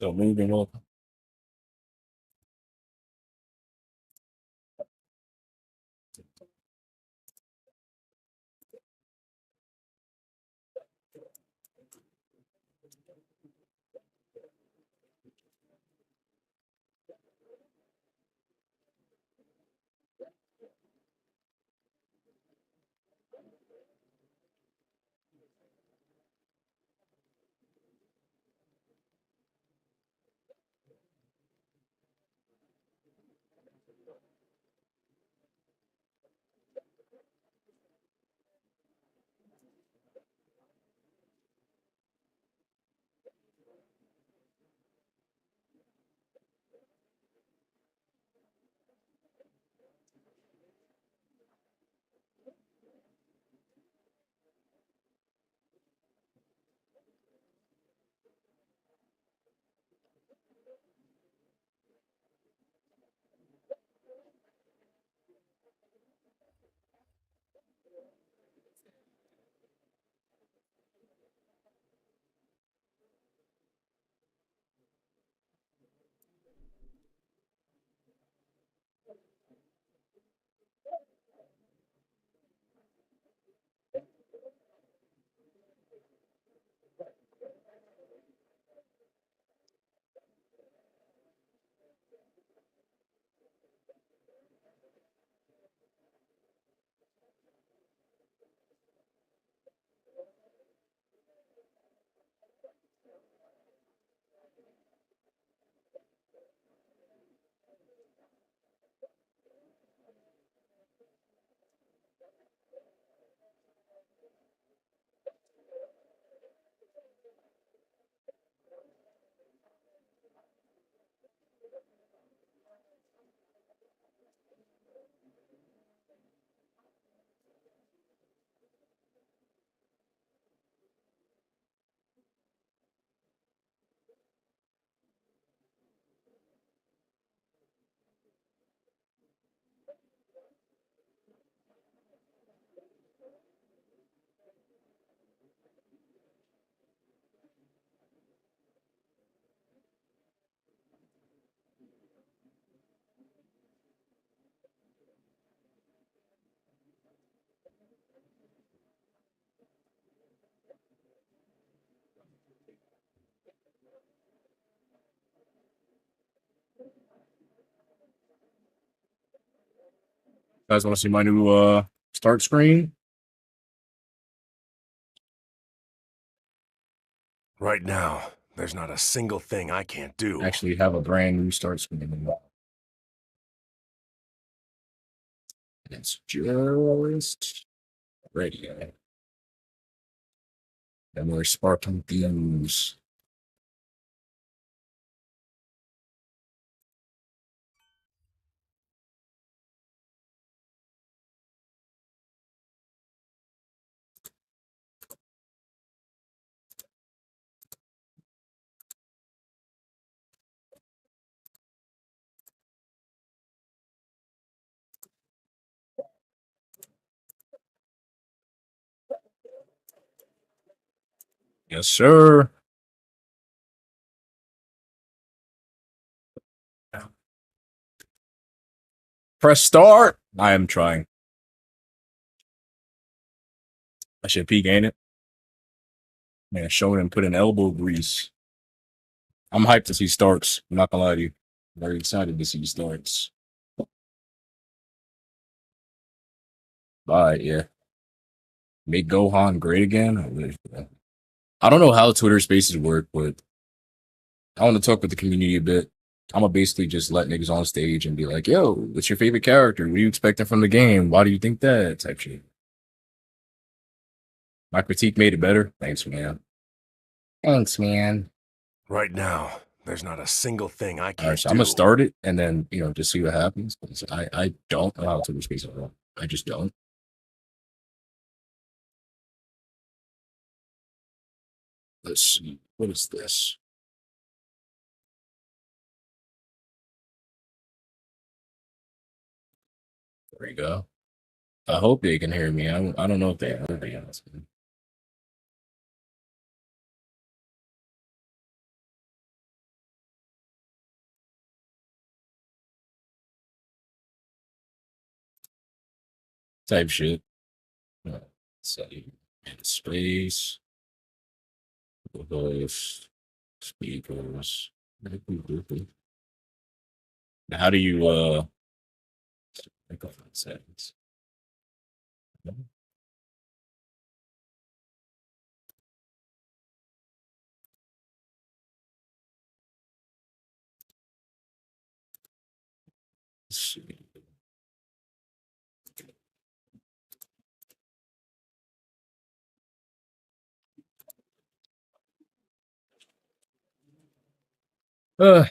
So moving on. You guys want to see my new start screen? Right now, there's not a single thing I can't do. Actually, have a brand new start screen. It's just ready. And we're sparking themes. Yes, sir. Press start. I am trying. I should peek, ain't it? Man, showing him put in elbow grease. I'm hyped to see Starks. I'm not gonna lie to you. Very excited to see Starks. Bye, yeah. Make Gohan great again. I don't know how Twitter Spaces work, but I want to talk with the community a bit. I'm gonna basically just let niggas on stage and be like, "Yo, what's your favorite character? What are you expecting from the game? Why do you think that?" Type shit. My critique made it better. Thanks, man. Thanks, man. Right now, there's not a single thing I All can't right, so do. I'm gonna start it and then just see what happens. I don't know how Twitter Spaces work. I just don't. Let's see. What is this? There you go. I hope they can hear me. I don't know if they heard me. Honestly. type shit. Say space, voice, speakers. How do you make up settings? Let's see. Uh,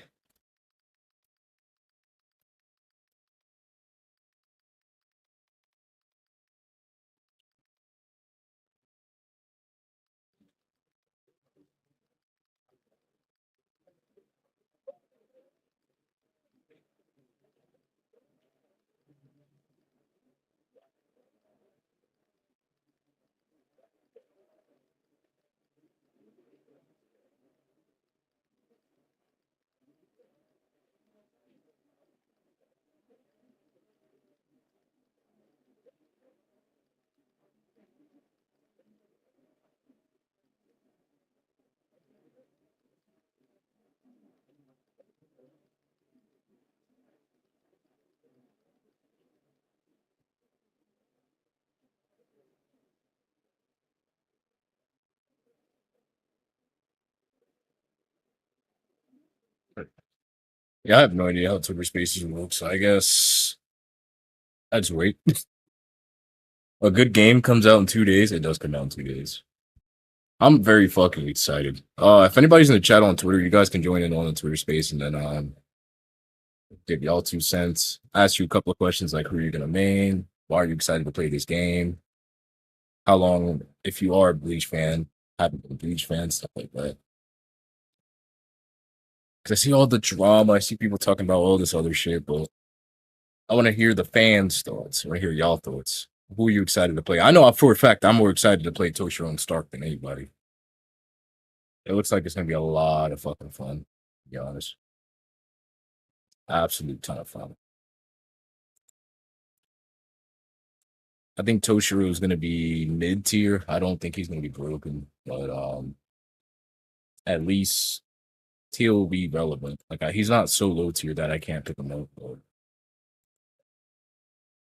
yeah, I have no idea how Twitter Spaces works. I guess I'd just wait. A good game comes out in 2 days. It does come out in 2 days. I'm very fucking excited. If anybody's in the chat on Twitter, you guys can join in on the Twitter space and then give y'all 2 cents. Ask you a couple of questions like who are you gonna main? Why are you excited to play this game? How long, if you are a Bleach fan, haven't been a Bleach fan, stuff like that. Because I see all the drama, I see people talking about all this other shit, but I want to hear the fans' thoughts. I want to hear y'all thoughts. Who are you excited to play? I know for a fact I'm more excited to play Toshiro and Stark than anybody. It looks like it's gonna be a lot of fucking fun, to be honest. Absolute ton of fun. I think Toshiro is gonna be mid tier. I don't think he's gonna be broken, but at least he'll be relevant. Like he's not so low tier that I can't pick him up. But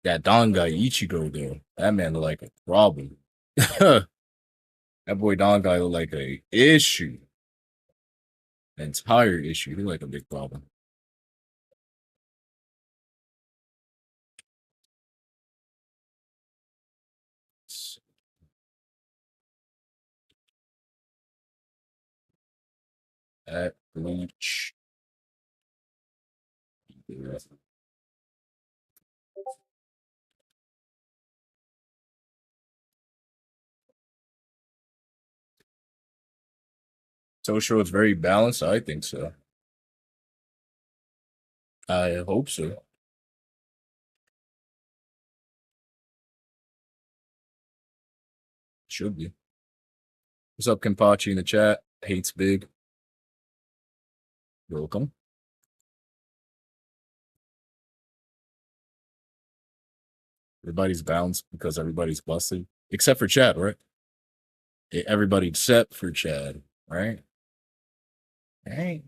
that Don guy Ichigo though, that man look like a problem. That boy Don guy look like a issue. Entire issue. He like a big problem. At Bleach. Social is very balanced. I think so. I hope so. Should be. What's up, Kenpachi in the chat? Hates big. You're welcome. Everybody's bounced because everybody's busted. Except for Chad, right? Everybody except for Chad, right? Right.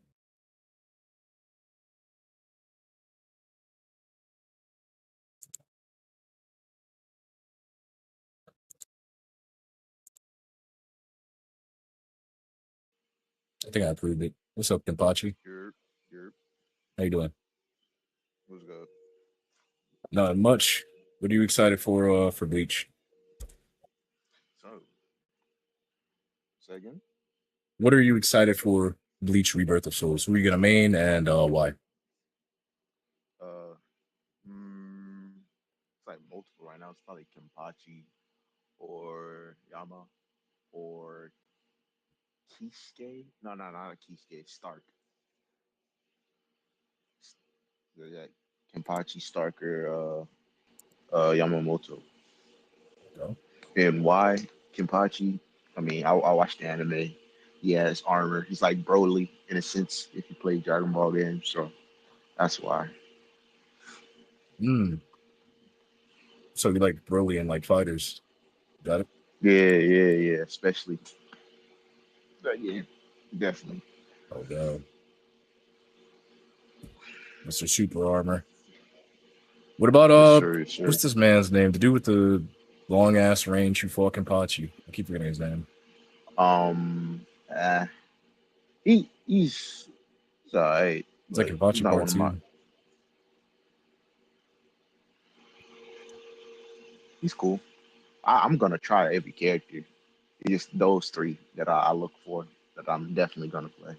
I think I approved it. What's up, Kenpachi? You're How you doing? what's good? Not much. What are you excited for Bleach? So, say again? What are you excited for Bleach Rebirth of Souls? Who are you gonna main and why? Uh, it's like multiple right now. It's probably Kenpachi or Yama or Kisuke. No, not a Kisuke. Stark. Yeah, Kenpachi, Stark, or Yamamoto. No? And why Kenpachi? I mean, I watched the anime. He has armor. He's like Broly in a sense if you play Dragon Ball games. So that's why. Hmm. So you like Broly like fighters. Got it? Yeah. Especially, but yeah, definitely. Oh god. Mr. Super Armor. What about Yes, sir. Yes, what's sir. this man's name? The dude with the long ass range who fought Kenpachi. I keep forgetting his name. Um, uh, he's alright, It's like but he's Kenpachi not Part one of my. 2. He's cool. I'm gonna try every character. It's just those three that I look for that I'm definitely gonna play.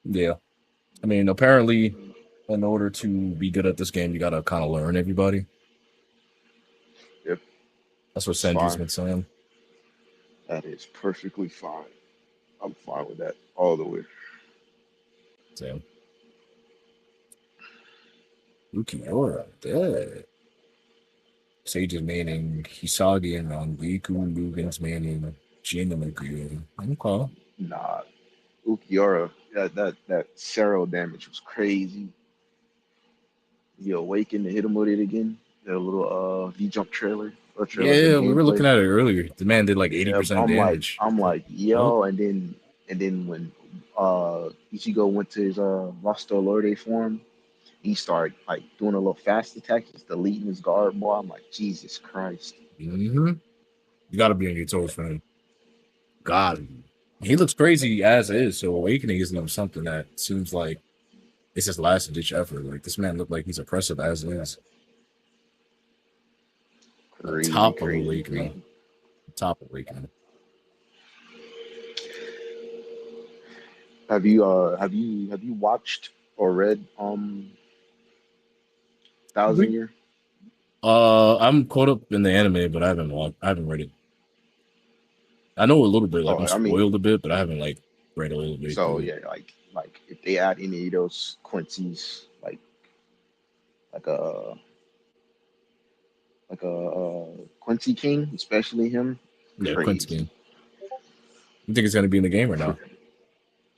Yeah. I mean, apparently, in order to be good at this game, you gotta kind of learn everybody. Yep, That's what it's Senju's fine. been saying. That is perfectly fine. I'm fine with that all the way. So, Ukiora, dead. Sage's meaning Hisagi and Riku Mugen's meaning Jin and Ukiora. Okay. Nah, Ukiura, that Cero damage was crazy. He awakened to hit him with it again. That little V jump trailer or trailer, but Yeah, we were gameplay. looking at it earlier. The man did like Yeah, 80% damage. I'm It's like, like, what? yo, and then when Ichigo went to his Master Lorde form, he started like doing a little fast attack, just deleting his guard boy. I'm like, Jesus Christ. Mm-hmm. You gotta be on your toes, man. God. He looks crazy as is, so awakening is something that seems like it's his last ditch effort. Like this man looked like he's oppressive as is. On Crazy, top of crazy, awakening. crazy. Top of awakening. Have you watched or read Thousand Year? I'm caught up in the anime, but I haven't read it. I know a little bit, like Oh, I'm I mean, spoiled a bit, but I haven't like read all the way so through it. yeah, like if they add any of those Quincy's like a Quincy King, especially him, Yeah, Quince crazy. game. You think it's gonna be in the game or no?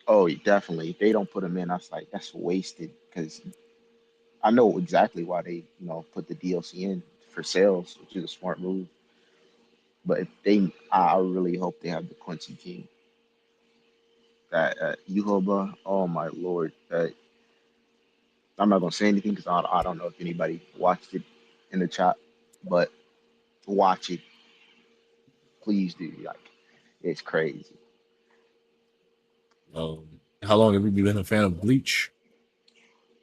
Oh, definitely. If they don't put him in, I was like, that's wasted because I know exactly why they put the DLC in for sales, which is a smart move. But if I really hope they have the Quincy King. That Yuhoba, oh my lord, that I'm not gonna say anything because I don't know if anybody watched it in the chat, but watch it, please do. Like, it's crazy. How long have you been a fan of Bleach?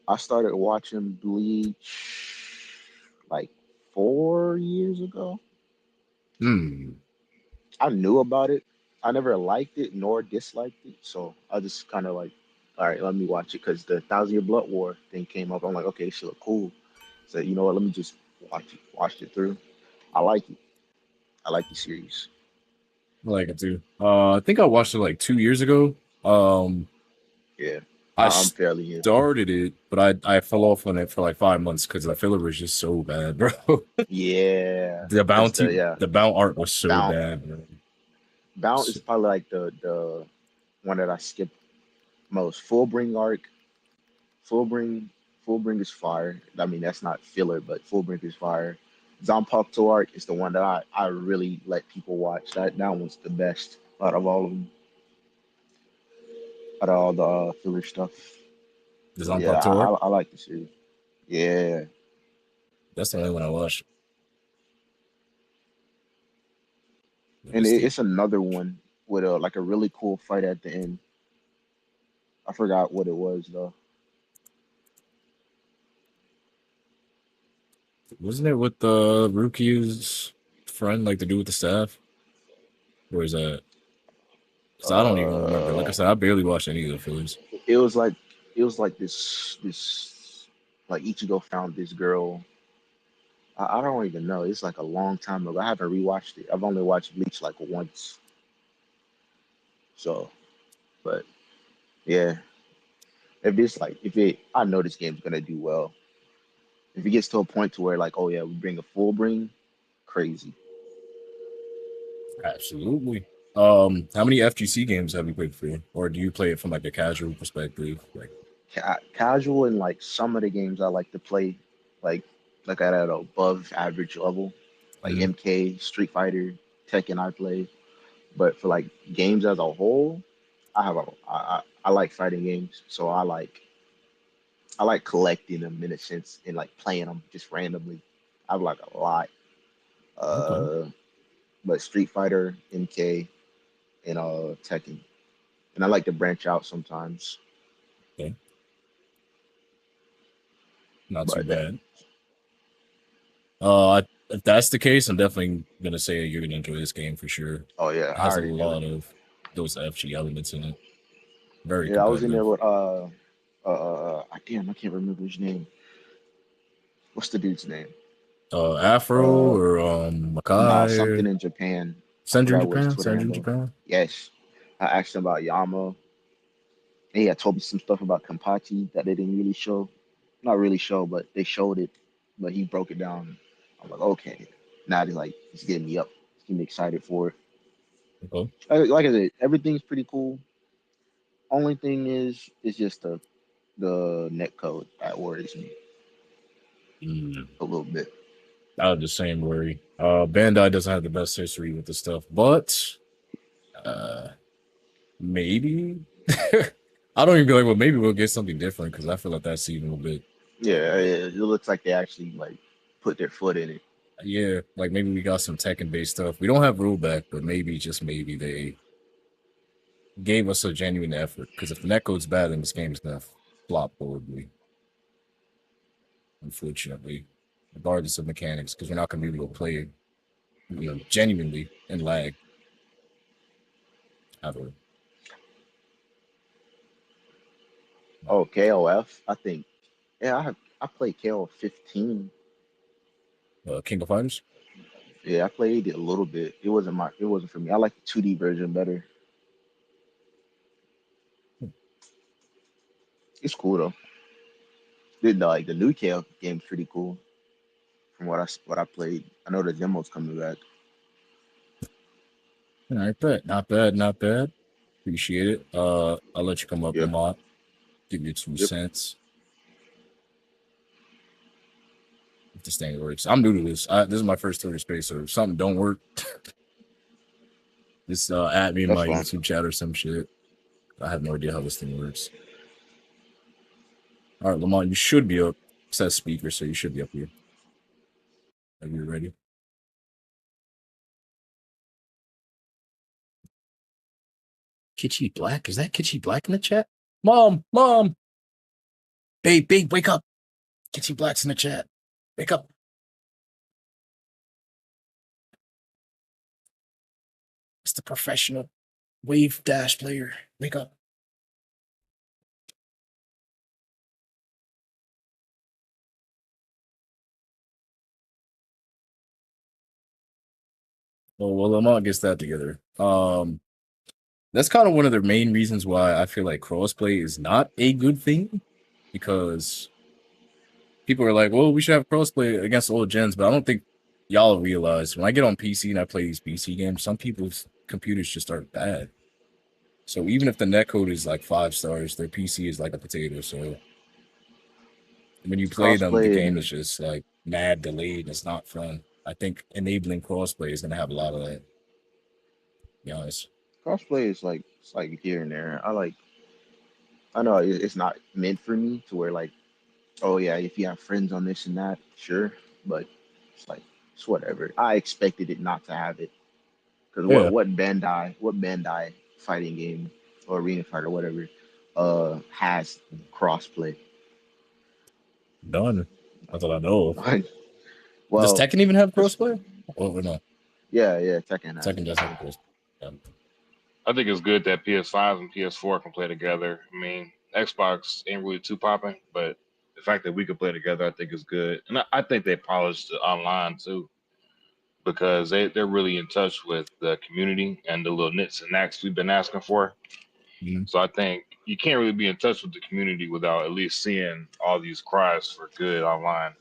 I started watching Bleach like 4 years ago. Hmm. I knew about it. I never liked it nor disliked it, so I just kind of like, all right, let me watch it because the Thousand Year Blood War thing came up. I'm like, okay, she look cool. So you know what? Let me just watch it through. I like it. I like the series. I like it too. I think I watched it like 2 years ago. Yeah, I I'm fairly new. started it, but I fell off on it for like 5 months because the filler was just so bad, bro. Yeah, because The bounty art was so Bound bad, bro. Bound is So, probably like the one that I skipped most. Fullbring arc, Fullbring, Fullbring is fire. I mean, that's not filler, but Fullbring is fire. Zanpakuto arc is the one that I really let people watch. That one's the best out of all of them, out of all the filler stuff. the But yeah, Zanpakuto arc, I like the series. Yeah, that's the only one I watched. Let me and see. it's another one with a really cool fight at the end. I forgot what it was though. Wasn't it with the Ruki's friend, like the dude with the staff? Or is that? Because I don't even remember. Like I Uh, said, I barely watched any of the fillers. it was like this like Ichigo found this girl. I don't even know. It's like a long time ago. I haven't rewatched it. I've only watched Bleach like once. So, but yeah, if it, I know this game's gonna do well. If it gets to a point to where like, oh yeah, we bring a full bring, crazy. Absolutely. How many FGC games have you played for? Or do you play it from like a casual perspective? Like, Casual and like some of the games I like to play, like like at an above average level, like Mhm. MK, Street Fighter, Tekken I play. But for like games as a whole, I like fighting games, so I like collecting them in a sense and like playing them just randomly. I have like a lot. Okay. Uh, but Street Fighter, MK, and Tekken, and I like to branch out sometimes. Okay. Not too But that, bad. If that's the case, I'm definitely gonna say you're gonna enjoy this game for sure. It oh yeah, I has a already knew it. lot of those FG elements in it. Very Yeah, I was in there competitive. with damn, I can't remember his name. What's the dude's name? Afro Uh, or nah, Makai something or in Japan. I Senju in forgot what his Japan. Twitter Senju in handle. Japan. Yes, I asked him about Yama. He had told me some stuff about Kenpachi that they didn't really show. Not really show, but they showed it. But he broke it down. I'm like, okay. Now he's like, he's getting me up. He's getting me excited for it. Okay. Like I said, everything's pretty cool. Only thing is just the net code that worries me Mm. a little bit. I have the same worry. Bandai doesn't have the best history with the stuff, but uh, maybe I don't even be like, well, maybe we'll get something different because I feel like that's even a bit Yeah, like, it looks like they actually like put their foot in it. yeah, like maybe we got some Tekken based stuff. We don't have rollback, but maybe just maybe they gave us a genuine effort. Because if the netcode's bad, then this game's gonna flop horribly, unfortunately, regardless of mechanics, because we're not gonna be able to play it, genuinely in lag ever. Oh, KOF, I think. Yeah, I played KOF 15. King of Fighters. Yeah, I played it a little bit. It wasn't for me. I like the 2D version better. It's cool though. Like the new KOF game's pretty cool from what I played. I know the demo's coming back. All right, bet. Not bad, not bad. Appreciate it. I'll let you come up, Yep, Lamont. Give you two yep. cents. If this thing works. I'm new to this. This is my first Twitter space, so if something don't work, just add me in That's my fine. YouTube chat or some shit. I have no idea how this thing works. All right, Lamont, you should be up. It says speaker, so you should be up here. Are you ready? Kitchy Black? Is that Kitchy Black in the chat? Mom! Babe, wake up. Kitchy Black's in the chat. Wake up. It's the professional wave dash player. Wake up. Well, Lamont gets that together. That's kind of one of the main reasons why I feel like crossplay is not a good thing, because people are like, well, we should have crossplay against old gens, but I don't think y'all realize when I get on PC and I play these PC games, some people's computers just are bad. So even if the netcode is like 5 stars, their PC is like a potato. So when you play them, the Crossplay game and is just like mad delayed. It's not fun. I think enabling crossplay is gonna have a lot of that. To be honest. crossplay is like it's like here and there. I know it's not meant for me to where like, oh yeah, if you have friends on this and that, sure, but it's like it's whatever. I expected it not to have it because Yeah, what Bandai fighting game or arena fighter whatever has crossplay. done. That's what I know of. Does Well, Tekken even have just crossplay? Or no? yeah, Tekken has Tekken it. does have crossplay. Yeah. I think it's good that PS5 and PS4 can play together. I mean, Xbox ain't really too popping, but the fact that we can play together, I think is good. And I think they polished it online too, because they're really in touch with the community and the little nits and knacks we've been asking for. Mhm. So I think you can't really be in touch with the community without at least seeing all these cries for good online.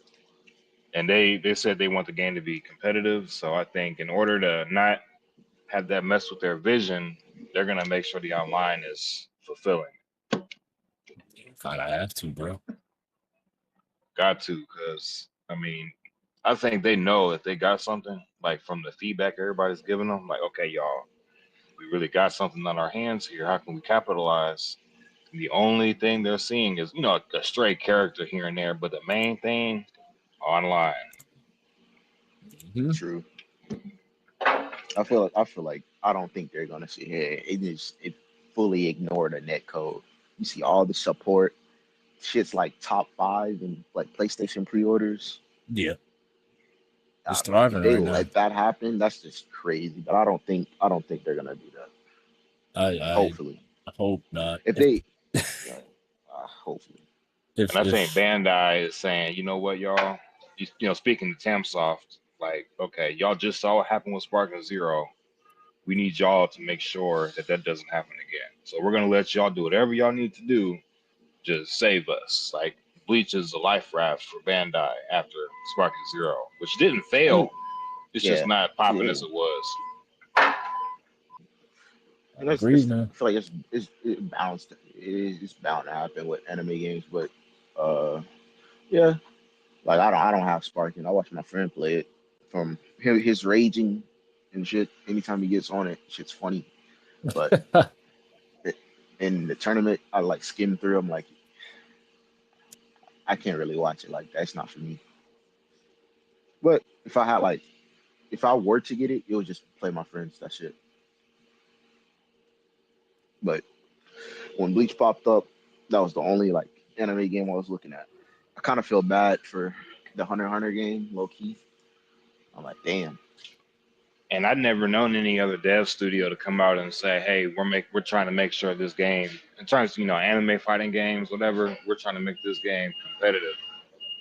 And they said they want the game to be competitive. So I think in order to not have that mess with their vision, they're gonna make sure the online is fulfilling. Kind of have to, bro. Got to, because I mean, I think they know that they got something, like from the feedback everybody's giving them, like, okay, y'all, we really got something on our hands here. How can we capitalize? And the only thing they're seeing is, a stray character here and there, but the main thing online. Mhm. True. I feel like I don't think they're gonna sit here. It fully ignore the net code. You see all the support shit's like top five in like PlayStation pre-orders. Yeah, it's I mean, if thriving they right now. let that happen, that's just crazy. But I don't think they're gonna do that. I Hopefully, hope not. if they, yeah, hopefully, And I think If Bandai is saying, you know what, y'all, speaking to Tamsoft, like, okay, y'all just saw what happened with Sparking Zero. We need y'all to make sure that that doesn't happen again. So we're gonna let y'all do whatever y'all need to do. Just save us. Like Bleach is a life raft for Bandai after Sparking Zero, which didn't and fail. It's just yeah, not popping yeah. as it was. And agreed, man. I feel like it's balanced. It's bound to happen with anime games, but uh, yeah, like I don't have Sparking. I watch my friend play it from his raging and shit. Anytime he gets on it, shit's funny. But it, in the tournament, I like skim through. I'm like, I can't really watch it like that. It's not for me. But if I were to get it, it would just play my friends. That shit. But when Bleach popped up, that was the only like anime game I was looking at. I kind of feel bad for the Hunter x Hunter game, low key. I'm like, damn. And I'd never known any other dev studio to come out and say, "Hey, we're trying to make sure this game, in terms of anime fighting games, whatever, we're trying to make this game competitive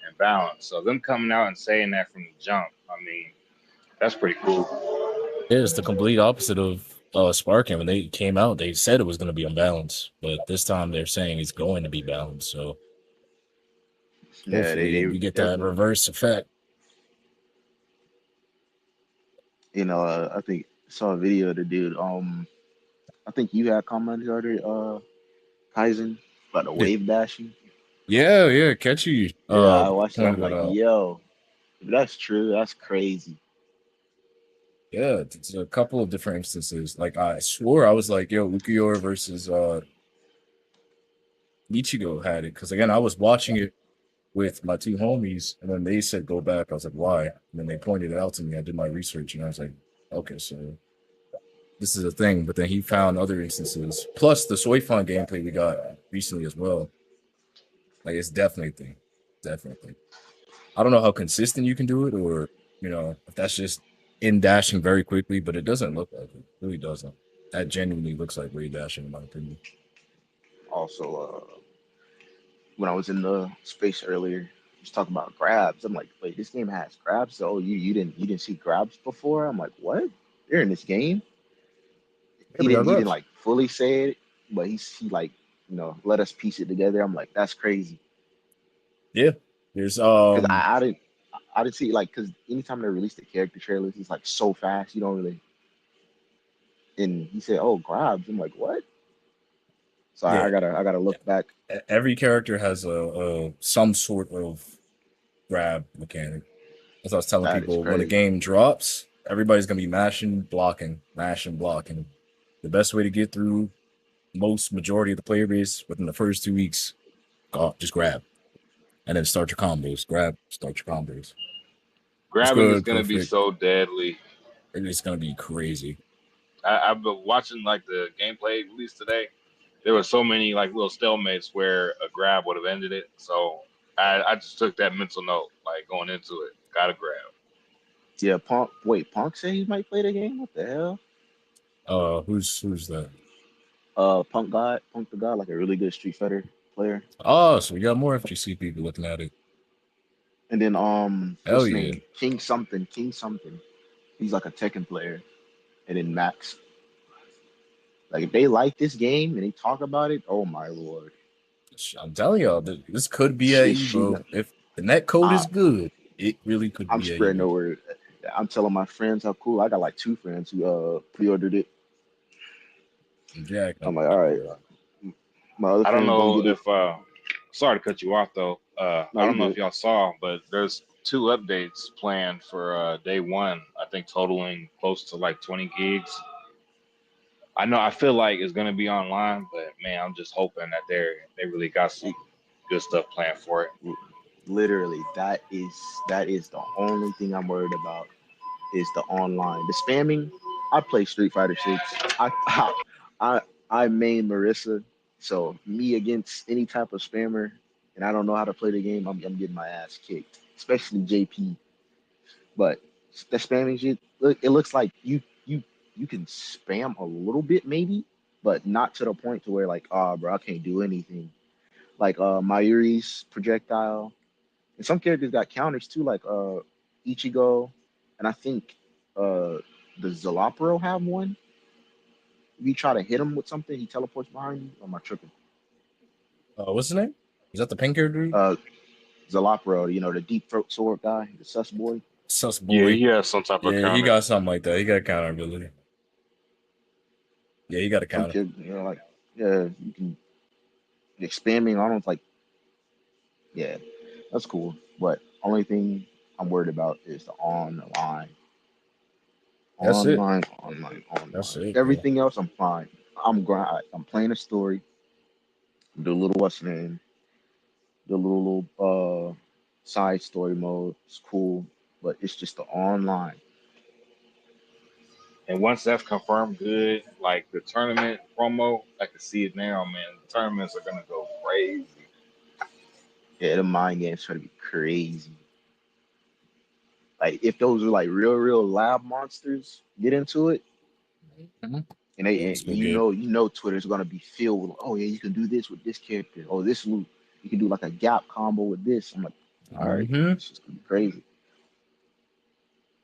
and balanced." So them coming out and saying that from the jump, I mean, that's pretty cool. Yeah, it's the complete opposite of Sparking. When they came out, they said it was going to be unbalanced, but this time they're saying it's going to be balanced. So Yeah, hopefully they we get that definitely. reverse effect. I think saw a video of the dude. I think you had commented already. Kaizen about the Yeah, wave dashing. yeah, catchy. Yeah, I watched it. I'm Pointed that like, out. yo, if that's true, that's crazy. Yeah, it's a couple of different instances. Like I swore I was like, yo, Ukiyor versus Ichigo had it. Because again, I was watching it with my two homies, and then they said go back. I was like, why? And then they pointed it out to me. I did my research, and I was like, okay, so this is a thing. But then he found other instances. Plus the Soifan gameplay we got recently as well. Like it's definitely a thing. Definitely. I don't know how consistent you can do it, or if that's just in dashing very quickly, but it doesn't look like it. It really doesn't. That genuinely looks like way dashing, in my opinion. Also, when I was in the space earlier, just talking about grabs. I'm like, wait, this game has grabs. Oh, you didn't see grabs before? I'm like, what? They're in this game. Yeah, we got He didn't gloves. like fully say it, but he like let us piece it together. I'm like, that's crazy Yeah. There's because I didn't see like because anytime they release the character trailers, it's like so fast. You don't really. And he said, "Oh, grabs." I'm like, "What?" So yeah. I gotta look back. Every character has a some sort of grab mechanic. As I was telling That is people, when a crazy. game drops, everybody's gonna be mashing, blocking, mashing, blocking. The best way to get through most majority of the player base within the first 2 weeks, just grab and then start your combos. Grab, start your combos. It's Grabbing is good, gonna be perfect. so deadly. It's gonna be crazy. I've been watching like the gameplay release today. There were so many like little stalemates where a grab would have ended it. So I just took that mental note, like going into it. Gotta grab. Yeah, Punk. Wait, Punk said he might play the game. What the hell? Who's that? Punk the God, like a really good Street Fighter player. Oh, so we got more FGC people looking at it. And then what's Hell his yeah. name? King something. He's like a Tekken player. And then Max. Like if they like this game and they talk about it, oh my lord, I'm telling y'all, this could be shit, AE, she. bro. If the net code I, is good, it really could I'm be spreading the AE. word. I'm telling my friends how cool. I got like two friends who pre-ordered it. Jack, I'm like, all right. My other I don't friends gonna know get it. if sorry to cut you off though. No, I you don't know if good. y'all saw, but there's 2 updates planned for day one. I think totaling close to like 20 gigs. I know I feel like it's gonna be online, but man, I'm just hoping that they really got some good stuff planned for it. Literally, that is the only thing I'm worried about is the online. The spamming. I play Street Fighter 6. I I main Marissa. So me against any type of spammer, and I don't know how to play the game. I'm getting my ass kicked, especially JP. But the spamming shit, look, it looks like you can spam a little bit maybe, but not to the point to where like, ah, bro, I can't do anything. Like Mayuri's projectile, and some characters got counters too, like Ichigo, and I think uh the Zalapro have one. If you try to hit him with something, he teleports behind you. Or am I tripping? What's his name? Is that the pink hair dude? Uh, Zalapro, the deep throat sword guy, the sus boy. Sus Yeah, boy. he has some type of Yeah, he counter. got something like that. He got counter ability. Yeah, he got a Some counter. kid, like yeah, you can spamming. I don't like. Yeah, that's cool. But only thing I'm worried about is the online, That's it. That's online. it, bro. Everything else, I'm fine. I'm playing a story. The little what's the name? The little side story mode. It's cool, but it's just the online. And once that's confirmed good, like the tournament promo, I can see it now, man. The tournaments are gonna go crazy. Yeah, the mind games try to be crazy. Like if those are like real lab monsters get into it, Mhm. and Yeah, they it's and gonna get. Twitter's gonna be filled with, oh yeah, you can do this with this character, oh this loot, you can do like a gap combo with this. I'm like, all right, Mm-hmm. it's just gonna be crazy.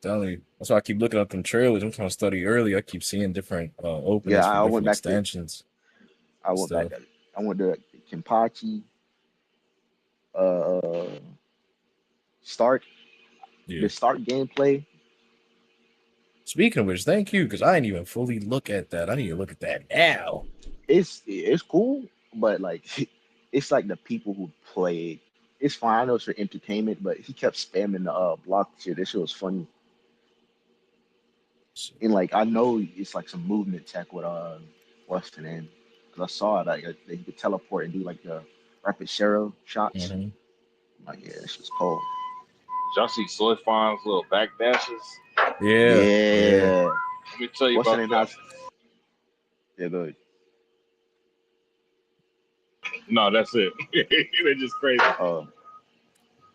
Telling you. That's why I keep looking at them trailers. I'm trying to study early. I keep seeing different Yeah, openings for I went different back to extensions I and went back stuff. at I went to Kenpachi, uh, start Yeah. the start gameplay. Speaking of which, thank you, because I didn't even fully look at that. I need to look at that now. It's cool, but like it's like the people who play it. It's fine. I know it's for entertainment, but he kept spamming the block shit. This shit was funny. And like I know it's like some movement tech with what's the name? Because I saw it like that he could teleport and do like the rapid shero shots. Mm-hmm. I'm like, yeah, this is cold. Did y'all see Soy Fawn's little back dashes? Yeah, yeah. Yeah. Let me tell you What's the about name that. has yeah good. No, that's it. They're just crazy.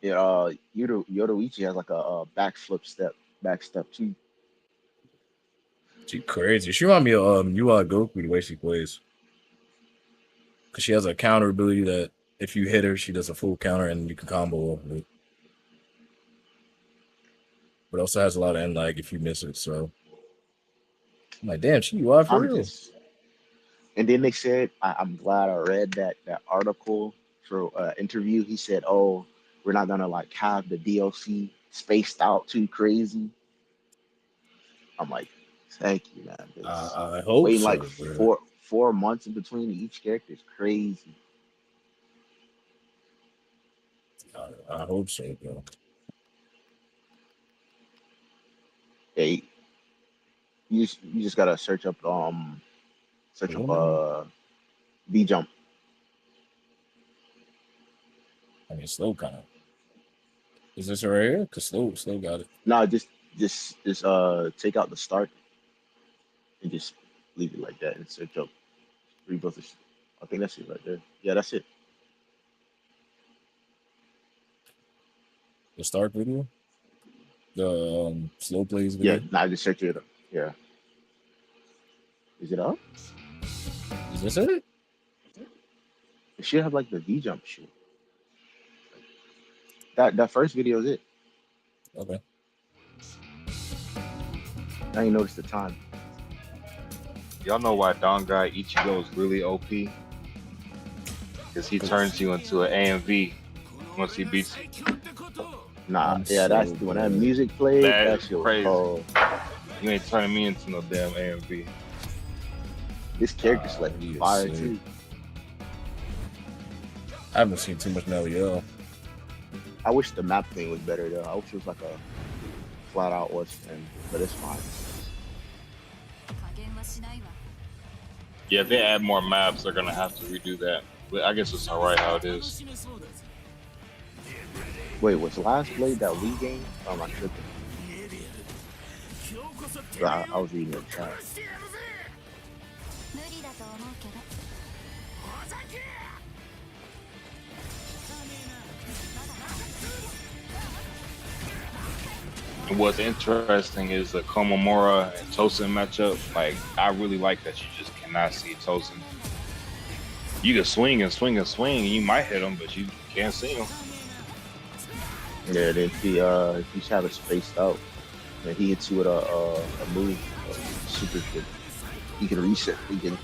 Yeah, Yoruichi has like a back step too. She crazy. She remind me of UI Goku the way she plays. Because she has a counter ability that if you hit her, she does a full counter and you can combo off of it. But also has a lot of end lag if you miss it. So I'm like, damn, she UI for I'm real. just And then they said, I'm glad I read that article for interview. He said, "Oh, we're not gonna like have the DLC spaced out too crazy." I'm like, "Thank you, man." Because I hope waiting like so, bro. four months in between each character is crazy. I hope so, bro. Hey, you just gotta search up I V jump. mean, slow kind of. Is this right here? Because slow got it. No, just take out the start and just leave it like that and search up Rebirth. I think that's it right there. Yeah, that's it. The start video, the slow plays Yeah, video. now I just search it up. Yeah. Is it up? Is this it? It should have like the V jump shit. That first video is it. Okay. I ain't noticed the time. Y'all know why Don Guy Ichigo is really OP? Because he turns you into an AMV once he beats you. Nah, I'm yeah, that's so when that glad. music played. That That is shit was crazy. cold. You ain't turning me into no damn AMV. This character select He is fire sick. too. I haven't seen too much Melly L. I wish the map thing was better though. I wish it was like a flat out what's thing, but it's fine. Yeah, if they add more maps, they're gonna have to redo that. But I guess it's alright how it is. Wait, was Last Blade that Wii game? Oh my goodness. I was reading the chat. And what's interesting is the Komamura and Tosin matchup. Like, I really like that you just cannot see Tosin. You can swing and swing and swing, and you might hit him, but you can't see him. Yeah, if he had it spaced out, and he hits you with a move, super shit. He can reset. He can.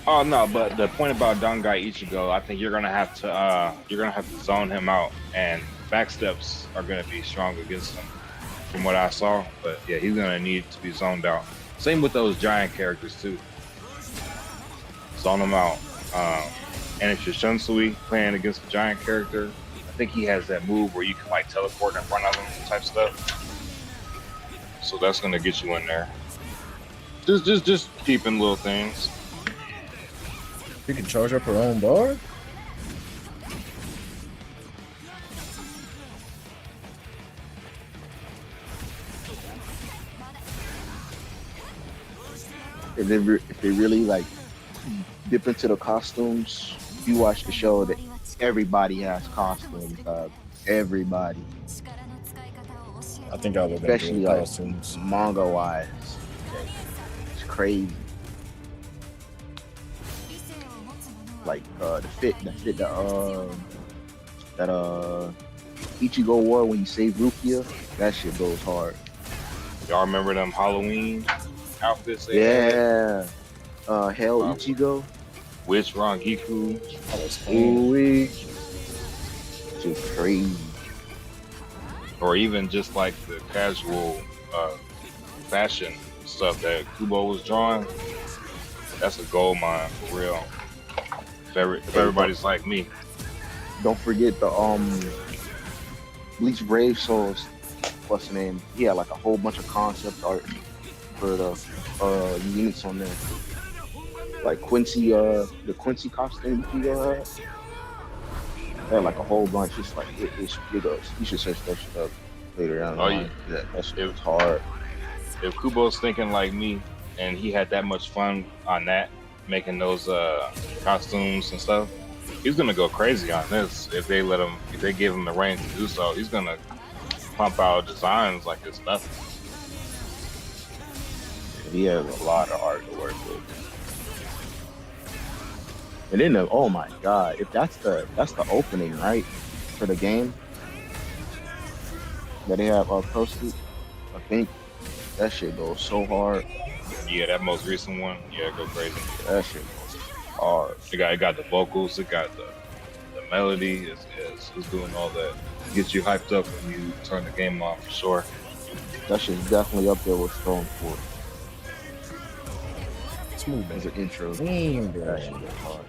Oh no, but the point about Dangai Ichigo, I think you're gonna have to zone him out, and backsteps are gonna be strong against him, from what I saw. But yeah, he's gonna need to be zoned out. Same with those giant characters too. Zone them out. And if you're Shunsui playing against a giant character, I think he has that move where you can like teleport in front of him type stuff. So that's gonna get you in there. Just keeping little things. You can charge up her own bar? If they really like dip into the costumes, you watch the show that everybody has costumes. Everybody, I think I would especially do like costumes. manga wise, it's crazy. Like the fit that Ichigo wore when he saved Rukia, that shit goes hard. Y'all remember them Halloween outfits? They had? Yeah. Hell Ichigo. Witch Rangiku. That was Ooh, just crazy. Or even just like the casual fashion stuff that Kubo was drawing. That's a gold mine for real. If everybody's like me. Don't forget the Bleach Brave Souls. What's the name? He had like a whole bunch of concept art for the units on there. Like Quincy, the Quincy costume you had. They had like a whole bunch. It's like it goes. You should search that shit up later down the line. Yeah, that shit was hard. If Kubo's thinking like me and he had that much fun on that, making those costumes and stuff, he's gonna go crazy on this. If they give him the reins to do so, he's gonna pump out designs like it's nothing. He has a lot of art to work with. And then oh my god, if that's the opening, right, for the game that they have posted, I think that shit goes so hard. Yeah, that most recent one, yeah, go crazy. That shit goes hard. It got the vocals, it got the melody, it's doing all that. Gets you hyped up when you turn the game on for sure. That shit's definitely up there with Stone Force. smooth As an intro. Damn, bro. That shit goes hard.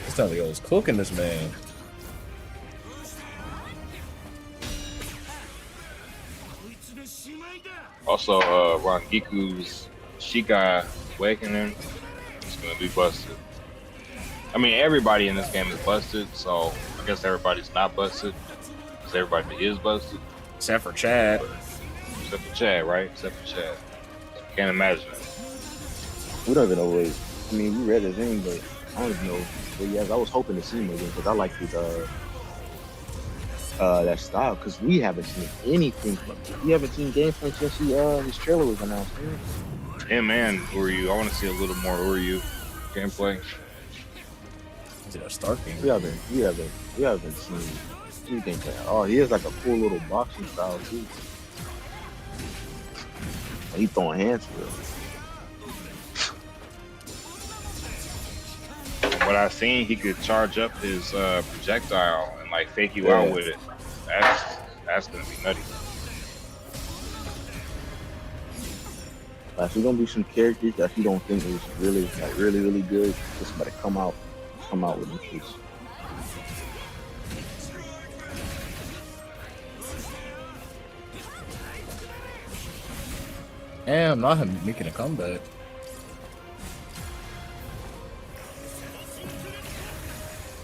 It's not like I was cooking this man. Also, Rangiku's Shikai Awakening is gonna be busted. I mean, everybody in this game is busted, so I guess everybody's not busted, because everybody is busted. Except for Chad. Except for Chad, right? Except for Chad. Can't imagine it. We don't even know what. I mean, we read his name, but I don't even know. But yes, I was hoping to see him again because I like his that style. Because we haven't seen anything from him. We haven't seen gameplay since his trailer was announced. Him and Uryu. I want to see a little more Uryu gameplay. Is it a Stark game? We haven't seen anything from him. Oh, he has like a cool little boxing style too. He throwing hands for real. From what I've seen, he could charge up his projectile and like fake you out Yeah. with it. That's gonna be nutty. Like, there's gonna be some characters that you don't think is really like really good. Just about to come out with them shits. Damn, not him making a comeback.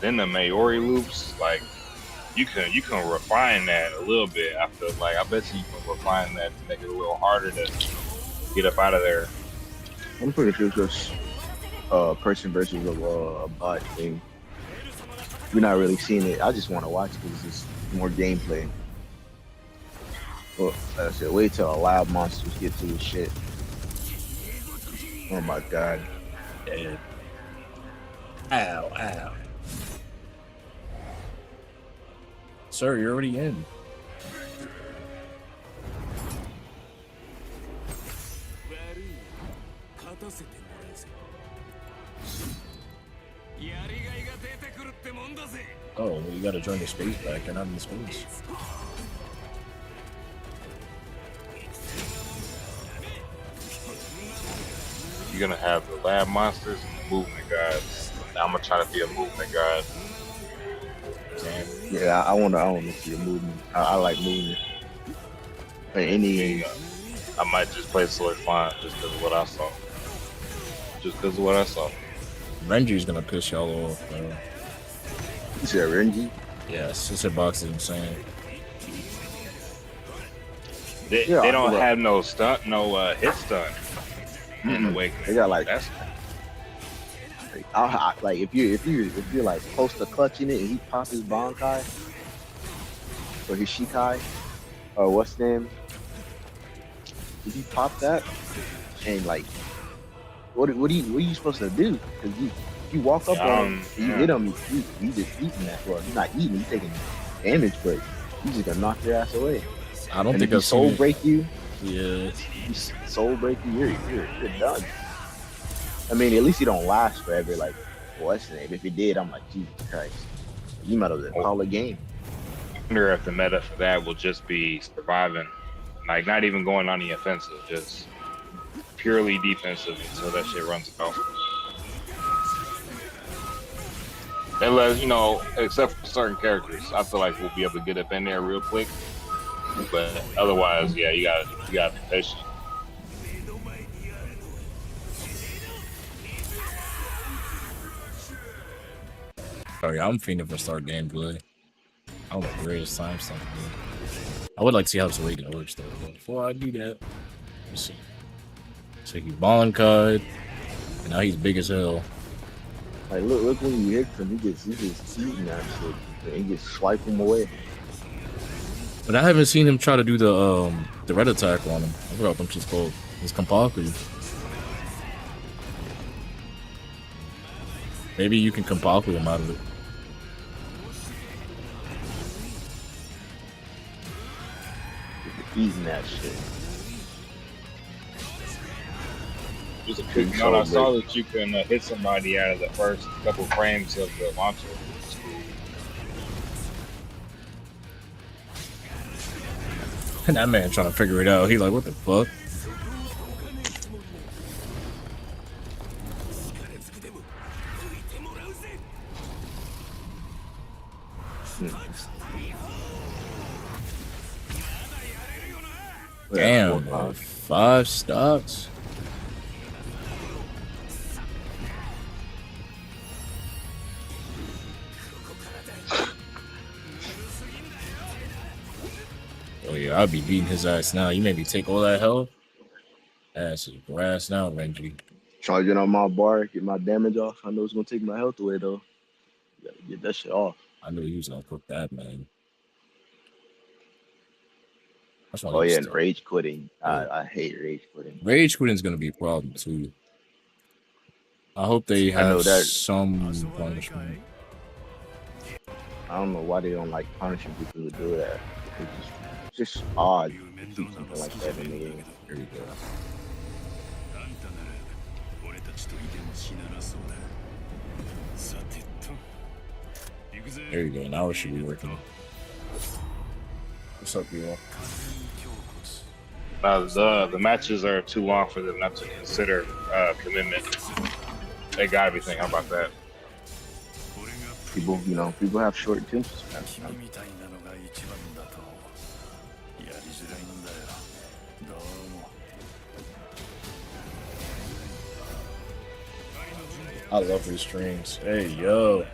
Then the Maori loops, like you can refine that a little bit. I feel like I bet you can refine that to make it a little harder to get up out of there. I'm pretty sure it's just person versus a bot thing. We're not really seeing it. I just want to watch because it's just more gameplay. Well, like I said, wait till lab monsters get to his shit. Oh my god. Dead. Ow, ow. Sir, you're already in. Oh, well, you gotta join the space back. You're not in the space. You're gonna have the lab monsters and the movement guys. Now I'm gonna try to be a movement guy. Damn. Yeah, I wanna see a movement. I like movement. Like any I might just play Soy Fine just because of what I saw. Just because of what I saw. Renji's gonna piss y'all off, bro. you said Renji. Yes, his hitbox is insane. They Yeah, they don't well- have no stunt, no hit stun in Awakening. They got like That's like if you're like close to clutching it and he pops his Bankai or his Shikai or what's the name? If you pop that and like what are you supposed to do? Because you walk up on him, and you hit him, you just eating that. Well, you're not eating, you're taking damage, but you just gonna knock your ass away. I don't And think if I've he soul seen it. break you, Yeah. you soul break you, you're done. I mean, at least you don't last forever. Like, what's the name? If it did, I'm like, Jesus Christ, you might as well call a game. I wonder if the meta for that will just be surviving, like not even going on the offensive, just purely defensive until that shit runs out. Unless, you know, except for certain characters, I feel like we'll be able to get up in there real quick. But otherwise, yeah, you gotta be patient. Oh yeah, I'm fiending for start gameplay. I want the greatest time something. I would like to see how this Awakening works though. But before I do that, let's see. So he Bankai, and now he's big as hell. Like, look when you hit him, he gets eating that shit, and he just swipe him away. But I haven't seen him try to do the red attack on him. I forgot what them shit's called. It's Kampaku. Maybe you can Kampaku him out of it. Eating that shit. Just a quick note, I saw that you can hit somebody out of the first couple frames of the launcher. And that man trying to figure it out. He like, what the fuck? Damn, bro. 5 stocks. Oh yeah, I'll be beating his ass now. You made me take all that health. Ass is grass now, Renji. Trying to get on my bar, get my damage off. I know it's gonna take my health away though. You gotta get that shit off. I knew he was gonna cook that, man. That's why Oh he yeah, was and rage quitting. I hate rage quitting. Rage quitting's gonna be a problem too. I hope they I know have that- some punishment. I don't know why they don't like punishing people who do that. It's just odd to see something like that in the game. Here we go. There you go. Now it should be working. What's up, you all? The matches are too long for them not to consider commitment. They gotta be thinking about that. People, people have short attention spans. I love his streams. Hey, yo.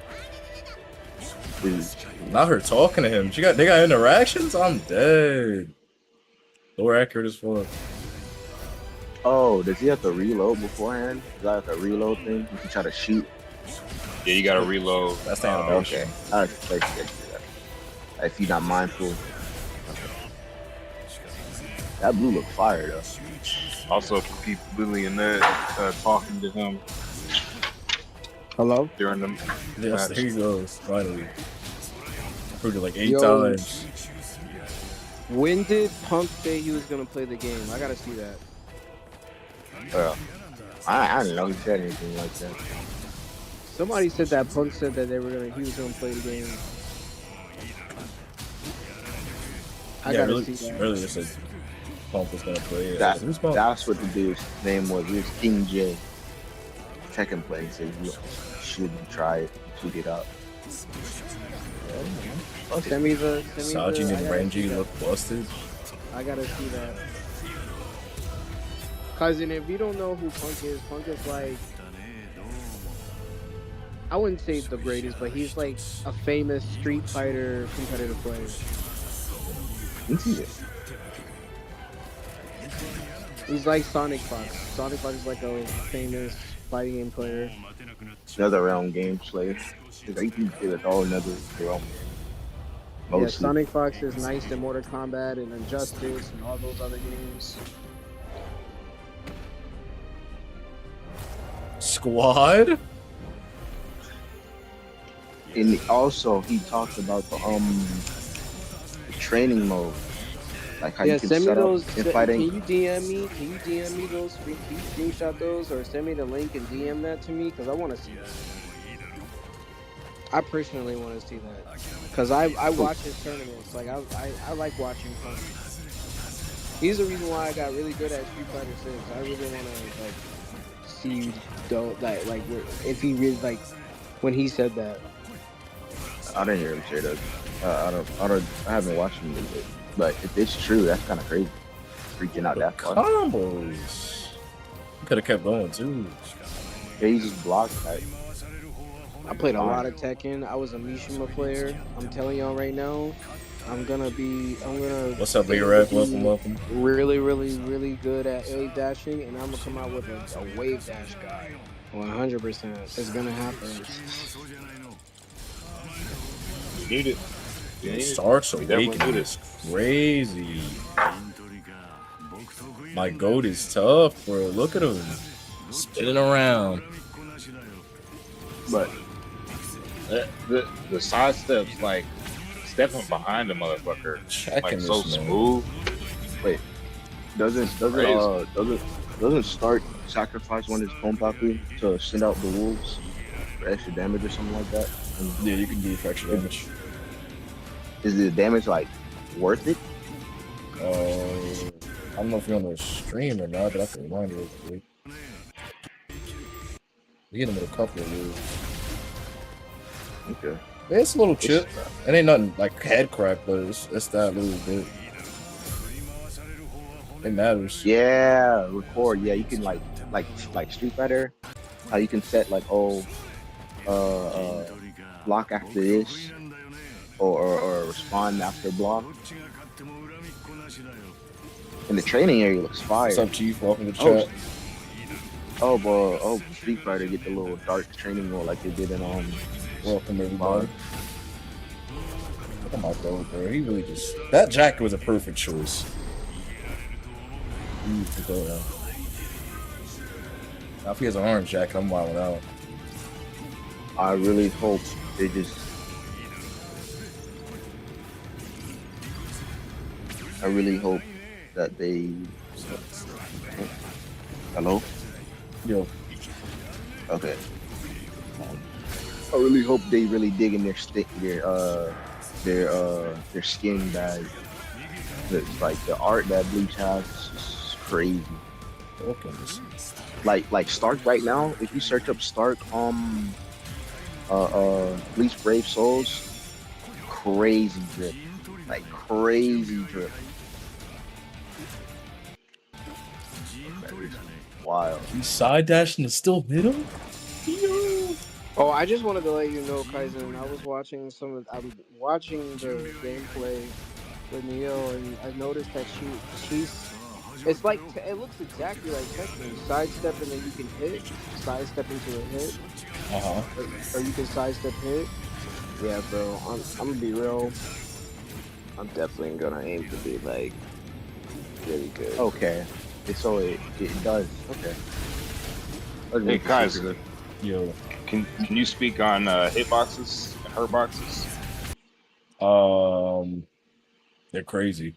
Dude, Not her talking to him. They got interactions? I'm dead. Lower accurate as fuck. oh, does he have to reload beforehand? Is that like a reload thing? You can try to shoot. Yeah, you gotta reload. That's the animation. Okay. I expect you to do that. If you're not mindful. Okay. That blue look fire though. Also, keep Lily and Ned talking to him Hello? during them. Yes, there he goes. Finally. I proved it like 8 Yo. times. When did Punk say he was gonna play the game? I gotta see that. I didn't know he said anything like that. Somebody said that Punk said that he was gonna play the game. I Yeah, gotta really, see that. earlier said Punk was gonna play it. That, Who's Punk? that's what the dude's name was. It was King J. Tekken play. Said you should try it, shoot it out. Oh, send me the. Sajin and I gotta see Renji that. look busted. I gotta see that. Cousin, if you don't know who Punk is like, I wouldn't say the greatest, but he's like a famous Street Fighter competitive player. You see it. He's like Sonic Fox. Sonic Fox is like a famous fighting game player. Another realm game player. They did it all another realm. Yeah, Mostly. Sonic Fox is nice in Mortal Kombat and Injustice and all those other games. Squad? And also he talked about the training mode. Like how Yeah, you can send me set those. up in Can fighting. you DM me? Can you DM me those? Can you screenshot those or send me the link and DM that to me? Because I want to see that. I personally want to see that. Because I watch his tournaments. Like I like watching Punk. He's the reason why I got really good at Street Fighter 6. I really want to like see like if he really like when he said that. I didn't hear him say that. I haven't watched him lately. But if it's true, that's kind of crazy. Freaking out that far. Combos. Could have kept going too. Yeah, he just blocked that. I played a lot of Tekken. I was a Mishima player. I'm telling y'all right now, I'm gonna. What's up, Big Red? Welcome. Really, really, really good at wave dashing, and I'm gonna come out with a wave dash guy. 100%. It's gonna happen. You need it. You need it. Starks We definitely Awakening need is crazy. My goat is tough, bro. Look at him. Spinning around. But The side steps, like stepping behind the motherfucker, Checking like this so man. smooth. wait, doesn't Stark sacrifice one of his Konpaku to send out the wolves for extra damage or something like that? And Yeah, you can do extra damage. is the damage like worth it? I don't know if you're on the stream or not, but I can remind you real quick. We hit him with a couple of moves. Okay. Yeah, it's a little chip. It ain't nothing like head crack, but it's that little bit. It matters. Yeah, record. Yeah, you can like Street Fighter. How you can set like block after this, or respond after block. And the training area looks fire. What's up, Chief? Welcome to Oh, chat. Street Fighter get the little dark training mode like they did in Welcome, everybody. Look at my goat, bro. He really just... That jacket was a perfect choice. He needs to go now. Now, if he has an orange jacket, I'm wilding out. I really hope they just. I really hope that they. Hello? Yo, Okay. I really hope they really dig in their skin bag. It's like the art that Bleach has is just crazy. Okay, this- Like Stark right now, if you search up Stark Bleach Brave Souls, crazy drip. Like crazy drip. That is wild. He's side dashing and still hit him? Yo. Oh, I just wanted to let you know, Kaizen. I'm watching the gameplay with Neo, and I noticed that she's. It's like it looks exactly like Tekken. You sidestep and then you can hit, sidestep into a hit, Uh-huh. or you can sidestep hit. Yeah, bro. I'm gonna be real. I'm definitely gonna aim to be like really good. Okay. It does. Okay. Hey guys, Yo. can you speak on hitboxes and hurt boxes? They're crazy.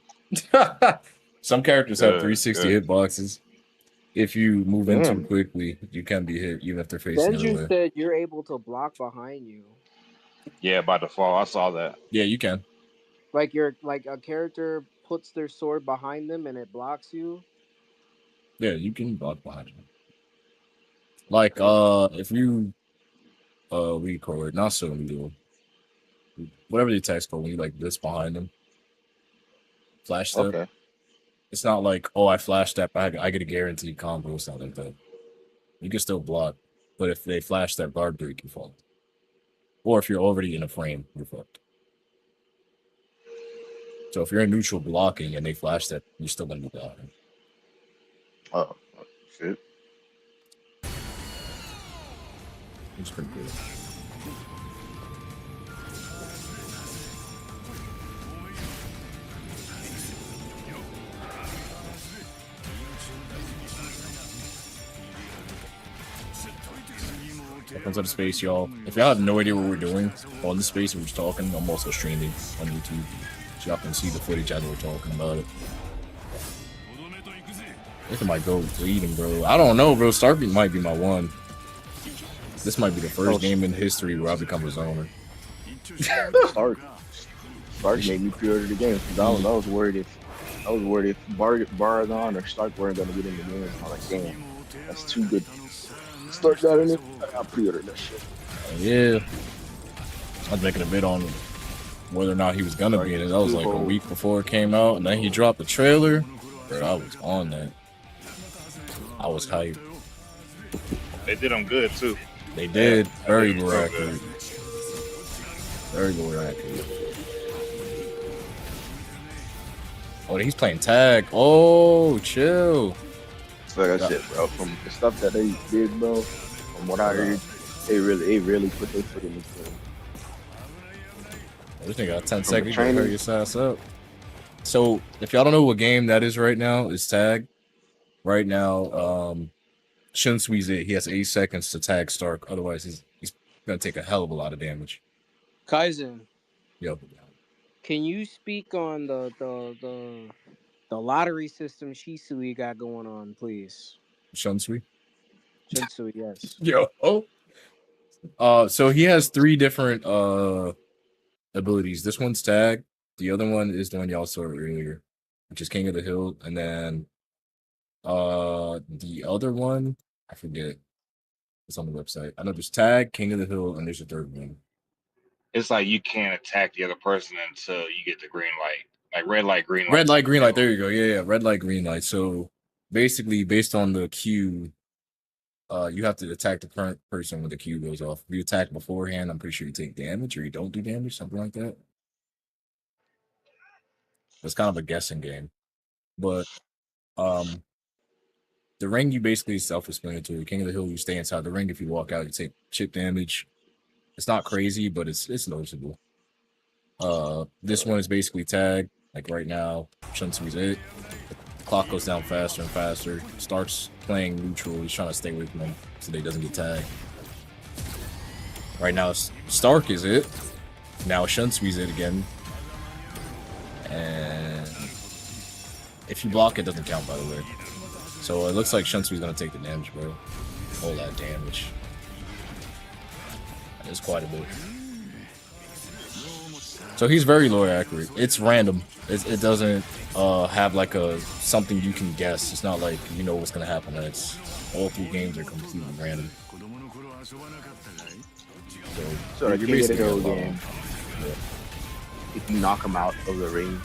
Some characters have Good, 360 good. hitboxes. If you move in too Damn. quickly, you can be hit, even if they're facing the other Denju way. said you're able to block behind you. Yeah, by default, I saw that. Yeah, you can. Like you're like a character puts their sword behind them and it blocks you. Yeah, you can block behind them. Like, if you, what do you call it? Not so you whatever the attack's called, when you like this behind them, flash step. Okay. It's not like, oh, I flash step, I get a guaranteed combo. It's not like that. You can still block, but if they flash that guard break, you fall. Or if you're already in a frame, you're fucked. So if you're in neutral blocking and they flash that, you're still gonna be blocking. Oh, shit. It's pretty cool. Welcome to the space, y'all. If y'all have no idea what we're doing on the space, we're just talking. I'm also streaming on YouTube, so y'all can see the footage as we're talking about it. Look at my goat bleeding, bro. I don't know, bro. Starbeat might be my one. This might be the first game in history where I become a zoner. Stark made me pre-order the game because I was worried if Baragon or Stark weren't gonna get in the game. I was like, damn, that's too good. Stark got in it. I pre-ordered that shit. Yeah. I was making a bid on whether or not he was gonna be in it. That was like a week before it came out, and then he dropped the trailer. Bro, I was on that. I was hyped. They did them good too. They did. Very did low so accurate. Very low accurate. Oh, he's playing tag. Oh, chill. So like I said, bro, from the stuff that they did, bro, from what I heard, they really put their foot in the game. This nigga got 10 From the seconds to training. hurry his ass up. So, if y'all don't know what game that is right now, it's tag. Right now, Shunsui's it. He has 8 seconds to tag Stark. Otherwise, he's gonna take a hell of a lot of damage. Kaizen, Yo. can you speak on the lottery system Shisui got going on, please? Shunsui? Shinsui, yes. Yo. So he has 3 different abilities. This one's tag. The other one is the one y'all saw earlier, which is King of the Hill. And then the other one, I forget. It's on the website. I know there's tag, King of the Hill, and there's a third one. It's like you can't attack the other person until you get the green light. Like red light, green light. Red light, green light. There you go. Yeah. Red light, green light. So basically, based on the queue, you have to attack the current person when the queue goes off. If you attack beforehand, I'm pretty sure you take damage, or you don't do damage, something like that. It's kind of a guessing game. But the ring, you basically self-explanatory. King of the Hill, you stay inside the ring. If you walk out, you take chip damage. It's not crazy, but it's noticeable. This one is basically tag. Like right now, Shunsui's it. The clock goes down faster and faster. Starts playing neutral. He's trying to stay away from him so that he doesn't get tagged. Right now, Stark is it. Now Shunsui's it again. And if you block, it doesn't count, by the way. So it looks like Shunsui's gonna take the damage, bro. All that damage. It's quite a bit. So he's very low accurate. It's random. It doesn't have like a something you can guess. It's not like you know what's gonna happen. It's all 3 games are completely random. So the you're King of the basically Hill alone. game, if you knock them out of the ring,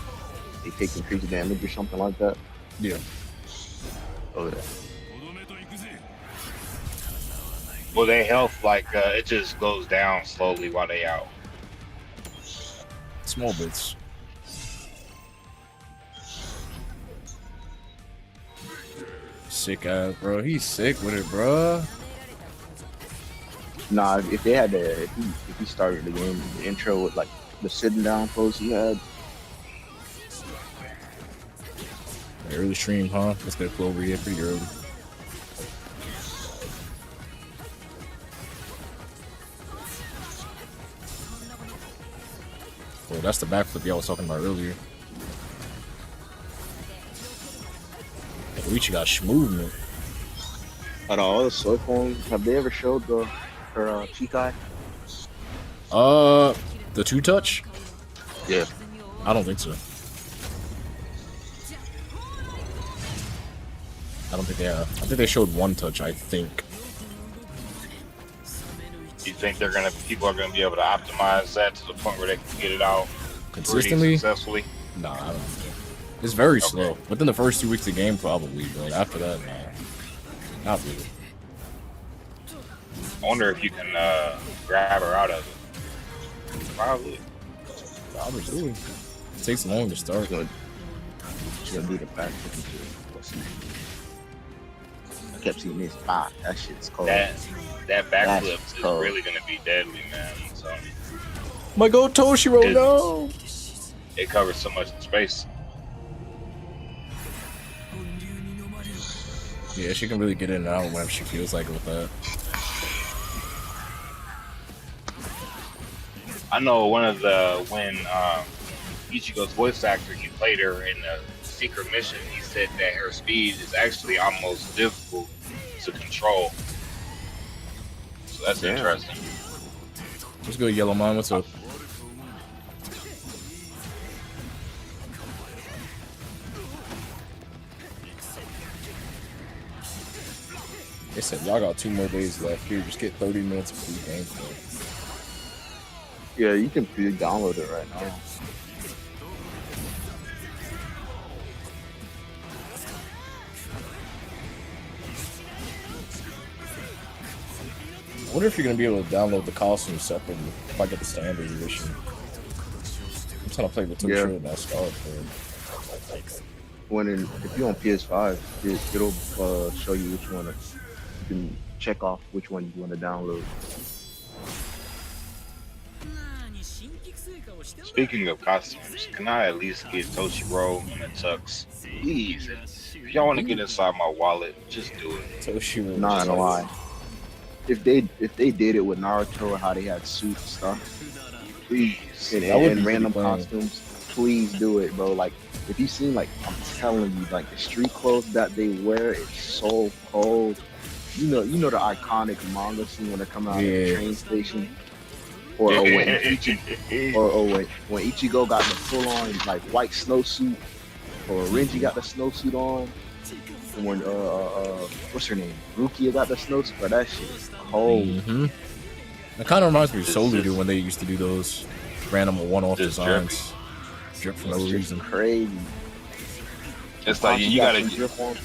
they take increased damage or something like that. Yeah. Oh, yeah. Well, their health, like, it just goes down slowly while they out. Small bits. Sick ass, bro. He's sick with it, bro. Nah, if they had the, if he started the game, the intro with like the sitting down pose he had. Early stream, huh? Let's get Clover here pretty early. Oh, that's the backflip y'all was talking about earlier. Luigi got movement. Out of all the soy forms, have they ever showed her Chikai? The 2-touch? Yeah. I don't think so. I don't think they have. I think they showed 1-touch, I think. Do you think people are gonna be able to optimize that to the point where they can get it out Consistently? successfully? Nah, I don't think. It's very slow. Within the first 2 weeks of the game, probably, but after that, nah. Not really. I wonder if you can grab her out of it. Probably. Probably. It takes long to start. She's gonna be the back. I kept seeing this pop. That shit's cold. That backflip That's is cold. really gonna be deadly, man. So My go Toshiro, It- no! it covers so much space. Yeah, she can really get in and out whenever she feels like it with that. I know when Ichigo's voice actor, he played her in the secret mission, he said that her speed is actually almost difficult to control. So that's Damn. interesting. Let's go, Yellow Mine. What's up? They said y'all got 2 more days left here. Just get 30 minutes of free gameplay. Yeah, you can download it right now. I wonder if you're gonna be able to download the costume separately if I get the standard edition. I'm trying to play with Yeah. Toshiro and that Scar for If you're on PS5, it'll show you which one. You can check off which one you want to download. Speaking of costumes, can I at least get Toshiro in a tux? Please. If y'all want to get inside my wallet, just do it. Toshiro. Not gonna lie. If they did it with Naruto and how they had suits and stuff, Please. That would and be random pretty fun. costumes, please do it, bro. Like if you seen, like, I'm telling you, like the street clothes that they wear is so cold. You know the iconic manga scene when they come out of the Yeah. train station, or when Ichigo got the full on like white snowsuit, or Renji got the snowsuit on, and when what's her name, Rukia got the snowsuit, but that shit is cold. Mm-hmm. It kind of reminds me of It's Soul just- Eater when they used to do those random one-off Just designs. Drip for no It's just reason. crazy. It's like you got gotta some drip on.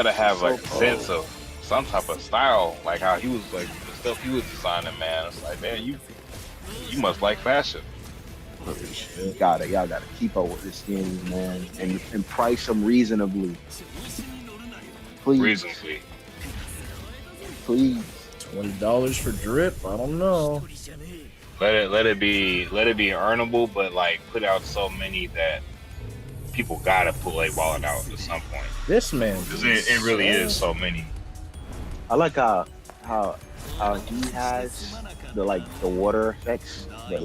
have like a So sense of some type of style, like how he was like the stuff he was designing, man. It's like, man, you must like fashion. Y'all gotta keep up with this game, man, and price them reasonably. Please, Reasonably. please. $20 for drip? I don't know. Let it be earnable, but like put out so many that people gotta pull a wallet out at some point. This man. Because it really is so many. I like how he has the water effects that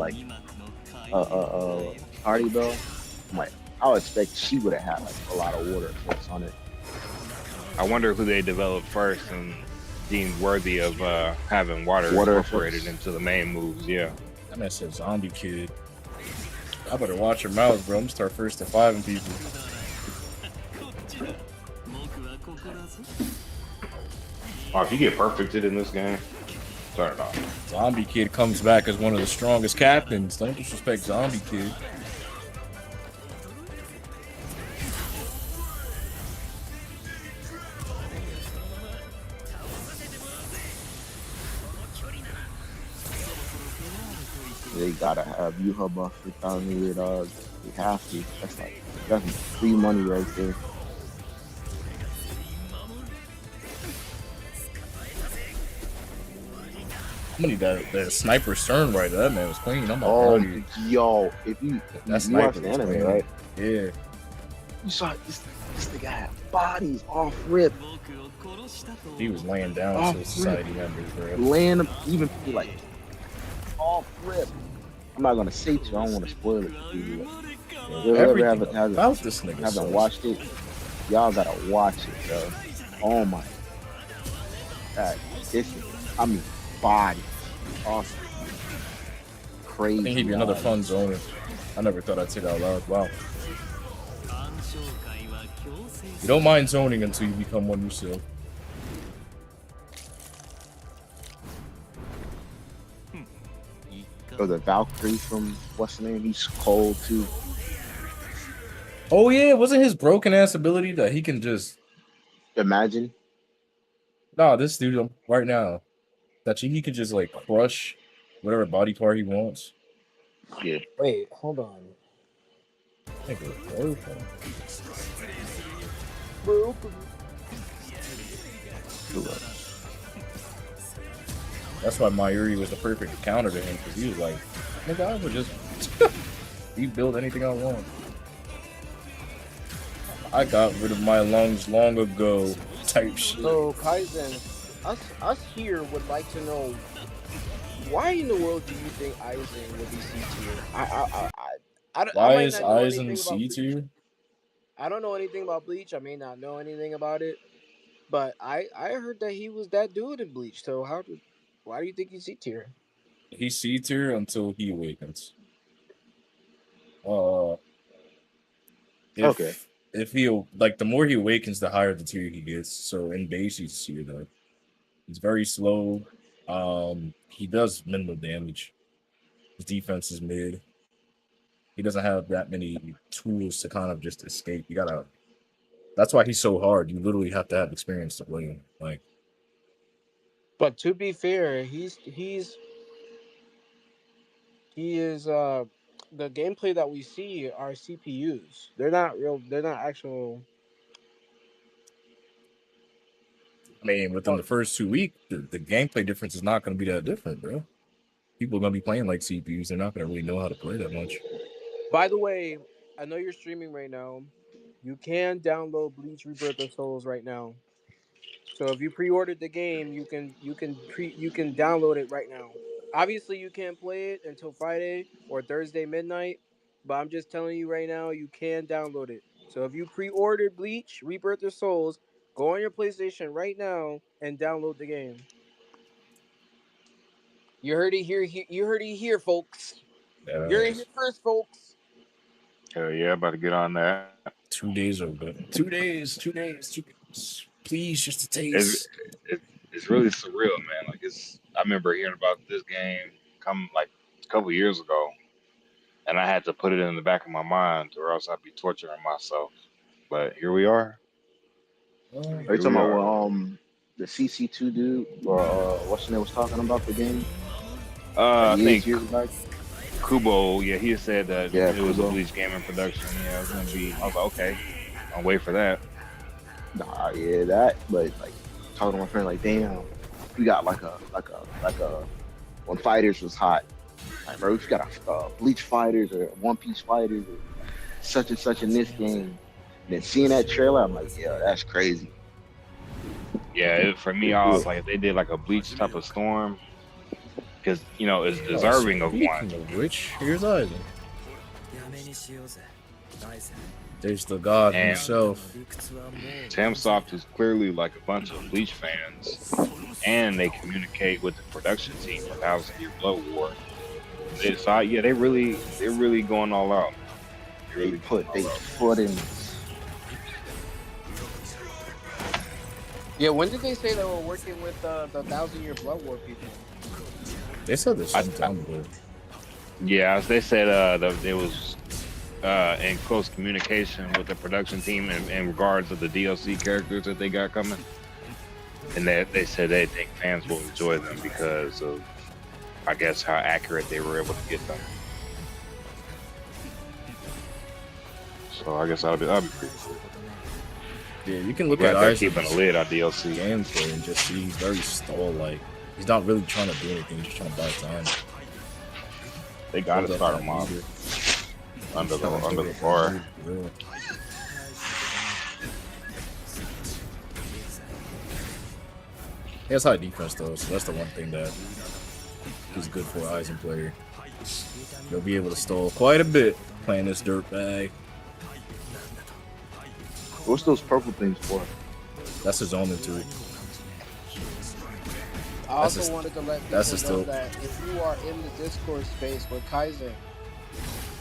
Hardy Bell. I'm like, I would expect she would have had like a lot of water effects on it. I wonder who they developed first and deemed worthy of having water Water incorporated effects. into the main moves. Yeah. That man said zombie kid. I better watch your mouth, bro. I'm gonna start first to 5 and people. Oh, if you get perfected in this game, turn it off. Zombie kid comes back as one of the strongest captains. Don't disrespect zombie kid. They gotta have you her buff for me, dog. You have to. That's free money right there. I'm gonna need that sniper stern right there. That man was clean. I'm not Oh, proud of you. yo, if you That you watch sniper the was anime, clean. right? Yeah. You saw this nigga had bodies off rip, He was laying down off to rip, society members, bro. land even like off rip. I'm not gonna say too. I don't want to spoil it for people. Whoever Everything hasn't about this nigga haven't sucks. watched it, y'all gotta watch it, bro. Oh my god, I mean, body, awesome, I crazy. think he'd be another body. fun zoner. I never thought I'd say that out loud. Wow. You don't mind zoning until you become one yourself. Oh, the Valkyrie from what's the name? He's cold too. Oh yeah, wasn't his broken ass ability that he can just Imagine. nah this dude right now that he can just like crush whatever body part he wants. Yeah. Wait, hold on. Nigga, broken. That's why Mayuri was the perfect counter to him because he was like, nigga, I would just rebuild anything I want. I got rid of my lungs long ago. Type shit. So Kaizen, us here would like to know why in the world do you think Aizen would be C tier? I Why might is not know Aizen anything about C Bleach. tier? I don't know anything about Bleach. I may not know anything about it, but I heard that he was that dude in Bleach. So why do you think he's C tier? He's C tier until he awakens. Uh, Okay. if he like the more he awakens, the higher the tier he gets. So in base, he's C though. He's very slow. He does minimal damage. His defense is mid. He doesn't have that many tools to kind of just escape. You gotta. That's why he's so hard. You literally have to have experience to play him. Like, But to be fair, he is the gameplay that we see are CPUs. They're not real. They're not actual. I mean, within the first 2 weeks, the gameplay difference is not going to be that different, bro. People are going to be playing like CPUs. They're not going to really know how to play that much. By the way, I know you're streaming right now. You can download Bleach Rebirth of Souls right now. So if you pre-ordered the game, you can download it right now. Obviously, you can't play it until Friday or Thursday midnight, but I'm just telling you right now, you can download it. So if you pre-ordered Bleach Rebirth of Souls, go on your PlayStation right now and download the game. You heard it here. You heard it here, folks. You're in here first, folks. Hell yeah, about to get on that. 2 days ago. 2 days. 2 days. 2 days. Please, just a It's, taste. it's really surreal, man. Like I remember hearing about this game come like a couple years ago, and I had to put it in the back of my mind, or else I'd be torturing myself. But here we are. Oh, Are you Here talking we about are. the CC2 dude or what's the name was talking about the game I think years back? Kubo, yeah, he had said that Yeah, it was a Kubo. Bleach game in production. Yeah, it was gonna be. I was like, okay, I'll wait for that. Nah, yeah, that. But like talking to my friend, like, damn, we got like a when fighters was hot. Like, bro, we got a Bleach fighters or One Piece fighters or such and such in this game. And then seeing that trailer, I'm like, yeah, that's crazy. Yeah, for me, I was like, if they did like a Bleach type of storm, because it's deserving of one. Speaking of which, here's Aizen. There's the god And himself. Tamsoft is clearly like a bunch of Bleach fans, and they communicate with the production team for Thousand Year Blood War. They decide, yeah, they're really going all out. They're They really going put all their out. foot in this. Yeah, when did they say they were working with the Thousand Year Blood War people? They said this I, some time ago. yeah, as they said, it was in close communication with the production team in regards to the DLC characters that they got coming, and they said they think fans will enjoy them because of, I guess, how accurate they were able to get them. So I guess that'll be pretty cool. Yeah, you can look Glad at they're Isaac's keeping a lid on DLC. gameplay and just see he's very stall-like. He's not really trying to do anything. He's just trying to buy time. They got to Build up start that him off meter. under Trying to the build up bar. that meter, yeah. He has high defense though, so that's the one thing that is good for an Eisen player. You'll be able to stall quite a bit playing this dirt bag. What's those purple things for? That's his own into it. I That's also a- wanted to let that's people a know still- that if you are in the Discord space with Kaizen,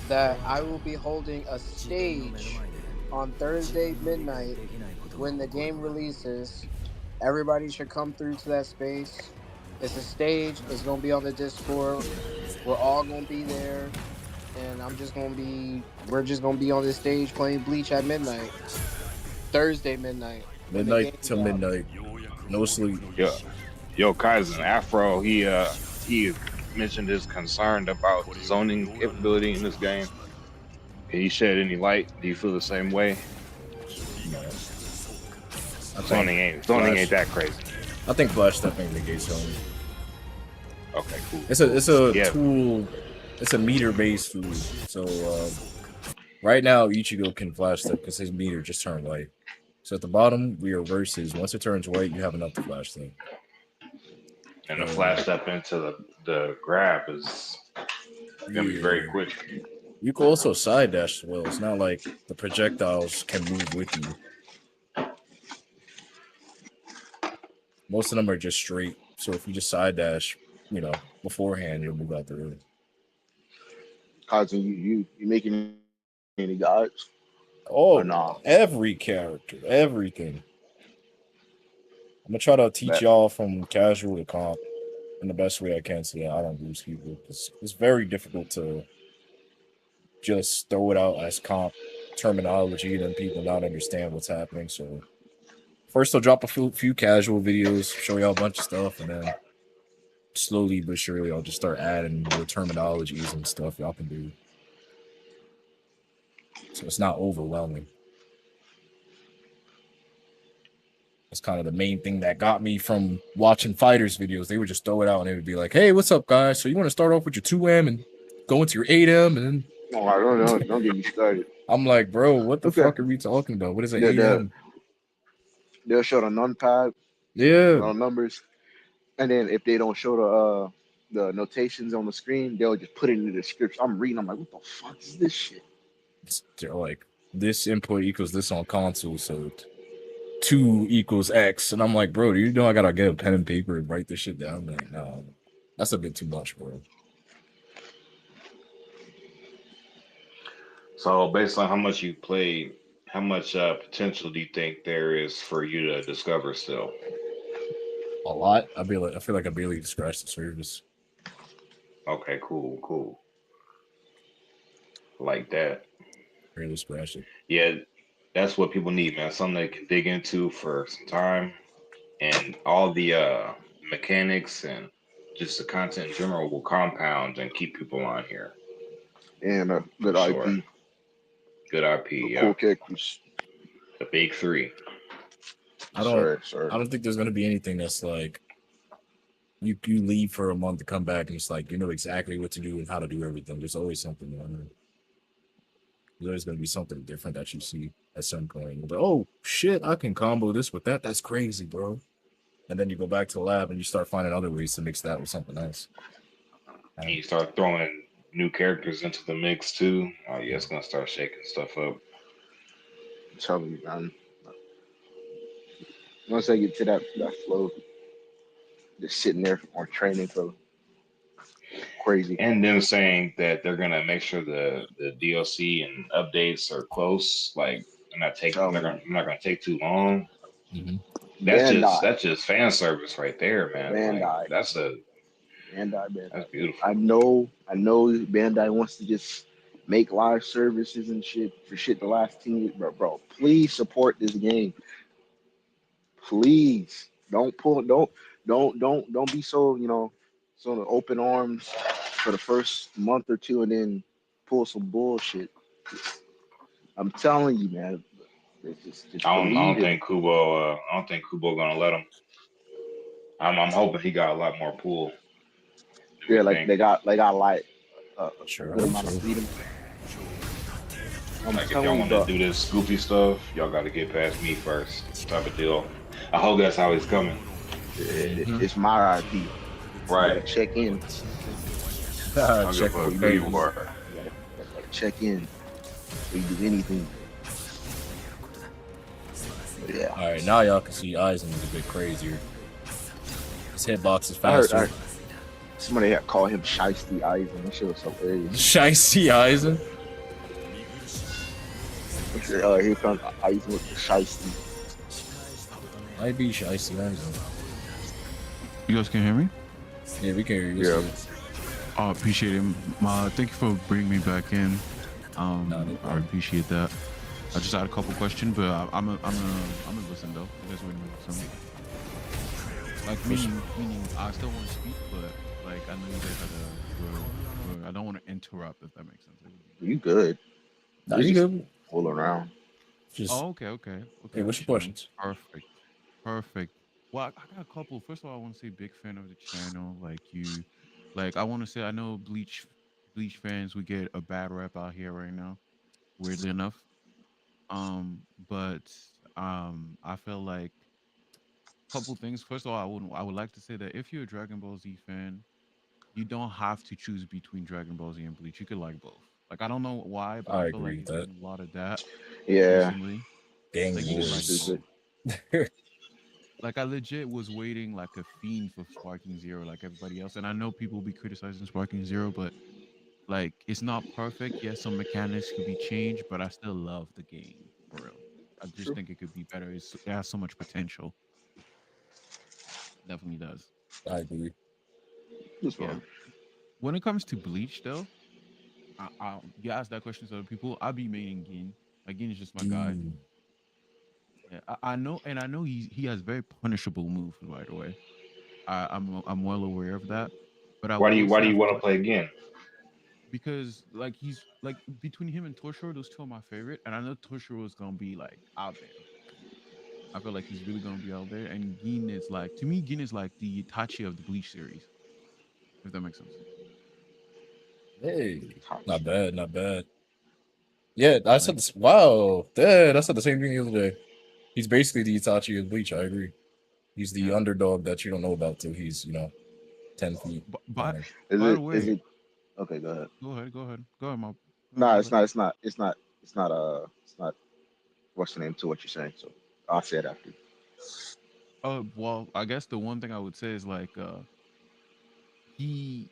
that I will be holding a stage on Thursday midnight when the game releases. Everybody should come through to that space. It's a stage. It's gonna be on the Discord. We're all gonna be there, and we're just gonna be on this stage playing Bleach at midnight. Thursday midnight. When the Midnight game to drops. midnight. No sleep. Yo, Kaizen Afro, he mentioned his concern about the zoning capability in this game. Can you shed any light? Do you feel the same way? No. Zoning ain't that crazy. I think Flash definitely negates zoning. Okay, cool. It's a Yeah. tool. It's a meter based tool. So right now Ichigo can flash step because his meter just turned white. So at the bottom we are versus. Once it turns white, you have enough to flash step. And the flash step into the grab is gonna be very Yeah. quick. You can also side dash as well. It's not like the projectiles can move with you. Most of them are just straight. So if you just side dash, beforehand, you'll move out the room. Kaizen, you making any gods? Oh, Or nah? every character, everything. I'm gonna try to teach Bet. y'all from casual to comp in the best way I can so that I don't lose people. It's very difficult to just throw it out as comp terminology and then people not understand what's happening. So first I'll drop a few casual videos, show y'all a bunch of stuff, and then slowly but surely I'll just start adding more terminologies and stuff y'all can do. So it's not overwhelming. That's kind of the main thing that got me from watching fighters videos. They would just throw it out and they would be like, hey, what's up, guys? So you want to start off with your 2M and go into your 8M? And then Oh, I don't get me started. I'm like, bro, what the Okay. fuck are we talking about? What is an Yeah, 8M? they'll show the numpad, Yeah. little numbers, and then if they don't show the notations on the screen, they'll just put it in the description. I'm reading. I'm like, what the fuck is this shit? They're like, this input equals this on console, so 2 equals X. And I'm like, bro, do you know I gotta get a pen and paper and write this shit down? Like, no, that's a bit too much, bro. So based on how much you played, how much potential do you think there is for you to discover still? A lot. I feel like I barely scratched the surface. Okay, cool. Like that. Barely scratched it. Yeah, that's what people need, man. Something they can dig into for some time, and all the mechanics and just the content in general will compound and keep people on here. And a good For sure. IP, Good IP, yeah. cool characters. The big three. I Sorry. don't think there's gonna be anything that's like you leave for a month to come back and it's like you know exactly what to do and how to do everything. There's always something on. There's always gonna be something different that you see at some point. You're like, oh shit, I can combo this with that. That's crazy, bro. And then you go back to the lab and you start finding other ways to mix that with something else. And you start throwing new characters into the mix too. Oh yeah, it's gonna start shaking stuff up. I'm telling you, man. Once I get to that flow, just sitting there or training for crazy. And them saying that they're gonna make sure the DLC and updates are close, like Tell me, they're not gonna take too long. Hmm. Bandai, That's just fan service right there, man. Like Bandai, that's Bandai. beautiful. I know Bandai wants to just make live services and shit for shit the last 10 years, bro. Please support this game. Please don't be so so open arms for the first month or two and then pull some bullshit. I'm telling you, man. Just I believe don't it. think Kubo I don't think Kubo gonna let him. I'm hoping he got a lot more pull than we Yeah, like think. they got like a Sure, I good hope amount of so. freedom. I'm Like if telling y'all you, want to bro. do this goofy stuff, y'all got to get past me first, type of deal. I hope that's how he's coming. Hmm. It's my IP. You Right. gotta check in. I'll give a Check fuck in who you crazy. are. You gotta check in before you do anything. But yeah, All right, now y'all can see Eisen is a bit crazier. His hitbox is I faster. heard somebody had called him Shiesty Eisen. That shit was hilarious. Shicey Eisen. Here comes Eisen with the Shiesty. Might be Shicey Eisen. You guys can hear me? Yeah, we can hear you. Yeah, So, Oh, appreciate it. Thank you for bringing me back in. nah, no I problem. appreciate that. I just had a couple questions, but I'm a listen though. You guys waiting for something? Like meaning I still want to speak, but like I know you guys had I don't want to interrupt if that makes sense. It would be you good. Nah, We you just good. fooling around. Just, Oh, okay. hey, I'm what's your chilling. questions? Perfect. Well, I got a couple. First of all, I want to say big fan of the channel. Like I want to say I know Bleach fans we get a bad rep out here right now. Weirdly enough, but I feel like couple things. First of all, I would like to say that if you're a Dragon Ball Z fan, you don't have to choose between Dragon Ball Z and Bleach. You could like both. Like I don't know why, but I I feel agree like with it's that. been a lot of that Yeah, recently. Gang Like you could like wars. both. stupid. Like I legit was waiting like a fiend for Sparking Zero, like everybody else. And I know people will be criticizing Sparking Zero, but like it's not perfect. Yes, some mechanics could be changed, but I still love the game for real. I just True. think it could be better. It has so much potential. Definitely does. I agree. This Yeah. one. When it comes to Bleach, though, you ask that question to other people. I'll be maining Gin. Like Gin is just my guy. Mm, Yeah, I know, and I know he has very punishable moves. By the way, I'm well aware of that. But I will Why say do I you feel want to like play again? because like he's like between him and Toshiro, those two are my favorite, and I know Toshiro is gonna be like out there. I feel like he's really gonna be out there, and Gin is like to me, Gin is like the Itachi of the Bleach series, if that makes sense. hey, not Tachi. bad, not bad. Yeah, I Like said this. Wow, dad, I said the same thing the other day. He's basically the Itachi of Bleach. I agree. He's the yeah. underdog that you don't know about till he's 10 feet But down. Is by the it? Is way, it? Okay, go ahead. go ahead, my go ahead, No, it's brother. not. It's not. It's not. It's not. It's not. What's the name to what you're saying? So I'll say it after. Well, I guess the one thing I would say is like he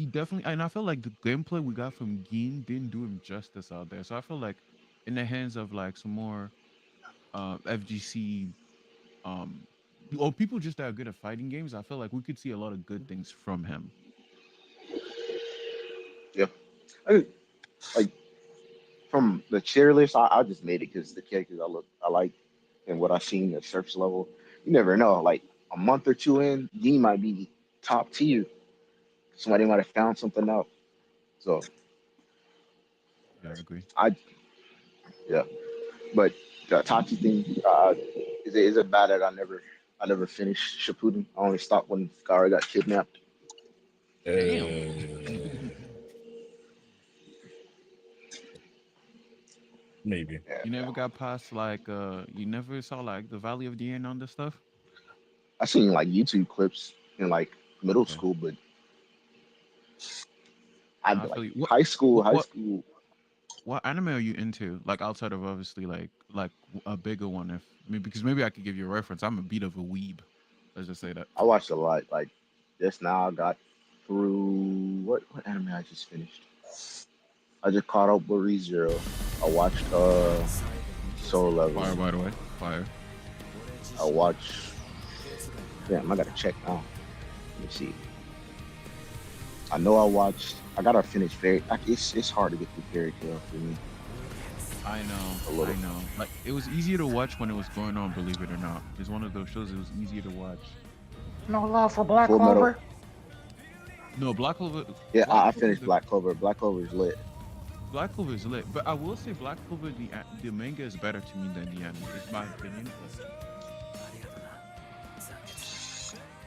definitely and I feel like the gameplay we got from Gin didn't do him justice out there. So I feel like in the hands of like some more FGC um or people just that are good at fighting games, I feel like we could see a lot of good things from him. Yeah. I, like from the tier list, I just made it because the characters I like and what I seen at surface level. You never know. Like a month or two in, Dean might be top tier. Somebody might have found something out. So Yeah, I agree. I yeah. But the Tachi thing, is it bad that I never finished Shippuden? I only stopped when Gaara got kidnapped. Damn. Maybe. Yeah, You never got past like you never saw like the Valley of the End on this stuff? I seen like YouTube clips in like middle Okay. school, but Now I'd I be like feel you. high school, What high what school. what anime are you into? Like outside of obviously like a bigger one if maybe because maybe I could give you a reference. I'm a bit of a weeb. Let's just say that. I watched a lot. Like just now, I got through what anime I just finished. I just caught up with ReZero. I watched Soul Fire, Level. by the way. Fire. I watched. Damn, I gotta check now. Let me see. I know I watched. I gotta finish very. It's hard to get through Fairy Tail for me. I A know. little. I know. Like it was easier to watch when it was going on. Believe it or not, it's one of those shows. It was easier to watch. No love for Black Full Metal. Clover. No, Black Clover. Yeah, Black I Clover. finished Black Clover. Black Clover is lit. Black Clover is lit, but I will say Black Clover, the manga is better to me than the anime. It's my opinion.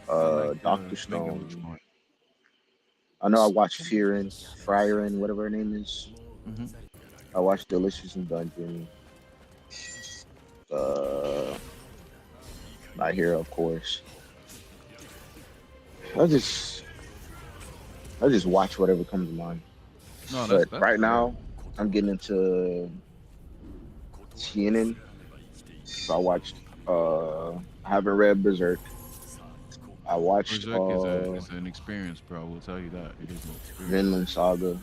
But I like Doctor the manga much Stone. more. I know I watched Frieren, whatever her name is. Hmm. I watched Delicious in Dungeon. Uh, My Hero, of course. I just watch whatever comes to mind. No, But that's right fair. now, I'm getting into Shinen. So I watched. I haven't read Berserk. I watched Berserk is an experience, bro. We'll tell you that it is an experience. Vinland Saga.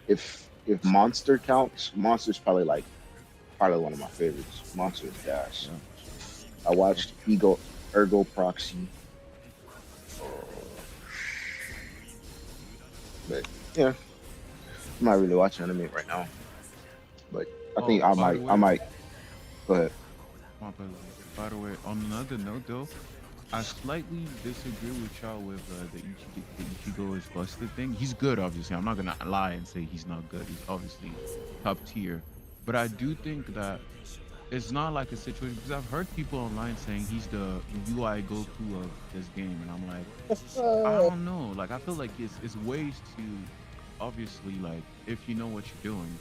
If Monster counts, Monster's probably one of my favorites. Monster is gas. Yeah. I watched Ergo Proxy. But yeah, I'm not really watching anime right now. But I think Oh, by the I way, might. Go ahead. my bad. By the way, on another note though, I slightly disagree with y'all with the Ichigo is busted thing. He's good, obviously. I'm not gonna lie and say he's not good. He's obviously top tier. But I do think that it's not like a situation because I've heard people online saying he's the UI Goku of this game, and I'm like, I don't know. Like I feel like it's ways to obviously like if you know what you're doing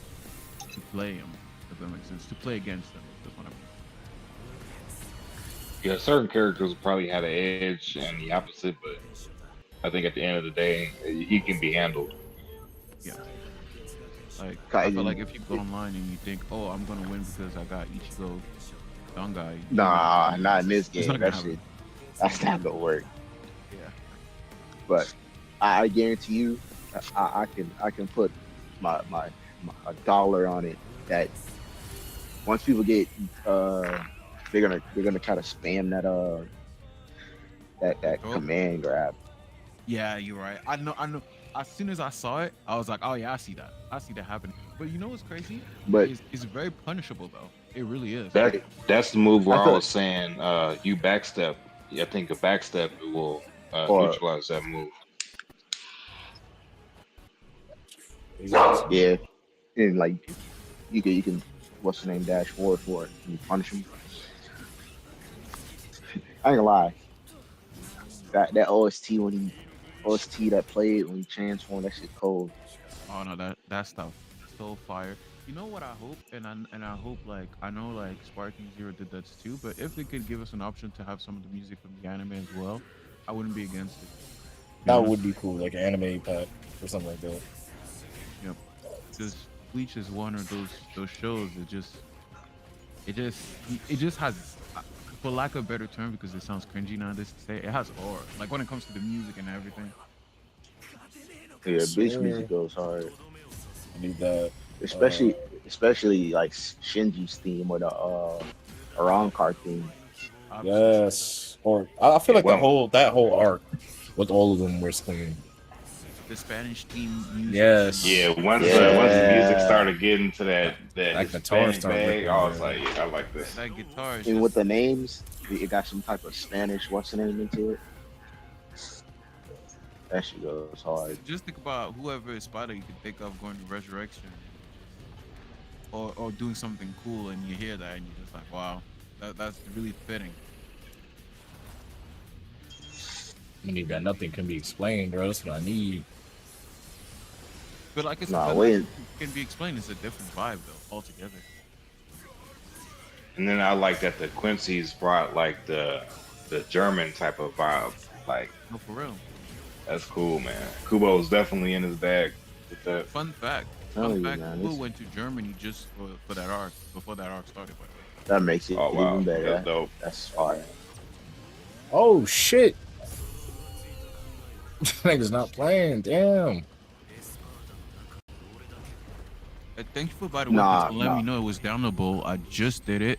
to play him, if that makes sense, to play against him. That's what I mean. Yeah, certain characters probably had an edge and the opposite, but I think at the end of the day, he can be handled. Yeah. Like I feel Kaiden. like if you go online and you think, oh, I'm gonna win because I got Ichigo Dangai, Nah, not in this it's game. not gonna That happen. shit. That's not gonna work. Yeah. But I guarantee you, I can put my a dollar on it that once people get they're gonna try to spam that Oh, command grab. yeah, you're right. I know. As soon as I saw it, I was like, oh yeah, I see that. I see that happening. But you know what's crazy? But It's very punishable though. It really is. That's the move where I I feel was saying you backstep. I think a backstep will or neutralize that move. yeah, and like you can what's the name dash forward for it and punish him. I ain't gonna lie, that OST that played when he transformed, that shit cold. Oh no, that stuff so fire. You know what I hope, and I hope like I know like Sparking Zero did that too. But if they could give us an option to have some of the music from the anime as well, I wouldn't be against it. To be That honest. would be cool, like an anime pack or something like that. Yep. Because Bleach is one of those shows that it just it just has, for lack of a better term, because it sounds cringy nowadays to say, it has aura. Like when it comes to the music and everything. Yeah, Bleach Swear, music goes hard, I need that. especially especially like Shinji's theme or the Arankar theme. Absolutely. Yes, or I feel like Well, that whole arc with all of them was clean. The Spanish team music. Yes. yeah, once the music Yeah, started getting to that That guitar Hispanic started bag, ripping, I was bro. like, yeah, I like this. That guitar is and with just the names, it got some type of Spanish what's the name into it. That shit goes hard. just think about whoever Espada you could think of going to Resurrection, or doing something cool, and you hear that and you're just like, wow, that's really fitting. I need that. Nothing can be explained, bro. That's what I need. But like I said, Nah, but wait. nothing can be explained. It's a different vibe though altogether. And then I like that the Quincy's brought like the German type of vibe. Like No, for real. that's cool, man. Kubo's definitely in his bag with that. Fun fact. Telling Fun you, fact. man, Kubo this- went to Germany just for that arc before that arc started. By the way. That makes it Oh wow, even better. that's dope. That's fire. Oh shit! Nigga's not playing. Damn. Thank you for, by the way, Nah, for letting nah. me know it was downloadable. I just did it.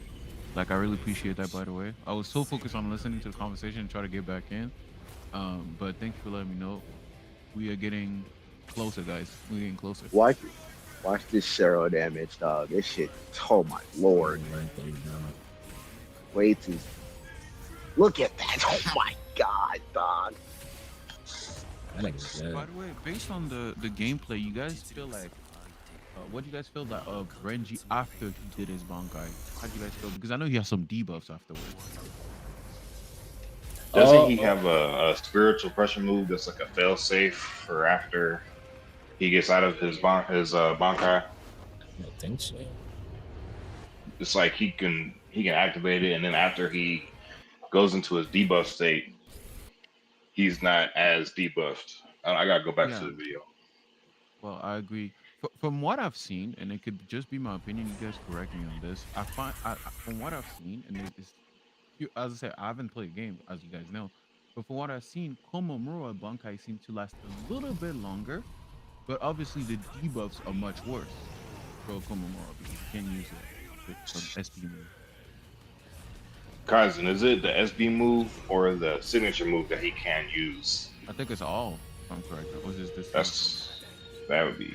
Like, I really appreciate that, by the way. I was so focused on listening to the conversation and try to get back in. But thank you for letting me know. We are getting closer, guys. We're getting closer. Watch, watch this Cheryl damage, dog. This shit. Oh my lord. Way too. Look at that. Oh my god, dog. That nigga's dead. By the way, based on the gameplay, you guys feel like what do you guys feel that of Renji after he did his Bankai? How do you guys feel? Because I know he has some debuffs afterwards. Doesn't he have a spiritual pressure move that's like a fail safe for after he gets out of his Bankai? I think so. It's like he can activate it, and then after he goes into his debuff state, he's not as debuffed. I gotta go back to the video. Well, I agree. From what I've seen, and it could just be my opinion, you guys correct me on this. From what I've seen, and as I said, I haven't played the game, as you guys know, but from what I've seen, Komamura Bankai seem to last a little bit longer, but obviously the debuffs are much worse for Komamura because you can't use it from SB move. Kaizen, is it the SB move or the signature move that he can use? I think it's all, if I'm correct. Or is this That would be.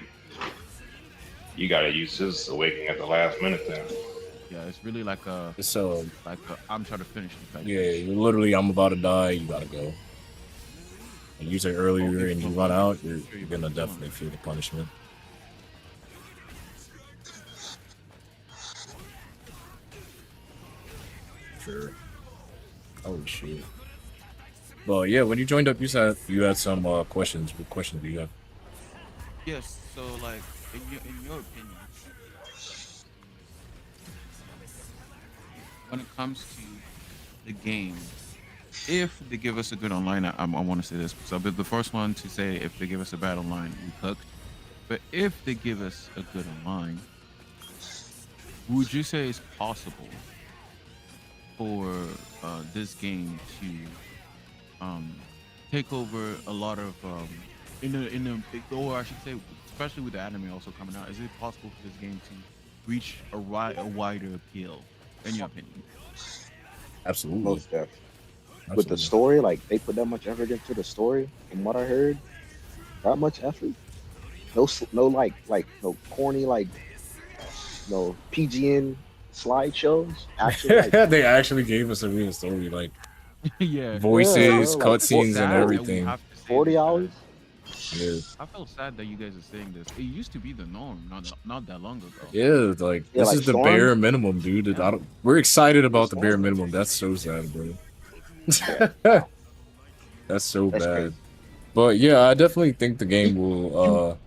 You gotta use his awakening at the last minute then. Yeah, it's really like a. So I'm trying to finish the fight. yeah, you're literally I'm about to die. You gotta go. And use it earlier and you run out. You're gonna definitely feel the punishment. Sure. Oh shit. Well, yeah. When you joined up, you said you had some questions. What questions do you have? Yes. So, like, in your opinion, when it comes to the game, if they give us a good online, I want to say this because I'll be the first one to say if they give us a bad online, we cooked. But if they give us a good online, would you say it's possible for this game to take over a lot of or I should say, especially with the anime also coming out, is it possible for this game to reach a wider appeal, in your opinion? Absolutely. Most definitely. With the story, like they put that much effort into the story, from what I heard, that much effort. No, like no corny no PGN slideshows. Actually, like, they actually gave us a real story, like Yeah. voices, like, cutscenes, and Sad that we everything. have to say 40 this, hours. guys. Yeah. I felt sad that you guys are saying this. It used to be the norm, not that long ago. Yeah, like Yeah, this like is the Storm. bare minimum, dude. We're excited about the bare minimum. That's so sad, bro. That's so That's bad. crazy. But yeah, I definitely think the game will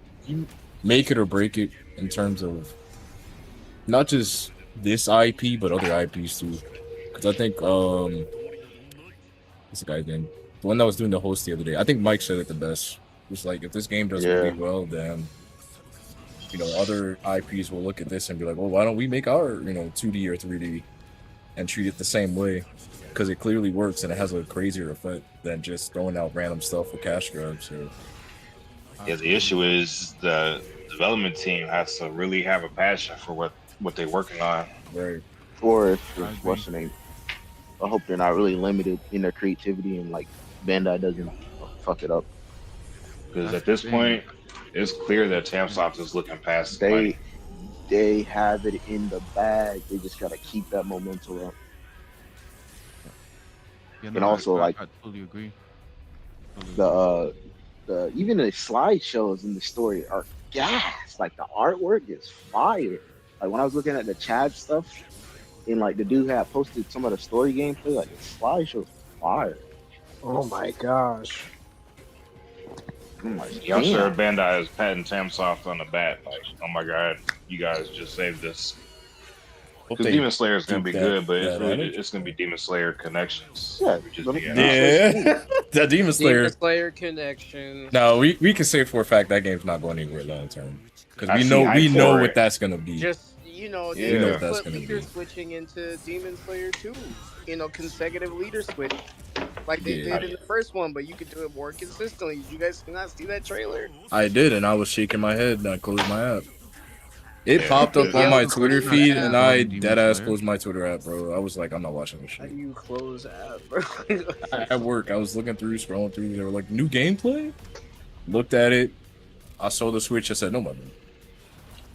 make it or break it in terms of not just this IP but other IPs too. Because I think what's the guy's name? The one that was doing the host the other day. I think Mike said it the best. It's like if this game does really well, then other IPs will look at this and be like, well, why don't we make our 2D or 3D and treat it the same way? Because it clearly works and it has a crazier effect than just throwing out random stuff for cash grabs. So. Yeah, the issue is the development team has to really have a passion for what they're working on. Right. Or what's the name? I hope they're not really limited in their creativity and like Bandai doesn't fuck it up. Because at this point, it's clear that Tamsoft is looking past the money. They have it in the bag. They just gotta keep that momentum up. Yeah, and also, I totally agree. The even the slideshows in the story are gas. Like the artwork is fire. Like when I was looking at the Chad stuff, and like the dude had posted some of the story gameplay, like the slideshow's fire. Oh my gosh. I'm like, I'm sure Bandai is patting Tamsoft on the back, like, oh my god, you guys just saved this. Because Demon Slayer is going to be good, but it's going to be Demon Slayer Connections. Yeah, that Demon Slayer Connection. No, we can say for a fact that game's not going anywhere long term because we know what that's going to be. Just we know what that's going to be. Switching into Demon Slayer 2, consecutive leader switch. like they Yeah, did in the first one, but you could do it more consistently. Did you guys not see that trailer? I did, and I was shaking my head, and I closed my app. It Yeah, popped up on Miguel my Some Twitter question closed I the feed, see and app. I regarding dead Demon ass Slayer. closed my Twitter app, bro. I was like, I'm not watching this How do shit. you close app, bro? At work, I was looking through, scrolling through. They were like, new gameplay. Looked at it. I saw the Switch. I said, no, man.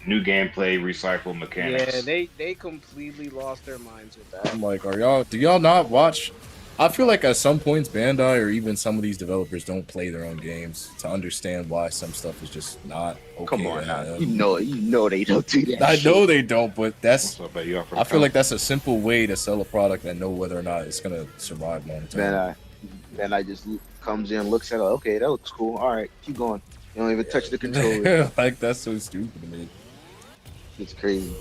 new gameplay, recycled Yeah, mechanics. they completely lost their minds with that. I'm like, are y'all? Do y'all not watch? I feel like at some points, Bandai or even some of these developers don't play their own games to understand why some stuff is just not Come okay to on now, have. you know they don't do that I know shit. they don't, but that's. What's up, man? You out for the I feel like count? that's a simple way to sell a product and know whether or not it's gonna survive long Then term. I just comes in, looks at it. Okay, that looks cool. All right, keep going. You don't even touch the controller. Like that's so stupid to me. It's crazy.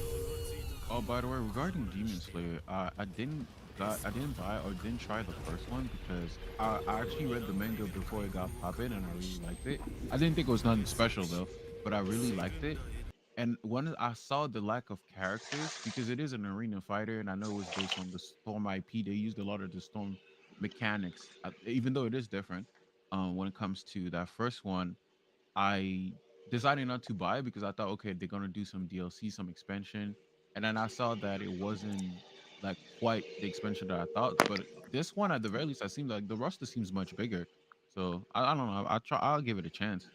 Oh, by the way, regarding Demon Slayer, I didn't buy or didn't try the first one because I actually read the manga before it got poppin' and I really liked it. I didn't think it was nothing special though, but I really liked it. And when I saw the lack of characters, because it is an arena fighter, and I know it was based on the Storm IP, they used a lot of the Storm mechanics, even though it is different. When it comes to that first one, I decided not to buy it because I thought, okay, they're gonna do some DLC, some expansion, and then I saw that it wasn't like quite the expansion that I thought. But this one, at the very least, I seemed like the roster seems much bigger. So I don't know. I'll give it a chance.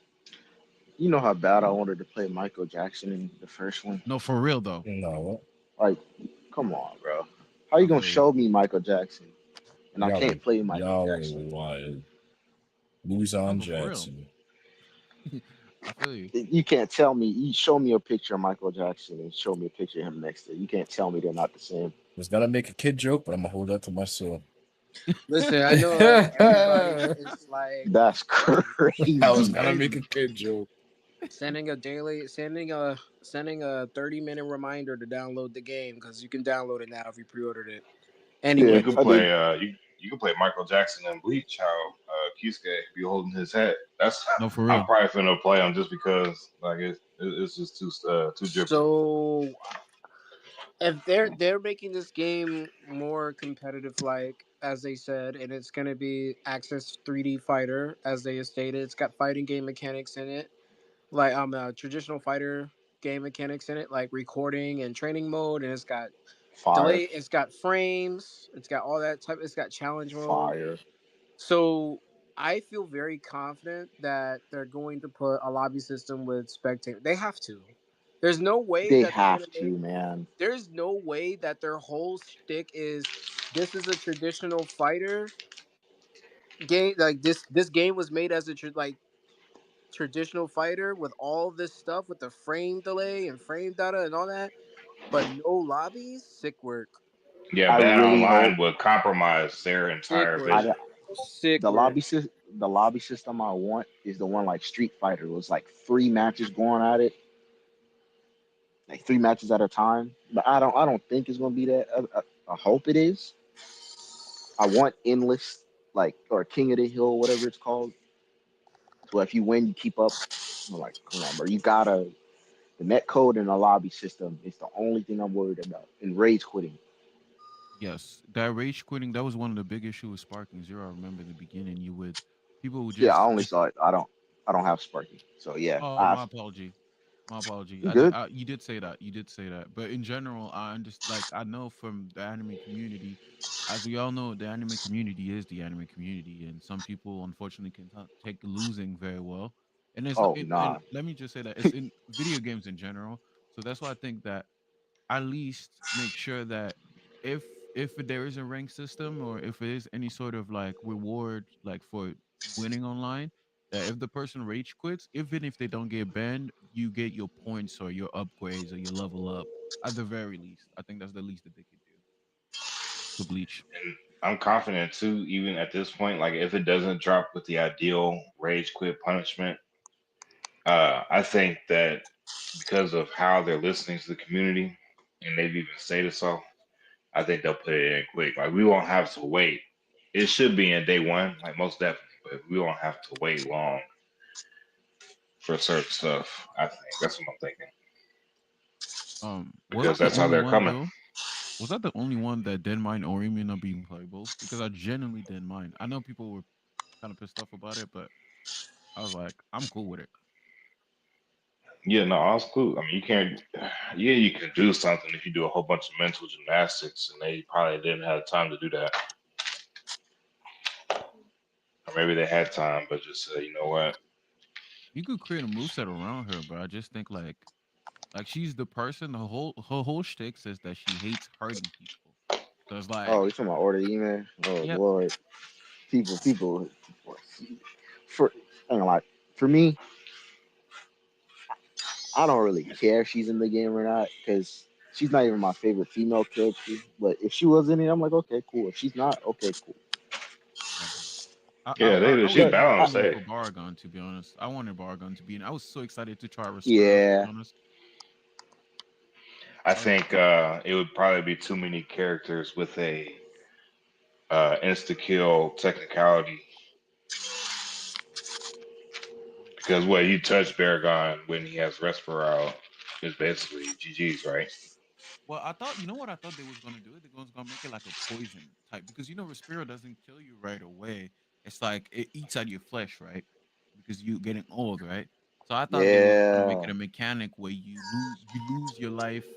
You know how bad I wanted to play Michael Jackson in the first one. No, for real though. No, Like, come on, bro. How you I gonna feel you. show me Michael Jackson and I y'all are can't play Michael y'all are Jackson? wild. No, Luzon but for real. Jackson. I feel you. You can't tell me. You show me a picture of Michael Jackson and show me a picture of him next to it. You can't tell me they're not the same. Was gonna make a kid joke, but I'm gonna hold that to myself. Listen, I know everybody I is like That's was crazy. gonna make a kid joke. sending a 30-minute reminder to download the game because you can download it now if you pre-ordered it. Yeah, You Anyway, could I did. play you could play Michael Jackson and Bleach. How Kisuke be holding his head. That's No, for I'm real. probably finna play him just because like it's just too drippy. so if they're making this game more competitive, like as they said, and it's gonna be Access 3D Fighter, as they stated, it's got fighting game mechanics in it, like a traditional fighter game mechanics in it, like recording and training mode, and it's got Fire, delay, it's got frames, it's got all that type, it's got challenge mode. fire. So I feel very confident that they're going to put a lobby system with spectator. They have to. There's no way They that they're gonna have make. to, man. There's no way that their whole shtick is this is a traditional fighter game. Like this game was made as a like traditional fighter with all this stuff with the frame delay and frame data and all that, but no lobbies. Sick work. Yeah, I bad really hope online would compromise their Sick entire work. I vision. Sick work. the lobby system I want is the one like Street Fighter. It was like three matches going at it, like three matches at a time. But I don't think it's gonna be that. I hope it is. I want endless, like, or King of the Hill, whatever it's called. So if you win, you keep up. I'm like, come on, bro. You gotta the net code and the lobby system is the only thing I'm worried about. And rage quitting. Yes, that rage quitting, that was one of the big issues with Sparking Zero. I remember in the beginning, people would Yeah, I just only saw it. I don't have Sparky. So yeah, oh, I my apology. My apology. you good. You did say that. You did say that. But in general, I understand. Like I know from the anime community, as we all know, the anime community is the anime community, and some people unfortunately can take losing very well. And it's not. Oh And nah. let me just say that it's in video games in general. So that's why I think that at least make sure that if there is a rank system or if there is any sort of like reward like for winning online, that if the person rage quits, even if they don't get banned, you get your points or your upgrades or your level up at the very least. I think that's the least that they could do to Bleach. And I'm confident too, even at this point, like if it doesn't drop with the ideal rage quit punishment, I think that because of how they're listening to the community, and they've even stated so, I think they'll put it in quick. Like we won't have to wait. It should be in day one, like most definitely, but we won't have to wait long for certain stuff. I think that's what I'm thinking Was because I the that's how only they're one coming. though? Was that the only one that didn't mind Orimi not being playable? Because I genuinely didn't mind. I know people were kind of pissed off about it, but I was like, I'm cool with it. Yeah, no, all cool. I mean, you can't. Yeah, you can do something if you do a whole bunch of mental gymnastics, and they probably didn't have time to do that, or maybe they had time, but just said, you know what? You could create a moveset around her, but I just think like she's the person. Her whole shtick says that she hates hurting people. So it's Oh, like, you talking about order email? Oh yep, Lord, people. For I ain't gonna lie. For me, I don't really care if she's in the game or not because she's not even my favorite female character. But if she was in it, I'm like, okay, cool. If she's not, okay, cool. yeah. I I Yeah, I they I was she But really I, balanced. pulling Hey, for Baragon, to be honest. I wanted Baragon to be in. I was so excited to try Respiro, to be yeah, honest. I I was think it would probably be too many characters with a insta kill technicality because what you touch Baragon when he has Respiral is basically GG's, right? Well, I thought, you know what I thought they was gonna do? They was gonna make it like a poison type because Respiro doesn't kill you right away. It's like it eats out your flesh, right? Because you getting old, right? So I thought they was gonna make it yeah. a mechanic where you lose your life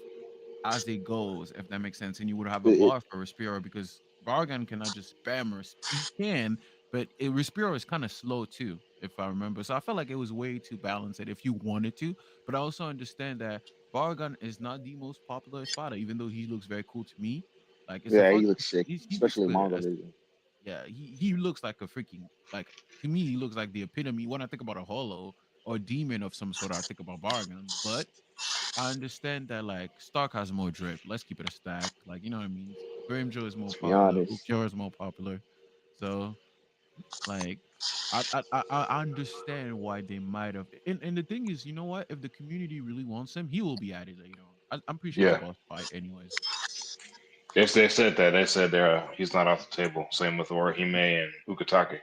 as it goes, if that makes sense. And you would have a It, bar for Respiro because Bargan cannot just spam her. He can, but Respiro is kind of slow too, if I remember. So I felt like it was way too balanced if you wanted to. But I also understand that Bargan is not the most popular Espada, even though he looks very cool to me. Like it's a yeah, he fuck. looks sick, He looks especially good. manga version. Yeah, he looks like a freaking like to me. He looks like the epitome. When I think about a holo or demon of some sort, I think about Bargan. But I understand that like Stark has more drip. Let's keep it a stack. Like, you know what I mean? Joe is more To be popular. honest, Ulquiorra is more popular. So like I understand why they might have and the thing is, you know what? If the community really wants him, he will be added later on. I'm pretty sure it's a Yeah, boss fight anyways. they said that they said they're he's not off the table. Same with Orihime and Ukitake.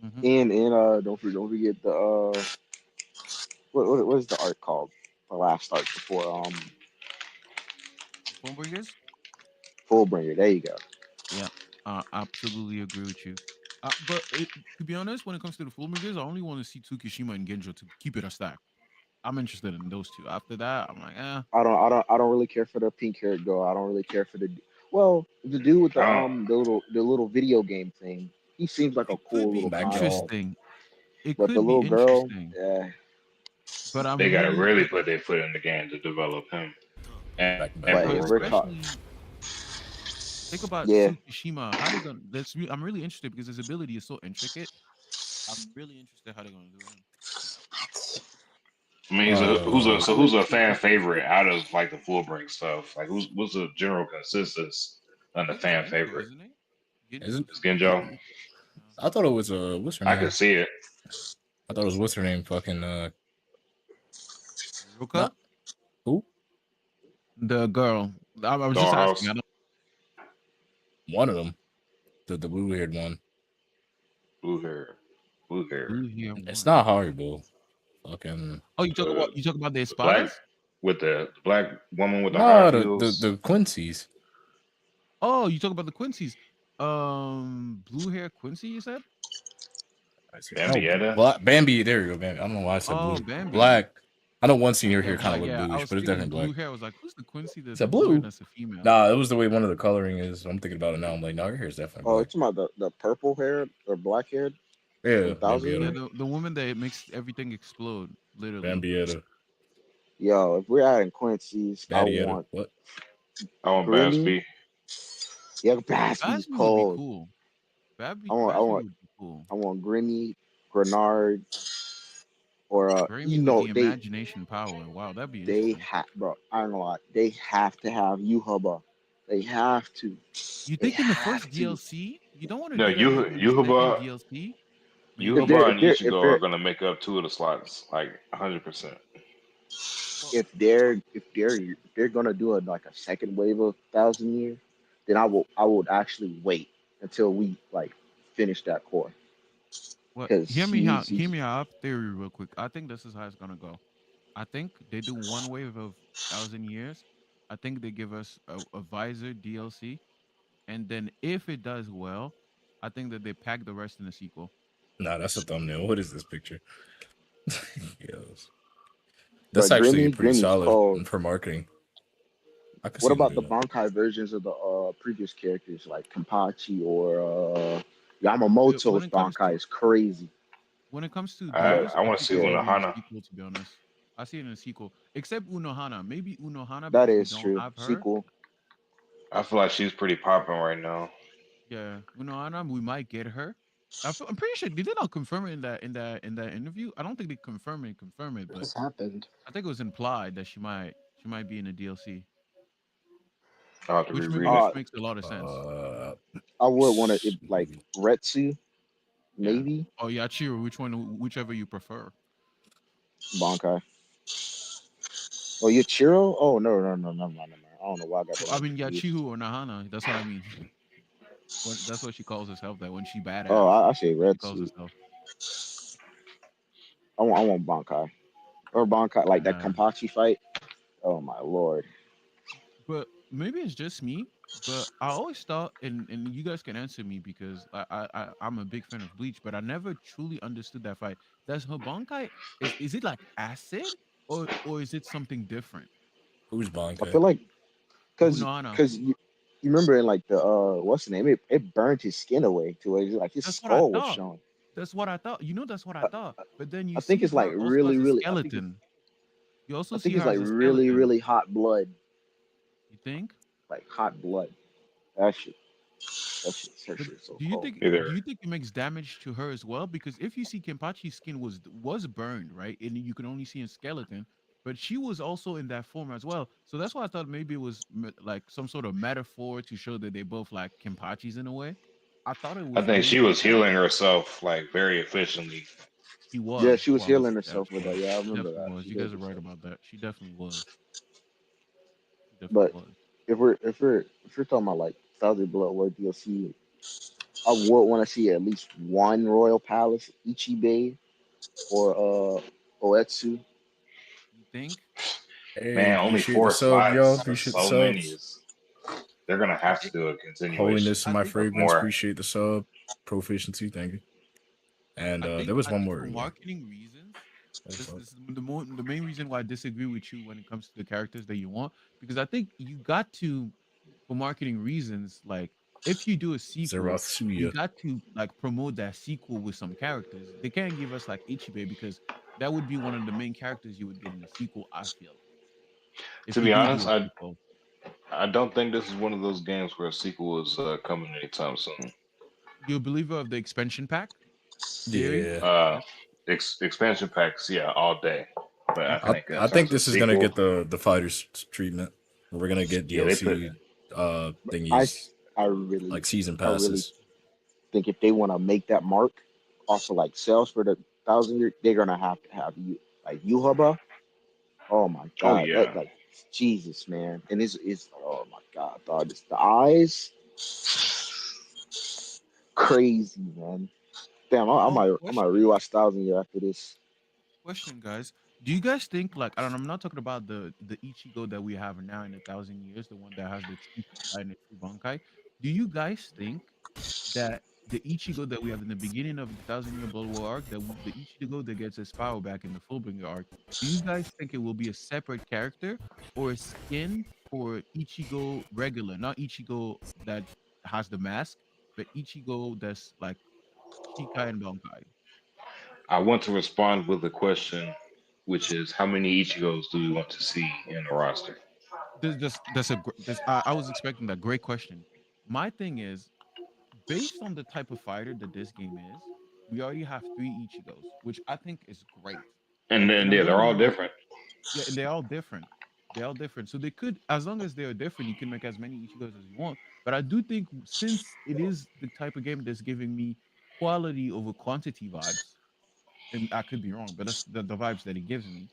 Mm-hmm. and don't forget the what is the art called? The last art before Fullbringers? Fullbringer. There you go. Yeah. Absolutely agree with you. But to be honest, when it comes to the Fullbringers, I only want to see Tsukishima and Genjo to keep it a stack. I'm interested in those two. After that, I'm like, I don't really care for the pink haired girl. I don't really care for the dude with I don't. the little video game thing. He seems like a it could cool be little Backdraw. concept. interesting. It But the could be little girl, interesting. yeah, But I'm They got to really really but put their foot in the game to develop him and but but if we're Ruka. talking, especially think about yeah, Tsukishima. How they gonna I'm really interested because his ability is so intricate. I'm really interested how they're gonna do him. I mean, Uh, I'm who's a interested. fan favorite out of like the full bring stuff? Like what's the general consensus on I the think it's fan Genjo, favorite? isn't it? Genjo isn't is It's the favorite. Genjo. I thought it was what's her I can name? see it. I thought it was what's her name? Fucking Ruka, not who? the girl. I was just asking. Dollhouse, I don't One of them, the blue haired one. blue hair, blue hair. blue here It's one. not horrible. Fucking Oh, The you talk about the the black espadas? with the black woman with the high no, the heels. the Quincy's. Oh, you talk about the Quincy's. Blue hair Quincy, you said? I see. No, Bambietta. black Bambi. There you go, Bambi. I don't know why I said Oh, blue. Bambi. Black. I know one senior Yeah, here kind of black. look Yeah, I bluish, was but it's thinking definitely black. blue hair. I was like, who's the Quincy Is that's that blue hair blue? that's a female? Nah, it was the way one of the coloring is. I'm thinking about it now. I'm like, no, your hair is definitely Oh, black. it's about the purple haired or black haired from Yeah, Thousand Yeah, Bambietta. Year. the woman that makes everything explode, literally. Bambietta. Yo, if we're adding Quincy's, I Battietta. want What? I want Grimmy. Basby. Yeah, Bassby's Basby would be cold. cool. I want I Basby want would be cool. I want Grimmy, Grenard, or Grammy with the imagination power. Wow, that'd be they interesting. have bro. I don't know lie. They have to have Yuhaba. They have to. You They think in the have first to. DLC? You don't want to No, do that maybe in the second Yuhuba, DLC? If Maybe? they're Yuhuba if and they're if Ichigo are they're gonna make up two of the slots, like 100%. Well, if they're gonna do like a second wave of Thousand Year, then I would actually wait until we like finish that core well, because hear me out. I have theory real quick. I think this is how it's gonna go. I think they do one wave of 1,000 years. I think they give us a visor DLC, and then if it does well, I think that they pack the rest in the sequel. Nah, that's a thumbnail. What is this picture? Yes. That's But actually Grimmy, pretty Grimmy's solid cold. for marketing. I could What see them about the doing that. Bankai versions of the previous characters like Kenpachi or When Yamamoto's it comes Bankai to is crazy. those, I I want to think see I see Yeah, it in the Unohana. sequel. To be honest, I see it in the sequel. Except Unohana, maybe Unohana that because we is don't true. have her. Sequel. I feel like she's pretty popping right now. Yeah, Unohana, we might get her. I'm pretty sure did they not confirm it in that interview? I don't think they confirm it, What but just happened? I think it was implied that she might be in a DLC, I'll have to reread it. Uh, which makes a lot of sense. Uh, I would want to like Retsu, Yeah. maybe Oh yeah, Chiro, whichever you prefer. Bankai. Oh, you Chiro? Oh no, never mind, never mind. I don't know why I got the I name mean, confused. Yachihu or Nahana. That's what I mean. That's what she calls herself. That when she Oh, badass, I say she calls Retsu. herself. I want Bankai or Bankai like that Nah. Kenpachi fight. Oh my lord. But maybe it's just me. But I always thought, and you guys can answer me because I'm a big fan of Bleach, but I never truly understood that fight. Does her Bankai is it like acid or is it something different? who's I Bankai? feel like because Unohana. because you remember in like the what's the name? It burned his skin away to where like his That's what I skull was thought. showing. That's what I thought. You know, that's what I I, thought. But then you I think see it's like her also really as a really. skeleton. You I also think see it's her like as a really skeleton. really hot blood, You think? like hot blood. That shit. Her But shit's so cold. do Either you think it makes damage to her as well? Because if you see Kenpachi's skin was burned, right, and you can only see a skeleton, but she was also in that form as well. So that's why I thought maybe it was like some sort of metaphor to show that they both like Kenpachi's in a way. I thought it I was think she maybe was that healing herself like very efficiently. Yeah, she she was was. healing Yeah, herself she with that. was. Yeah, I She remember definitely that. was. She You healed guys are right herself. about that. She definitely was. She definitely But was. if we're talking about like Thousand Blood War DLC, I would want to see at least one Royal Palace, Ichibe or Oetsu. You think? Hey, Man, only appreciate the four sub, yo. slots. That's Appreciate the so many. subs. Is they're gonna I have to think. do a continuation Holiness to I my think. of fragrance. more. Appreciate the sub. Proficiency, thank you. And there was I one think more. for Yeah. marketing reasons, What's up? this is the main reason why I disagree with you when it comes to the characters that you want because I think you got to for marketing reasons like if you do a sequel, you Zeratsuya. got to like promote that sequel with some characters. They can't give us like Ichibe because that would be one of the main characters you would get in the sequel. I feel if To you be do honest, a sequel. I don't think this is one of those games where a sequel is coming anytime soon. You're a believer of the expansion pack theory? Yeah. Uh, expansion packs, yeah, all day. But I Okay. I think in I think terms of this is gonna sequel, get the fighters treatment. We're gonna get yeah, they put. DLC I thingies I really like season I really passes. think if they want to make that mark off of like sales for the 1,000 year, they're gonna have to have you like Yuhaba. Oh my Oh god, that yeah, like Jesus, man, and it's oh my god, dog, it's the eyes, crazy, man. Damn, I might Question. rewatch 1,000 Year after this. Question, guys. Do you guys think like I don't, I'm not talking about the Ichigo that we have now in 1,000 years, the one that has the true Kai and the true Bankai? Do you guys think that the Ichigo that we have in the beginning of the 1,000 Year Blood War arc, the Ichigo that gets his power back in the Fullbringer arc, do you guys think it will be a separate character or a skin for Ichigo regular, not Ichigo that has the mask, but Ichigo that's like Shikai and Bankai? I want to respond with a question, which is how many Ichigos do we want to see in the roster? That's a I was expecting that. Great question. My thing is based on the type of fighter that this game is. We already have three Ichigos, which I think is great. And then And I'm yeah, gonna they're be all real. different. Yeah, and they're all different. They're all different. So they could, as long as they are different, you can make as many Ichigos as you want. But I do think since it is the type of game that's giving me quality over quantity vibes, and I could be wrong, but that's the vibes that it gives me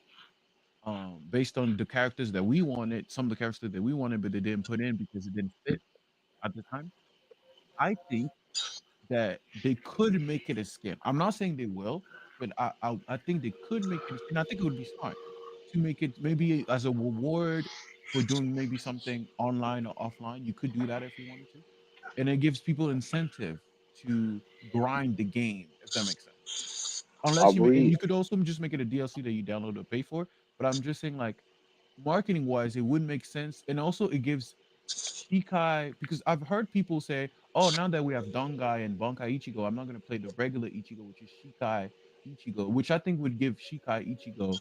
based on the characters that we wanted, some of the characters that we wanted, but they didn't put in because it didn't fit at the time. I think that they could make it a skin. I'm not saying they will, but I think they could make it a skin. I think it would be smart to make it maybe as a reward. for doing maybe something online or offline. You could do that if you wanted to, and it gives people incentive to grind the game, if that makes sense. I Unless and agree. you could also just make it a DLC that you download or pay for. But I'm just saying, like, marketing wise, it would make sense, and also it gives Shikai, because I've heard people say, "Oh, now that we have Dongai and Bankai Ichigo, I'm not gonna play the regular Ichigo, which is Shikai Ichigo," which I think would give Shikai Ichigo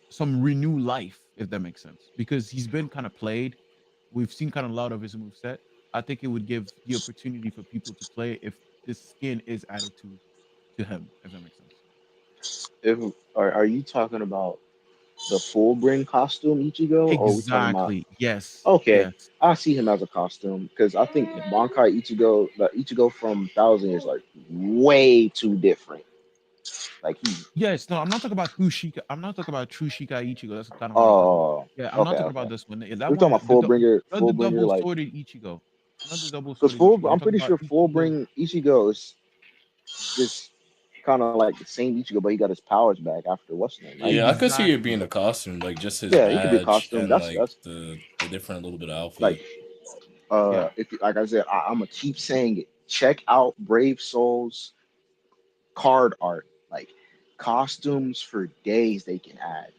some renew life, if that makes sense, because he's been kind of played. We've seen kind of a lot of his move set. I think it would give the opportunity for people to play if this skin is added to him, if that makes sense. If are you talking about the full bring costume Ichigo, or are we talking about? Exactly. Yes. Okay, Yes. I see him as a costume because I think Bankai Ichigo, the Ichigo from Thousand is like way too different. Like he, Yes. No, I'm not talking about true Shika. I'm not talking about true Shika Ichigo. That's kind of what I'm talking about. oh, Yeah, I'm not okay, talking about okay. this one. That We're talking one, about full bringer, not the full bringer, double like sworded Ichigo, not the double because sworded full. Ichigo. I'm I'm talking pretty about sure full Ichigo. bring Ichigo is just kind of like the same Ichigo, but he got his powers back after what's his name, right? Yeah, I could see it being Exactly. a costume, like just his Yeah, he could be a badge costume. and like That's the different little bit of like outfit. Yeah. if like I said, I'm gonna keep saying it. Check out Brave Souls card art, like costumes for days they can add,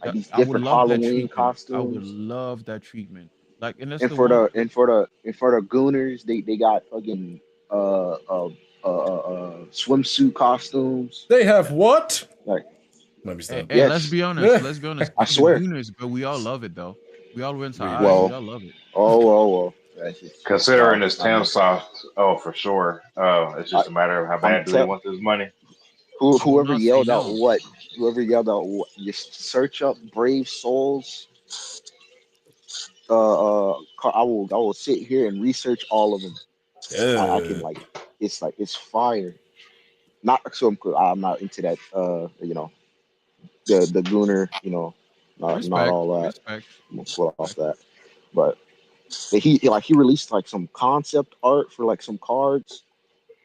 like That these I would different love that Halloween treatment. I would costumes. love that treatment. Like, and that's And the for one. the Gooners, they got again swimsuit costumes. They have what? Like Let me Hey, stop. hey, let's yes, be honest. Let's be honest. I It's the swear. Gooners, but we all love it though. We all rinse our Wait, eyes. We Well, all love it. well. That's just, Considering no, this not Tim me. soft, oh for sure. It's I, just a matter of how I'm bad do he tell want this money. I will whoever not say yelled out no. what, just search up Brave Souls. I will sit here and research all of them. I can yeah, like it's fire. Not so I'm not into that. The Gooner. Not Respect, all that. respect. I'm gonna pull off that. But he released like some concept art for like some cards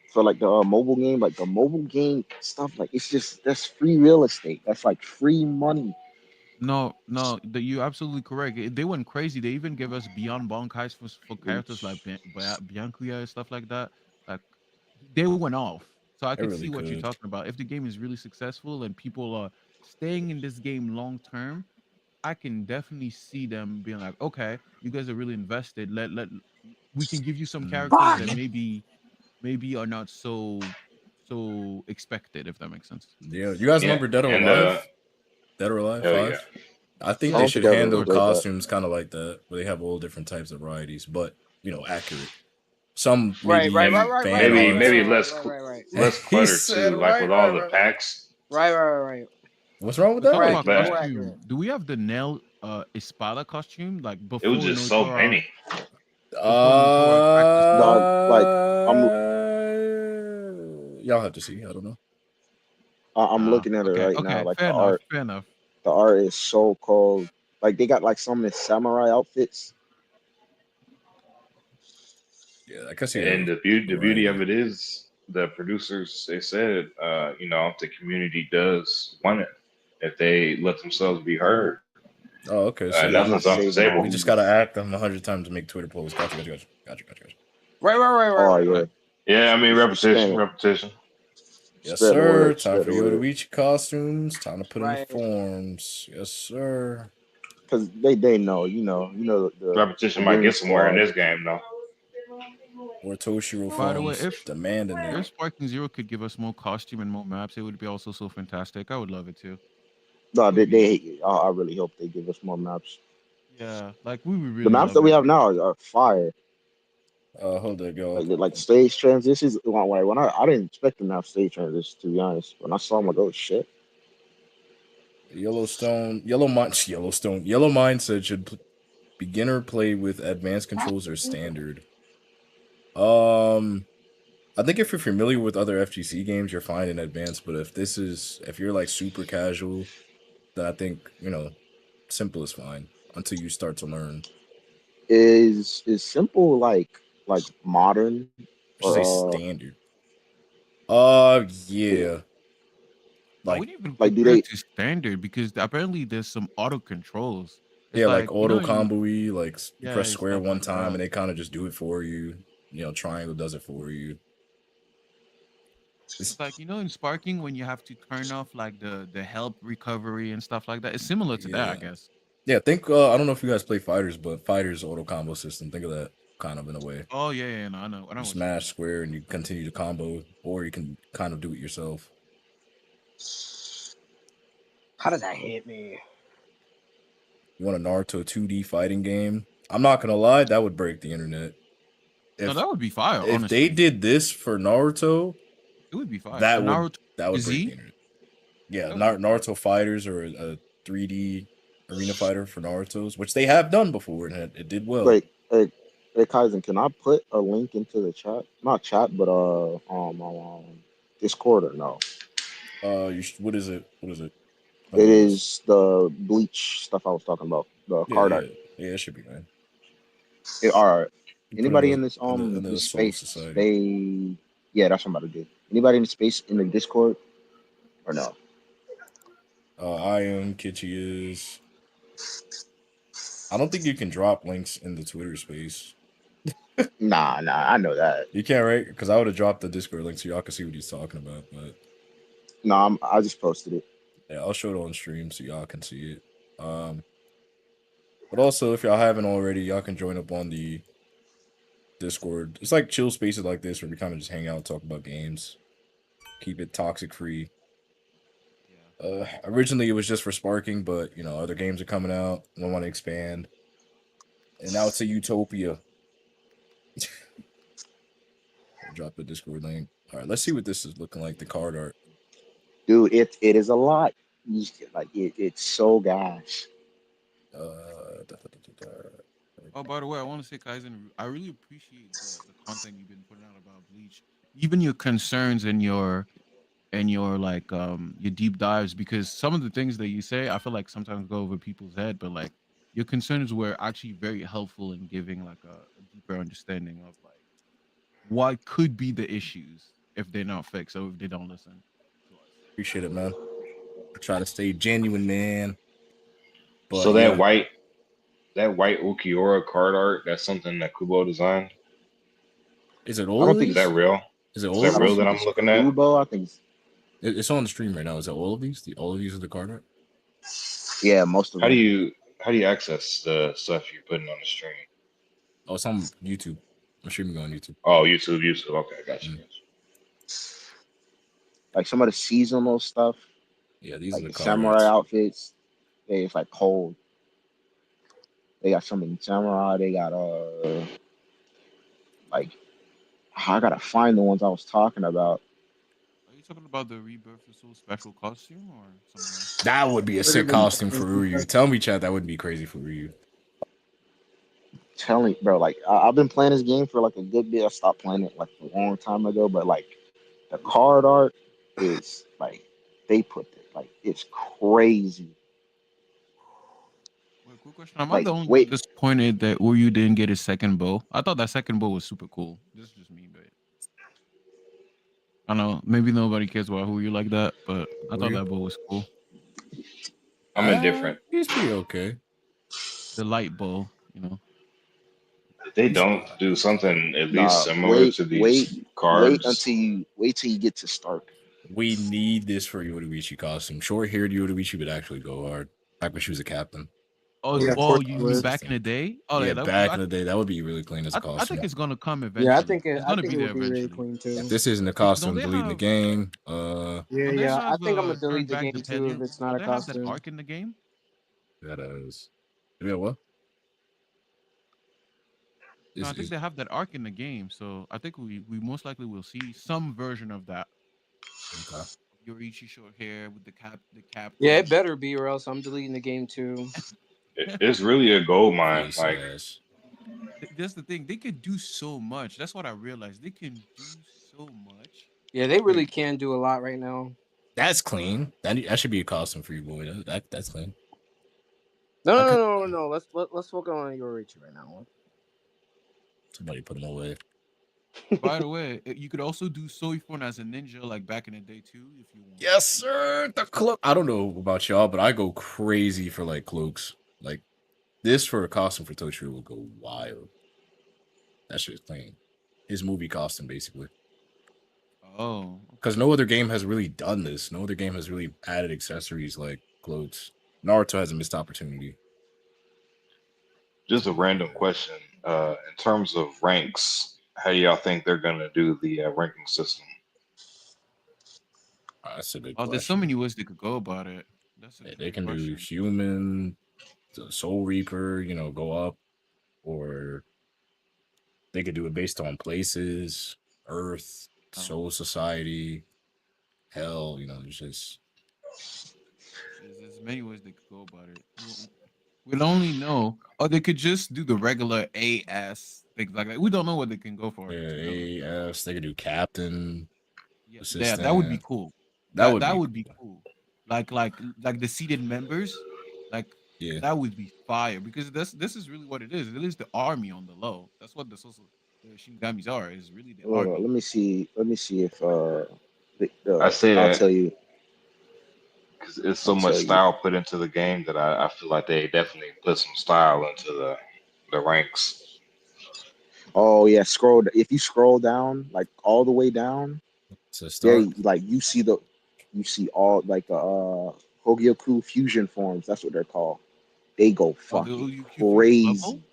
for like the mobile game, like the mobile game stuff. Like it's just that's free real estate. That's like free money. No, no, you're absolutely correct. They went crazy. They even give us Beyond Bankais for characters like Biancuya and stuff like that. Like, they went off. So I I could really see what you're could. talking about. If the game is really successful and people are staying in this game long term, I can definitely see them being like, okay, you guys are really invested. Let we can give you some Mm. characters that Fuck. maybe are not so expected, if that makes sense. Yeah, you guys Yeah, remember Dead or and Alive? Dead or Alive hell yeah, 5? I think I they Yes, don't should think I've ever handle sure. played that. costumes kind of like that, where they have all different types of varieties, but accurate. Some Right, right, maybe right, and right, right, fan right, maybe right, arts. maybe right, right, right, right, less He clutter said, too. Like right, with right, all the right, right. packs, right, right, right, right. What's wrong with We're that? talking like about More that. costume. accurate. Do we have the Nail Espada costume like It was just so many. before Notora practiced the Dog, move? like I'm Y'all have to see. I don't know. I'm looking at it Okay, right now. okay, Like fair enough, fair enough. the art is so cold. Like they got like some of the samurai outfits. Yeah, I can see And the the beauty of variety. it is the producers they said, the community does want it if they let themselves be heard. Oh, okay. So Yeah, I'm you, not Nothing's off the saving all we table. just gotta these. act them 100 times to make Twitter polls. Gotcha. Right, right, right, right, Oh right, right. yeah, Right. Yeah, I mean spread repetition, it, repetition. Yes, spread the sir. word, Time spread for the word. Yoruichi costumes. Time to put in the Right. forms. Yes, sir. Because they know, the Repetition might Goon get somewhere in Squad. this game though. Or Toshiro By the way, forms demanding it. if Sparking Zero could give us more costume and more maps, it would be also so fantastic. I would love it too. No, It would be I really hope they give us more maps. yeah, like we would The really maps love that we it. have now are fire. Hold there, go. Like stage transitions. When I didn't expect them to have stage transitions, to be honest. When I saw them, like, oh shit. Yellow mindset should beginner play with advanced controls or standard. Um, I think if you're familiar with other FGC games, you're fine in advanced. But if you're like super casual, then I think simple is fine until you start to learn. Is simple like modern I should say or standard. yeah, Yeah, I like wouldn't even like do compare they it to standard because apparently there's some auto controls It's Yeah, like like auto combo-y, like you yeah, press and square stuff one like time that. and they kind of just do it for you. You know, triangle does it for you. It's like in sparking when you have to turn off like the help recovery and stuff like that. It's similar to that, I Yeah. guess. Yeah, think I don't know if you guys play fighters, but fighters auto combo system. Think of that kind of in a way. Oh yeah, no, I know You what you smash mean. square and you continue to combo, or you can kind of do it yourself. How did that hit me? You want a Naruto 2D fighting game? I'm not gonna lie, that would break the internet. No, If that would be fire. if they Honestly, did this for Naruto, it would be fire. A that would Naruto that would break the Z, internet. Yeah, that would be fire. Naruto fighters or a 3D arena fighter for Naruto's, which they have done before and it did well. Wait, hey, Kaizen, can I put a link into the chat? Not chat, but Discord or no? What is it? What is it? Let It me guess. is the Bleach stuff I was talking about, the Yeah, card art. yeah, yeah. It should be, man. All right. You put Anybody in this in the this Soul space, Society. yeah, that's what I'm about to do. Anybody in the space in the Discord or no? I am Kitchy is. I don't think you can drop links in the Twitter space. Nah, I know that. You can't, right? Because I would have dropped the Discord link so y'all can see what he's talking about. But Nah, I just posted it. yeah, I'll show it on stream so y'all can see it. But also if y'all haven't already, y'all can join up on the Discord. It's like chill spaces like this where we kind of just hang out and talk about games. Keep it toxic free. Yeah. Originally it was just for sparking, but other games are coming out. We want to expand, and now it's a utopia. Drop the Discord link. All right, let's see what this is looking like. The card art. Dude, it is a lot. Like it's so gash. Oh, by the way, I want to say, Kaizen, I really appreciate the content you've been putting out about Bleach, even your concerns and your like your deep dives, because some of the things that you say, I feel like sometimes go over people's head, but like your concerns were actually very helpful in giving like a deeper understanding of like what could be the issues if they're not fixed or if they don't listen to us. Appreciate it, man. I try to stay genuine, man. So But yeah, that white Ukiora card art, that's something that Kubo designed. is it I all don't of think Is that it's these? real? Is it Is all that of I don't real these? that think I'm it's looking at? Kubo. I think it's It's on the stream right now. Is it all of these? All of these are the card art? yeah, most of How do them. you how do you access the stuff you're putting on the stream? Oh, it's on YouTube. I'm streaming on YouTube. Oh, YouTube. Okay, gotcha. Mm. Like some of the seasonal stuff, Yeah, these are like the the card samurai arts. outfits. It's like cold. They got some in samurai. They got like I gotta find the ones I was talking about. Are you talking about the Rebirth of Souls special costume or something else? That would be a sick Literally, costume for Ryu. Tell me, chat, that would be crazy for Ryu. telling bro, like I've been playing this game for like a good bit. I stopped playing it like a long time ago, but like the card art is like they put it like it's crazy. Wait, quick question. Am I Like the only one wait, disappointed that Uryu didn't get his second bow? I thought that second bow was super cool. This is just me, but I know maybe nobody cares about Uryu like that, but I thought Ryu? that bow was cool. I'm indifferent. He's pretty okay. The light bow. If they He's don't do something at least nah, similar to these wait cards, until you wait till you get to Stark. We need this for Yoruichi costume. Short haired Yoruichi would actually go hard. Back when she was a captain. Oh, Yeah, of oh, course you it mean would. back in the day? Oh, Yeah, yeah, that, back in the day, that would be really clean as a I think costume. it's gonna come Yeah, eventually. It's I gonna think be it there would be really eventually. clean If too. this isn't a Don't costume, they deleting the have? game. Yeah, Don't they yeah. I have think I'm gonna turn delete the back game the too if Pelion? it's not Don't a they have that costume. arc in the game? That is. Yeah, what? No, I Is think they have that arc in the game, so I think we most likely will see some version of that. okay. Yorichi short hair with the Yeah, it captain. better be, or else I'm deleting the game too. it's really a gold mine. Face Like ass. That's the thing. They can do so much. That's what I realized. They can do so much. Yeah, they really Wait, can do a lot right now. that's clean. That should be a costume for you, boy. That's clean. No, I no, could. no, no, no. Let's focus on Yorichi right now. Somebody put him away. By the way, you could also do Soifun as a ninja like back in the day too, if you want. Yes, sir. The cloak. I don't know about y'all, but I go crazy for like cloaks. Like This for a costume for Toshiro will go wild. That shit is clean. His movie costume, basically. Oh, Because no other game has really done this. No other game has really added accessories like clothes. Naruto has a missed opportunity. Just a random question. In terms of ranks, how do y'all think they're gonna do the ranking system? That's a good oh, there's so question. many ways they could go about it. That's a They great can do question. human, the Soul Reaper, go up, or they could do it based on places, Earth, Oh, Soul Society, Hell. It's just there's many ways they could go about it. We'll only know, or they could just do the regular AS things like that. We don't know what they can go for, yeah, to be honest. AS. They could do Captain, Yeah, that would be Assistant. cool. That would That be would be cool. cool. Like the seated members, like Yeah. that would be fire because this is really what it is. It is the army on the low. That's what the Shinigamis are. Is really the Hold on, army. let me see. Let me see if I say I'll that tell you. because it's I'll so much tell you. style put into the game that I feel like they definitely put some style into the ranks. Oh yeah, scroll. If you scroll down, like all the way down, To there, start, like you see all like the Hogyoku fusion forms. That's what they're called. They go Oh, the fucking UQ fusion level. crazy.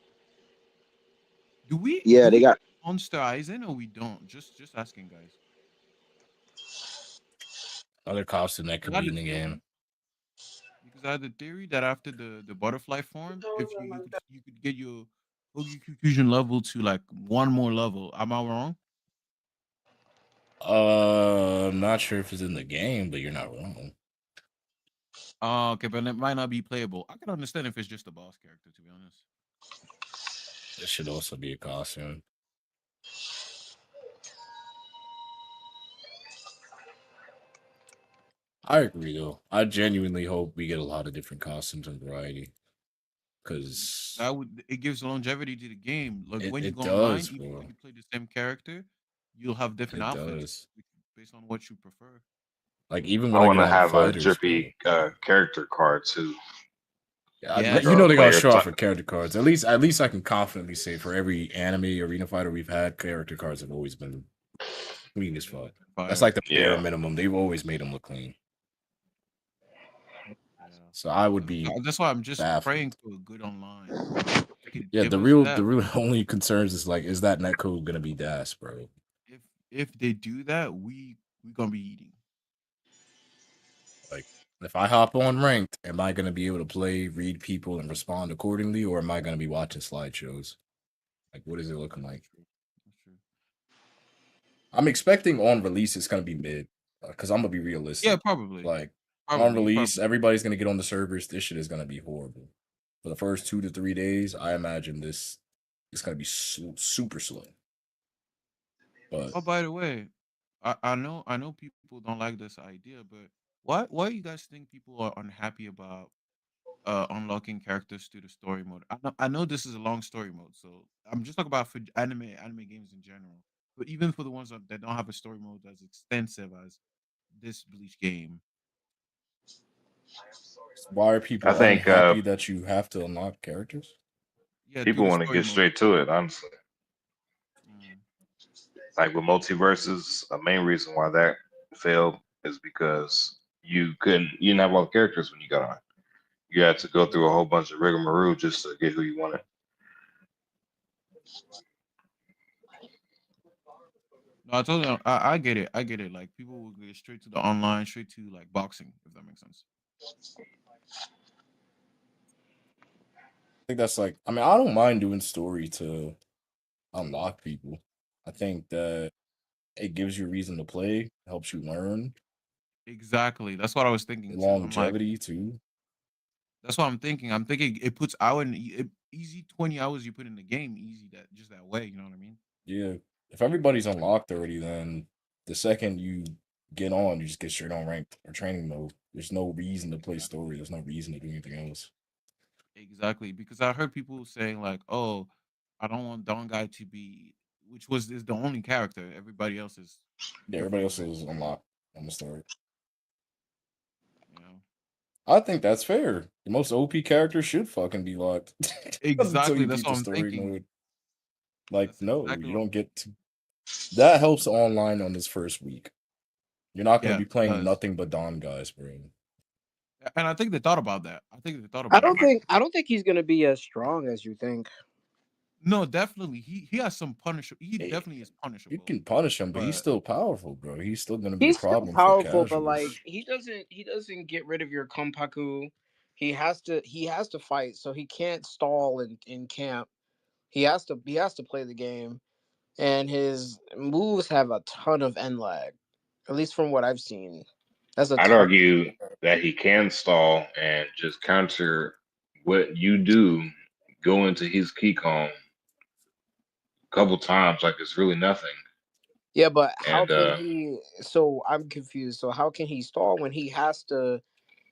Do we Yeah, do they we got. Monster Eisen or we don't? Just asking, guys. other costume that Because could I had be in the the theory. game. Because I had the theory that after the butterfly form, if you could get your Hogyoku fusion level to like one more level. Am I wrong? I'm not sure if it's in the game, but you're not wrong. Oh, okay, but it might not be playable. I can understand if it's just a boss character, to be honest. This should also be a costume. I agree, though. I genuinely hope we get a lot of different costumes and variety, because That would it gives longevity to the game. Like it, when you it go online, does, even though bro. you play the same character, you'll have different It outfits does. based on what you prefer. Like, even I when I want get to all the have a fighters, bro. drippy character card too, Yeah, Yeah, they're gonna player show off type. for character cards. At least I can confidently say for every anime arena fighter we've had, character cards have always been clean as they've fuck. been That's fire. like the bare Yeah, minimum. They've always made them look clean. Yeah. So I would be That's why I'm just praying baffled. for a good online. They could Yeah, give the us real the that. real only concerns is like, is that netcode gonna be DAS, bro? If they do that, we gonna be eating. Like, if I hop on ranked, am I gonna be able to play, read people, and respond accordingly, or am I gonna be watching slideshows? Like, what is it looking That's like? true. That's true. I'm expecting on release it's gonna be mid, because I'm gonna be Yeah, realistic. probably. Like, on Probably. You release, probably. everybody's gonna get on the servers. This shit is gonna be horrible. For the first 2 to 3 days, I imagine this is gonna be super slow. But Oh, by the way, I know people don't like this idea, but why you guys think people are unhappy about unlocking characters to the story mode? I know this is a long story mode, so I'm just talking about for anime games in general. But even for the ones that don't have a story mode as extensive as this Bleach game, why are I people think unhappy that you have to unlock characters? yeah, through people the want to story get mode. straight to it. Honestly, Mm, like with multiverses, a main reason why that failed is because you didn't have all the characters when you got on. You had to go through a whole bunch of rigmarole just to get who you wanted. No, I totally, I get it. I get it. Like people will get straight to the online, straight to like boxing, if that makes sense. I think that's like, I mean, I don't mind doing story to unlock people. I think that it gives you a reason to play, helps you learn, Exactly. That's what I was thinking too. I'm like, longevity too. that's what I'm thinking. I'm thinking it puts hour in easy 20 hours you put in the game, easy that just that way. You know what I mean? Yeah. If everybody's unlocked already, then the second you get on, you just get straight on ranked or training mode. There's no reason to play story. There's no reason to do anything else. Exactly. Because I heard people saying like, "Oh, I don't want Don Guy to be," which was is the only character. Everybody else is Yeah, everybody different else levels. is unlocked on the story. You know. I think that's fair. The most OP characters should fucking be locked until Exactly. you That's beat what the I'm story thinking. mode. Like, That's no, exactly you what I'm don't thinking. get to. That helps online on this first week. You're not going to Yeah, be it playing does. nothing but Don guys, bro. And I think they thought about that. I think they thought about that. I don't think he's gonna be as strong as you think. No, definitely. He has some punishable. He Hey, definitely is you punishable. can punish him, but he's But still powerful, bro. He's still going to be a He's still problem for powerful, but like casuals. he doesn't get rid of your kompaku. He has to fight, so he can't stall in camp. He has to play the game, and his moves have a ton of end lag, at least from what I've seen. That's a I'd ton. argue that he can stall and just counter what you do, go into his key comb a couple times like it's really nothing. Yeah, but how And can he? So I'm confused. So how can he stall when he has to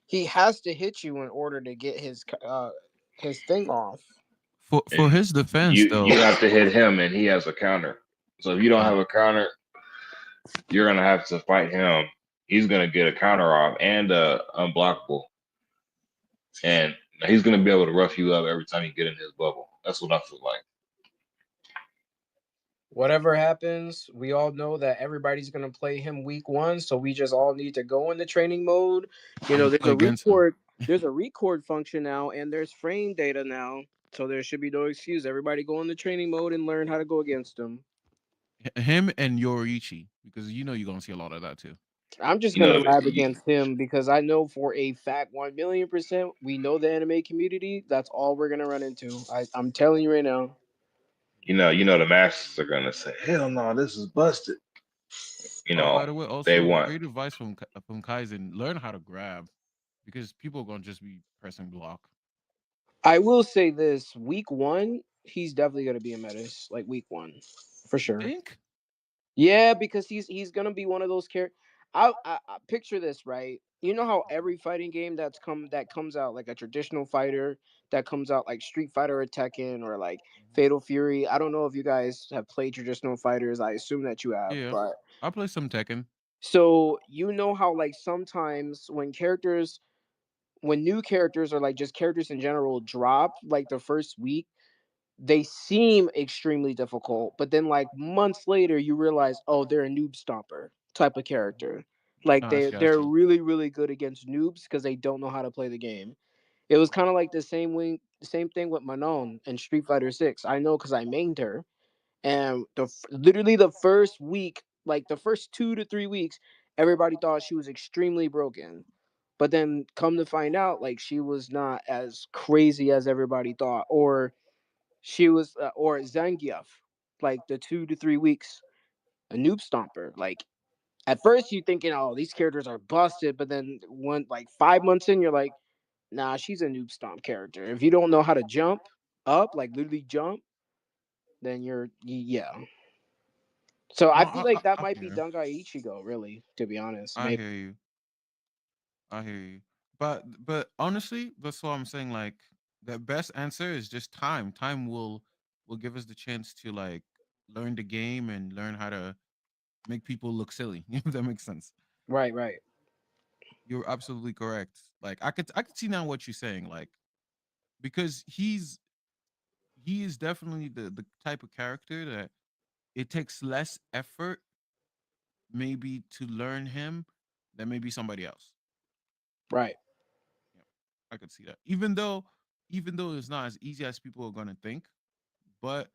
hit you in order to get his thing off? for and his defense, you though, have to hit him and he has a counter. So if you don't yeah, have a counter, you're gonna have to fight him. He's gonna get a counter off and unblockable, and he's gonna be able to rough you up every time you get in his bubble. That's what I feel like. Whatever happens, we all know that everybody's gonna play him week one, so we just all need to go into training mode. You know, and play against him. there's a record function now, and there's frame data now, so there should be no excuse. Everybody go into training mode and learn how to go against him. Him and Yoriichi, because you know you're gonna see a lot of that too. I'm just You know, gonna lab against him because I know for a fact 1,000,000% we know the anime community. That's all we're gonna run into. I'm telling you right now. the masters are gonna say, "Hell no, this is busted." You Oh, by know, the way, they also want. great advice from Kaizen: learn how to grab, because people are gonna just be pressing block. I will say this: week one, he's definitely gonna be a menace. Like week one, for You sure. think? Yeah, because he's gonna be one of those characters. I picture this right. You know how every fighting game that comes out like a traditional fighter that comes out like Street Fighter or Tekken or like Mhm. Fatal Fury. I don't know if you guys have played traditional fighters. I assume that you have, Yeah, but I play some Tekken. so you know how like sometimes when new characters or like just characters in general drop like the first week, they seem extremely difficult, but then like months later you realize, oh, they're a noob stomper type of character. Like I they're got you. really really good against noobs because they don't know how to play the game. It was kind of like the same thing with Manon in Street Fighter 6. I know because I mained her, and literally the first week, like the first 2 to 3 weeks, everybody thought she was extremely broken. But then come to find out, like she was not as crazy as everybody thought, or Zangief, like the 2 to 3 weeks, a noob stomper. Like at first you thinking, oh, these characters are busted, but then one like 5 months in, you're like, nah, she's a noob stomp character. If you don't know how to jump up, like literally jump, then yeah. So No, I feel like that I might be hear you. Dangai Ichigo, really, to be honest. I Maybe. hear you. I hear you. But honestly, that's what I'm saying. Like the best answer is just time. Time will give us the chance to like learn the game and learn how to make people look silly. If that makes sense. Right, right, You're absolutely correct. Like I could see now what you're saying. Like because he is definitely the type of character that it takes less effort maybe to learn him than maybe somebody else. right. Yeah, I could see that. Even though it's not as easy as people are gonna think, but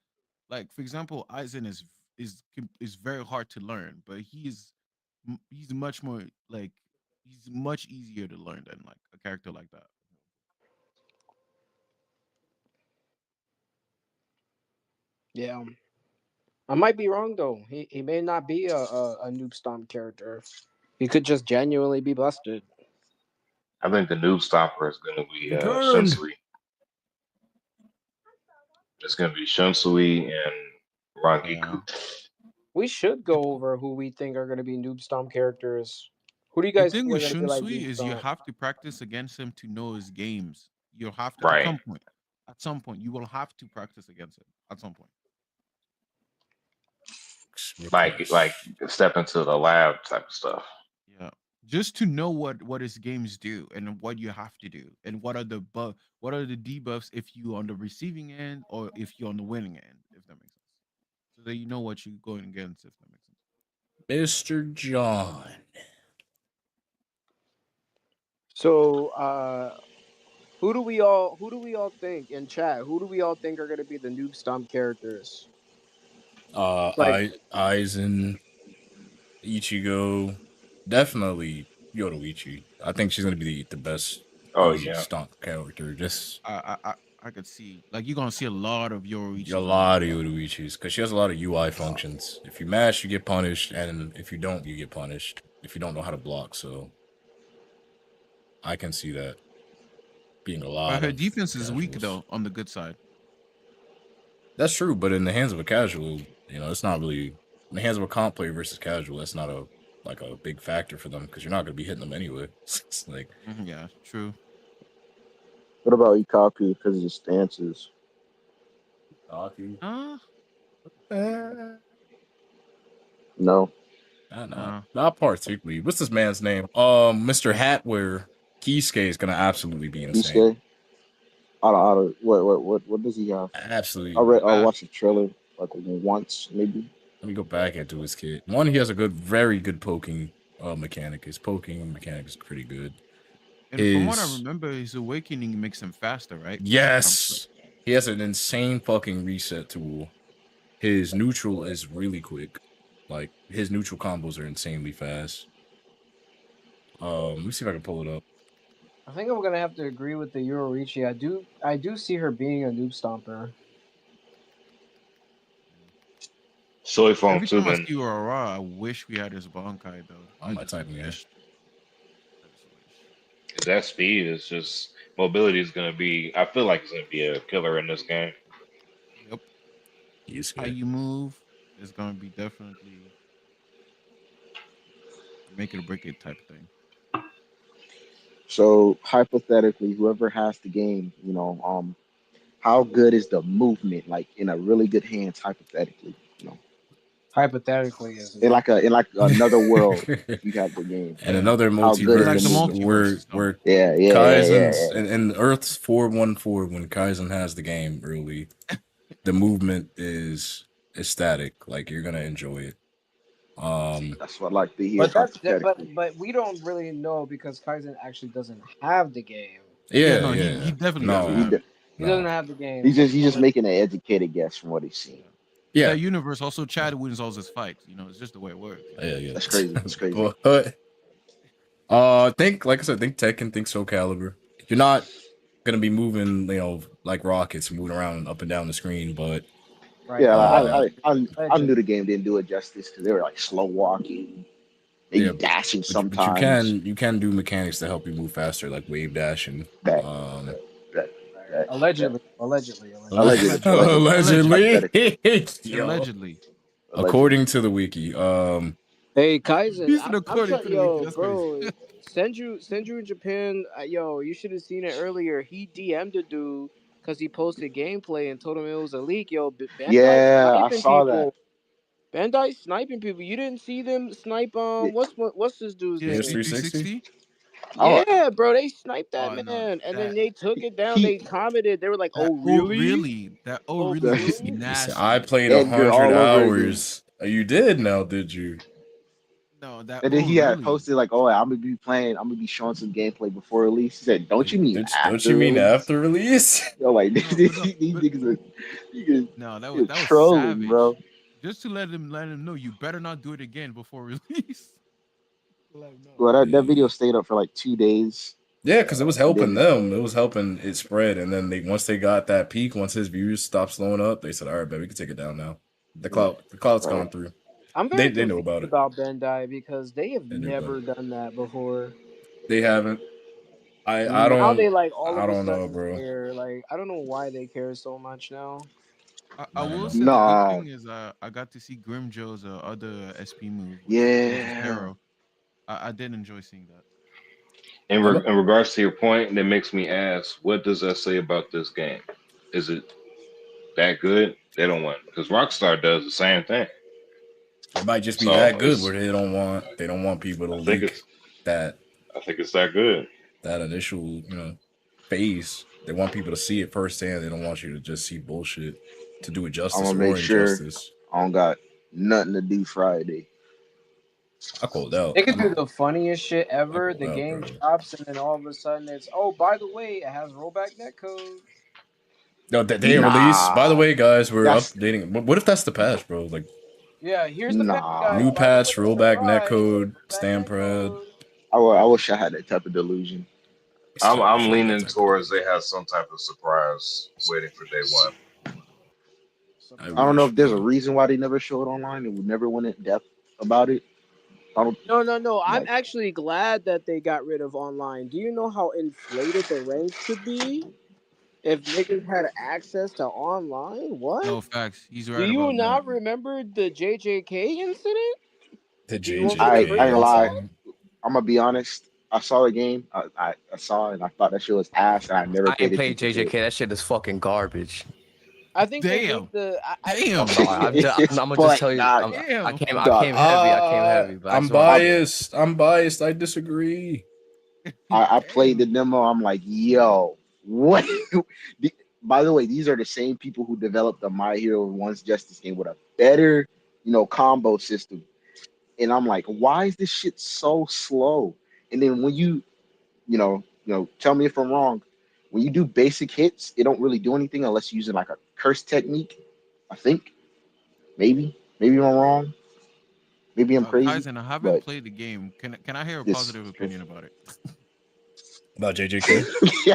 like for example, Aizen is very hard to learn, but he's much more like he's much easier to learn than like a character like that. Yeah. I might be wrong though. He may not be a noob stomp character. He could just genuinely be busted. I think the noob stopper is gonna be Returned. Shunsui. It's gonna be Shunsui and Yeah. Rangiku. We should The, go over who we think are going to be noob stomp characters. Who do you the guys thing think are with going to be like Shunsui noob is you stomp? have to practice against him to know his games. You'll have to at Right. some point. At some point, you will have to practice against him. At some point. Like Request. step into the lab type of stuff. Yeah. just to know what his games do and what you have to do and what are the debuffs if you on the receiving end or if you're on the winning end, if that makes sense. So that you know what you're going against, if that makes sense. Mr. John. So, who do we all think in chat? Who do we all think are gonna be the noob stomp characters? Like Aizen, Ichigo, definitely Yoruichi. I think she's gonna be the best Oh yeah. stomp character. Just I could see like you're gonna see a lot of a Yoruichis on the lot of meta. Yoruichis because she has a lot of UI functions. If you mash, you get punished, and if you don't, you get punished. If you don't know how to block, so I can see that being a But lot her of defense is weak casuals. though on the good side. That's true, but in the hands of a casual, it's not really in the hands of a comp player versus casual. That's not a big factor for them because you're not going to be hitting them anyway. It's like Yeah, true. What about Ikaku because of his stances? Aki. Uh No, nah. Not particularly. What's this man's name? Mr. Hatware Kisuke is going to absolutely be insane. Kisuke. I don't. What does he have? Absolutely. I watched the trailer like once maybe. Let me go back into his kit. One, he has a very good poking mechanic. His poking mechanic is pretty good. And from what I His remember, his awakening makes him faster, right? If I'm correct. yes, he has an insane fucking reset tool. His neutral is really quick. Like his neutral combos are insanely fast. Let me see if I can pull it up. I think I'm gonna have to agree with the Yoruichi. I do see her being a noob stomper. Soy Phone Every time I Tubin. see Aurora, I wish we had his Bankai though. I'm not typing it. I just wish. That speed is just mobility is gonna be. I feel like it's gonna be a killer in this game. Yep. He's How good. you move is gonna be definitely a make it or break it type of thing. So hypothetically, whoever has the game, how good is the movement? Like in a really good hands, hypothetically, Hypothetically, is in like another world, if you have the game, And another how good In is the like the multiverse movement? multiverses though. where Yeah, yeah, yeah, yeah, Kaizen's yeah. and Earth's 414 when Kaizen has the game early, the movement is ecstatic. Like you're gonna enjoy it. See, that's what I like to hear but but hypothetically. but we don't really know because Kaizen actually doesn't have the game. Yeah, Yeah, no, he yeah. definitely Yeah, doesn't No, have it. He doesn't no. have the game. he's just So making an educated guess from what he's seen. Yeah. In Yeah. that universe, also Chad wins all his fights. It's just the way it works. Yeah, yeah. That's crazy. That's crazy. But think like I said, think Tekken, think Soul Calibur. You're not gonna be moving, like rockets, moving around up and down the screen, but right, Yeah, uh I knew the game didn't do it justice because they were like slow walking, maybe yeah, dashing but you sometimes. can do mechanics to help you move faster, like wave dashing. That that that, that allegedly, Allegedly, allegedly, Allegedly. hypothetically, Yo. allegedly. allegedly. According to the wiki. Hey Kaizen, He said I'm according trying, to the wiki. yo, That's crazy. bro. Senju in Japan, yo, you should have seen it earlier. He DM'd the dude because he posted gameplay and told him it was a leak. Yo, Bandai Yeah, I sniping saw that. people. Bandai sniping people. You didn't see them snipe. Yeah, What's this dude's PS name? PSP 360? 360. I don't, Yeah, bro, they sniped that Oh no, man, and then that they took it down. he They commented. They were like, that "Oh, oh really? really that oh Oh, really for was real?" He said, I nasty. played Edgar 100 all over again. hours. You did now, did you? No, that And then oh he had really. posted like, "Oh, I'm gonna be showing some gameplay before release." He said, "Don't you mean Don't you after mean release?" after release? Yo, like these No, but no, niggas are, niggas, no, you're that was trolling, bro. savage. Just to let him know you better not do it again before release. Let him know. Well, that video Yeah, stayed up for like 2 days, because it was and helping then them. It was helping it spread. And then once they got that peak, once his views stopped slowing up, they said, all right, man, we can take it down now. The cloud's right. gone through. I'm very They know confused about it. about Bandai because they have They know about never it. done that before. They haven't. I Now don't they like all I of a don't know, sudden bro. care. Like I don't know why they care so much now. I I don't will know. say the good Nah, thing is I got to see Grimjo's other SP move, which is yeah, Harrow. I did enjoy seeing that. I'm In regards to your point, that makes me ask, what does that say about this game? Is it that good? They don't want because Rockstar does the same thing. It might just be So that good it's where they don't want people to I think leak it's that I think it's that good. initial, phase. They want people to see it firsthand. They don't want you to just see bullshit to do it I'm justice gonna or make sure injustice. I don't got nothing to do Friday. I called out. They could do the funniest shit I ever. called The out, game bro. drops, and then all of a sudden it's, oh, by the way, it has rollback netcode. No, they didn't release. By the Nah, way, guys, we're that's updating. What if that's the patch, bro? Like Yeah, here's the patch, guys. new nah. By the way, patch, rollback surprise, netcode, rollback Stampred. netcode. I wish I had that type of delusion. I wish I'm I had that leaning type of towards they delusion. have some type of surprise waiting for day one. I I don't know wish, if there's a bro. reason why they never show it online. They would never went in depth about it. I don't No. I'm like. actually glad that they got rid of online. Do you know how inflated the ranks could be if niggas had access to online? What? No facts. He's Do right you about that. not remember the JJK incident? The Do you want me to I JJK break ain't it gonna lie. down? incident. I'm gonna be honest. I saw the game. I saw it and I thought that shit was ass, and I never I ain't paid played attention to it. JJK. That shit is fucking garbage. I think they made Damy. the. I'm Damn. sorry. I'm gonna just But tell you. nah, I Damn. came. I dog, came heavy. I came heavy. But I I'm just want to I, say that. biased. I'm biased. I disagree. I played the Damn. demo. I'm like, yo, what? The- By the way, these are the same people who developed the My Hero One's Justice game with a better, combo system. And I'm like, why is this shit so slow? And then when tell me if I'm wrong. When you do basic hits, it don't really do anything unless you're using like a curse technique. I think maybe I'm wrong. Maybe I'm crazy, Kaizen, I haven't but played the game. Can I hear a this, positive opinion about it? About JJK. yeah,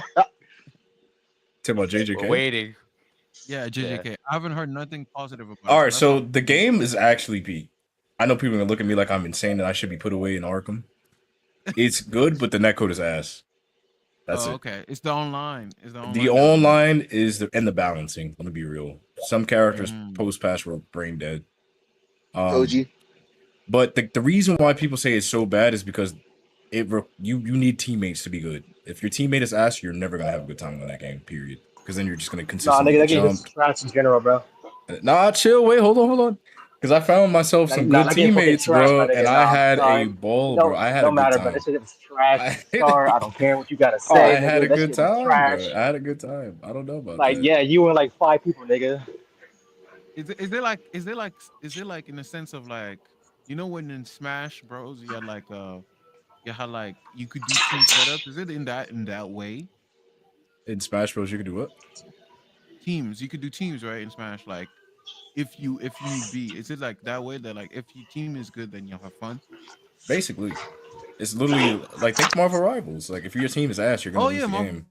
Talk about We're JJK. waiting. Yeah, Yeah. JJK. I haven't heard nothing positive about All it, so right, that's why so I'm the curious. game is actually peak. I know people are gonna look at me like I'm insane that I should be put away in Arkham. It's good, but the netcode is ass. That's Oh, it. okay. It's the online. It's the The online that we need. online is the balancing. Let me be real. Some characters Mm. post patch were brain dead. told you. But the reason why people say it's so bad is because you need teammates to be good. If your teammate is ass, you're never gonna have a good time in that game. Period. Because then you're just gonna Nah, consistently nigga, get that game is jumped. trash in general, bro. Nah, chill. Wait, hold on. Because I found myself some Nah, good that game fucking teammates, trash, my bro, and nigga. I Nah, I'm had a sorry. ball, bro. Don't I had a don't good matter, but time. this shit was trash from I, the start. I don't care what you gotta All say, right, I had nigga. a That good shit was time, bro. trash. I had a good time. I don't know about Like, that. yeah, you and like 5 people, nigga. Is it like in the sense of like, when in Smash Bros you had like you could do team setups? Is it in that way? In Smash Bros, you can do what? Teams, you could do teams, right, in Smash, like if you need be. Is it like that way that like if your team is good then you'll have fun? Basically, it's literally like think Marvel Rivals. Like if your team is ass, you're gonna Oh lose yeah, the Marvel game.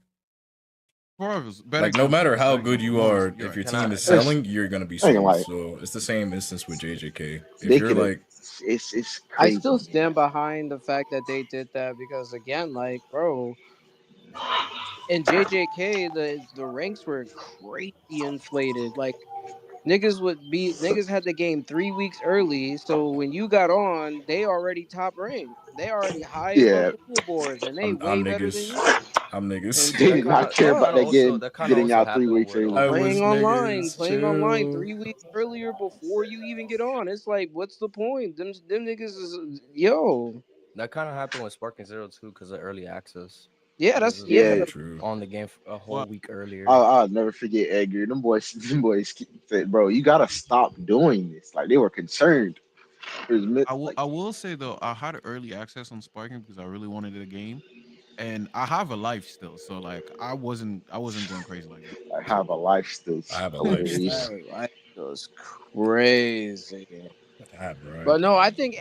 Rivals. Bad Like no example. matter how Bad good example. you Marvel's, are, you're if right. your Can I? team is it's selling, you're gonna be I ain't gonna slow. lie. So it's the same instance with JJK. If They you're could have. like, It's I crazy. still stand behind the fact that they did that because, again, like, bro, in JJK, the ranks were crazy inflated. Like, niggas had the game 3 weeks early, so when you got on, they already top ranked. They already high above Yeah, the leaderboards, and they I'm way better than niggas, you. I'm And niggas. they That did kind not of care that about kind of that also game that kind of getting also out three happened weeks with early. I playing was online, niggas. playing online Chill. 3 weeks earlier before you even get on. It's like, what's the point? Them niggas is yo. that kind of happened with Sparking Zero too because of early access. Yeah, Niggas that's was yeah. Yeah, like True. on the game a whole Well, week earlier. I'll never forget Edgar. Them boys, said, "Bro, you gotta stop doing this." Like they were concerned. It was I will like, I will say though, I had early access on Sparking because I really wanted the game, and I have a life still, so like I wasn't going crazy like that. I have a life still I have a life still. hilarious. That life goes crazy. I have right. But no, I think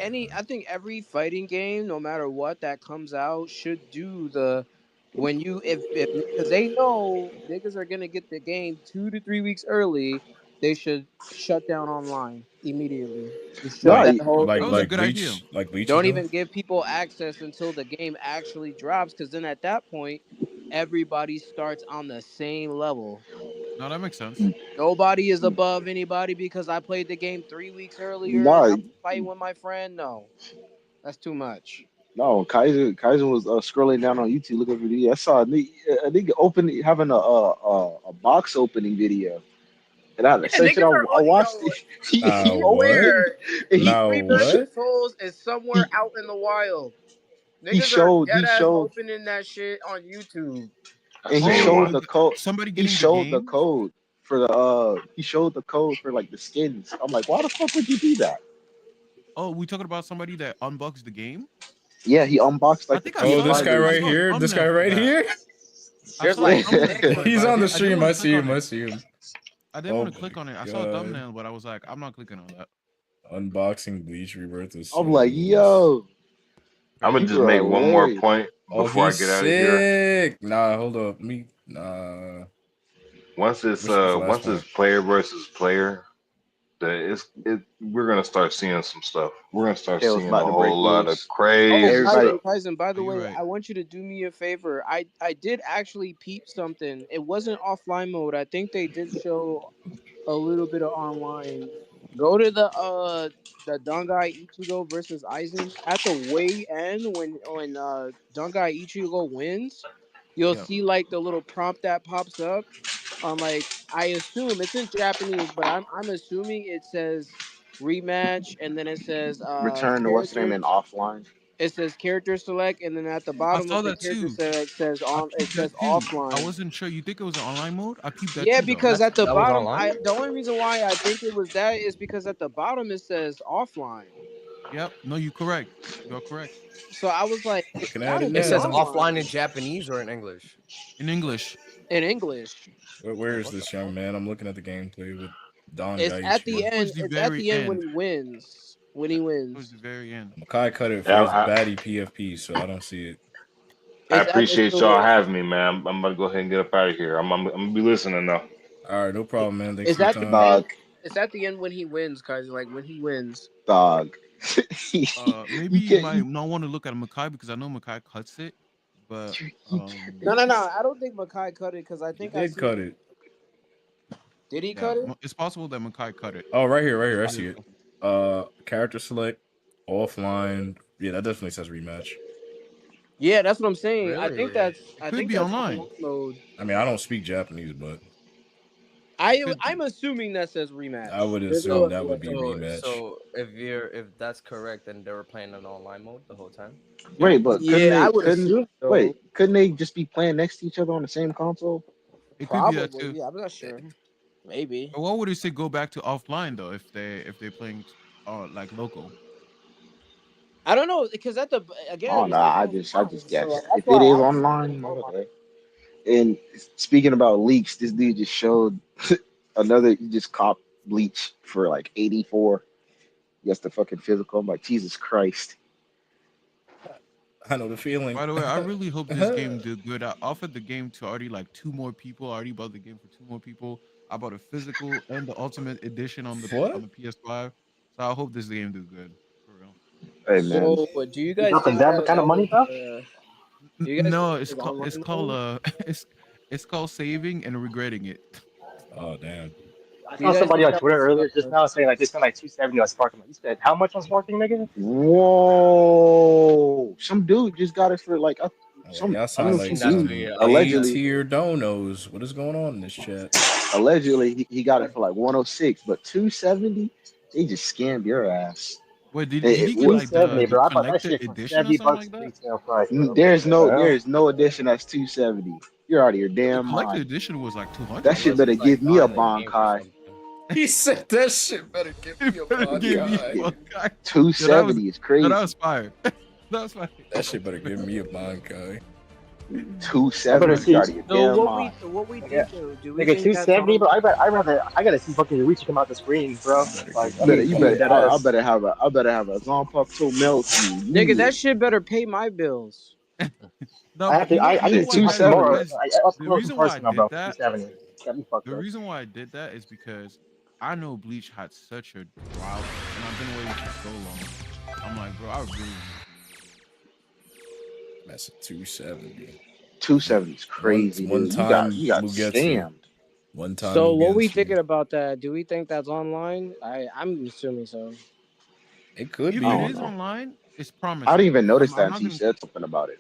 every fighting game, no matter what that comes out, should do the when you if because they know niggas are gonna get the game 2 to 3 weeks early, they should shut down online immediately. Just shut No, Like that whole That like thing was a down. like good idea. Bleach is Don't doing. even give people access until the game actually drops, because then at that point, everybody starts on the same level. No, that makes sense. Nobody is above anybody because I played the game 3 weeks earlier and I no, was fighting with my friend. No, that's too much. no. Kaiser was scrolling down on YouTube looking for video. I saw a nigga open having a box opening video, and I Yeah, searched it. niggas are I watched yo. it. Be What? aware. Bleach Now Rebirth of what? Souls is somewhere He out in the wild. He Niggas are showed dead he ass showed opening that shit on YouTube. I and he seen Oh, showed one. the code. somebody He getting the showed the game. code for the he showed the code for like the skins. I'm like, why the fuck would you do that? Oh, we talking about somebody that unboxed the game. Yeah, he unboxed I like the think I Oh, this saw PS5 guy I right version. saw a here. This guy thumbnail for right that. here. I There's saw a like thumbnail 10 for it, He's but different on the I didn't stream. want I to click see on him. I it. see him. I didn't Oh want to my click on it. I saw a god. thumbnail, but I was like, I'm not clicking on that. Unboxing Bleach Rebirth of I'm like, Souls. yo, I'm gonna Crazy. just people are make one more hilarious. point Oh, before I he's get out of here. sick. Nah, hold up. Which was the last Once point? it's player versus player, we're gonna start seeing some stuff. We're gonna start Tails seeing a about to break whole lot of loose. Oh, crazy Everybody, stuff. Kaizen, by the You're way, right. I want you to do me a favor. I did actually peep something. It wasn't offline mode. I think they did show a little bit of online. Go to the Dangai Ichigo versus Aizen. At the way end when Dangai Ichigo wins, you'll Yeah. see like the little prompt that pops up on like I assume it's in Japanese, but I'm assuming it says rematch and then it says return to what's the name character in offline. it says character select, and then at the I bottom saw of the that character too. select says I on. It peeped that says too. I offline. wasn't sure. You think it was an online mode? I peeped that Yeah, too though. because at the That was bottom, online. I the only reason why I think it was that is because at the bottom it says offline. Yep. No, you correct. You're correct. So I was like, it Looking at gotta it It be says now. offline in online Japanese or in English. In English. in English. Where Like is what the this young fuck? man? I'm looking at the gameplay with Don It's at the Gaichi. end. Towards the It's at very the end when end. he wins. When he Towards the wins, very end. Makai cut it for Yeah, his baddie PFP, so I don't see it. I it's at it's appreciate y'all the having me, man. I'm gonna go ahead and get up out of here. I'm gonna be listening though. All right, no problem, man. Thanks it's for your at the time. end. Dog, It's at the end when he wins, guys. Like when he wins. dog. Maybe you you can't. might not want to look at Makai because I know Makai cuts it, but You No, no, no. I don't think Makai cut it because I He think I did seen. cut it. Did he yeah, cut it? it's possible that Makai cut it. Oh, right here, right here. I see Yeah. it. Character select, offline. Yeah, that definitely says rematch. Yeah, that's what I'm saying. Really? It I could think be that's online. online mode. I mean, I don't speak Japanese, but Could I'm be. assuming that says I rematch. would There's no assume other that would way. be rematch. So if that's correct, then they were playing in online mode the whole time. Yeah. wait, but couldn't Yeah, I they? would Couldn't assume so. wait? Couldn't they just be playing next to each other on the same console? It could be that too. Probably. I'm not sure. Maybe. But what would it say go back to offline though if they're playing like local? I don't know because at the Oh again no, it says I online, just so guess. that's If it why is I was online, thinking online. okay. And speaking about leaks, this dude just showed another. He just copped Bleach for like 84. Yes, the fucking physical. I'm like, Jesus Christ. I know the feeling. By the way, I really hope this game did good. I offered the game to already like two more people. I already bought the game for two more people. I bought a physical and the ultimate edition on What? the PS5. So I hope this game do good. For real. Hey man, So, do you You guys dropping think that that kind of money, bro? do you guys think No, that there's it's online called mode? it's called saving and regretting it. Oh damn. I Do you saw guys somebody think on that Twitter was earlier just now saying like they spent like 270 on Sparking. You said how much on Sparking, nigga? whoa! Some dude just got it for like Oh, some. y'all I don't I know sound some like seen that dude. tweet. some I seen A that Allegedly, tweet. tier donos. What is going on in this chat? he got it for like 106, but 270. They just scammed your ass. Wait, did It, he get it, like 270, the bro. I bought that collector shit for edition or something $70 like that? retail price, bro. there Well, is no addition that's 270. You're out of your Yeah, the damn collector mind. edition was like That 200, shit Unless bro. better he's like give me a buying the game for Bankai. something. He said that shit better give It me a better give me Bankai. one guy. Yo, that was 270 is that was crazy. fire. That was fire. That shit better give me a Bankai. I That's better 270. fire. You're see. out of your So damn mind. what we Nigga, think though? Do we nigga, think that's 270, on? bro. I gotta see fucking Reach come out the screen, bro. Better Like, give me a You I'm being better. dead I ass. Bankai. better have a. I better have a Zonpak to melt you Nigga, that immediately. shit better pay my bills. No, I have but to. I you need know to see what, Two guys? fucking more. seventy. Guys, Up the close and reason why I personal, did bro. that, 270. Got me fucked the up. reason why I did that is because I know Bleach had such a drought, and I've been waiting for so long. I'm like, bro, I really want to see That's a 270. 270 is One crazy, one dude. time You got Mugetsu. scammed. One time So what we Mugetsu. thinking about that? Do we think that's online? I'm assuming so. It this. could If I it be. don't is know. online, it's I didn't promising. even notice that I'm not until you gonna. said something about it.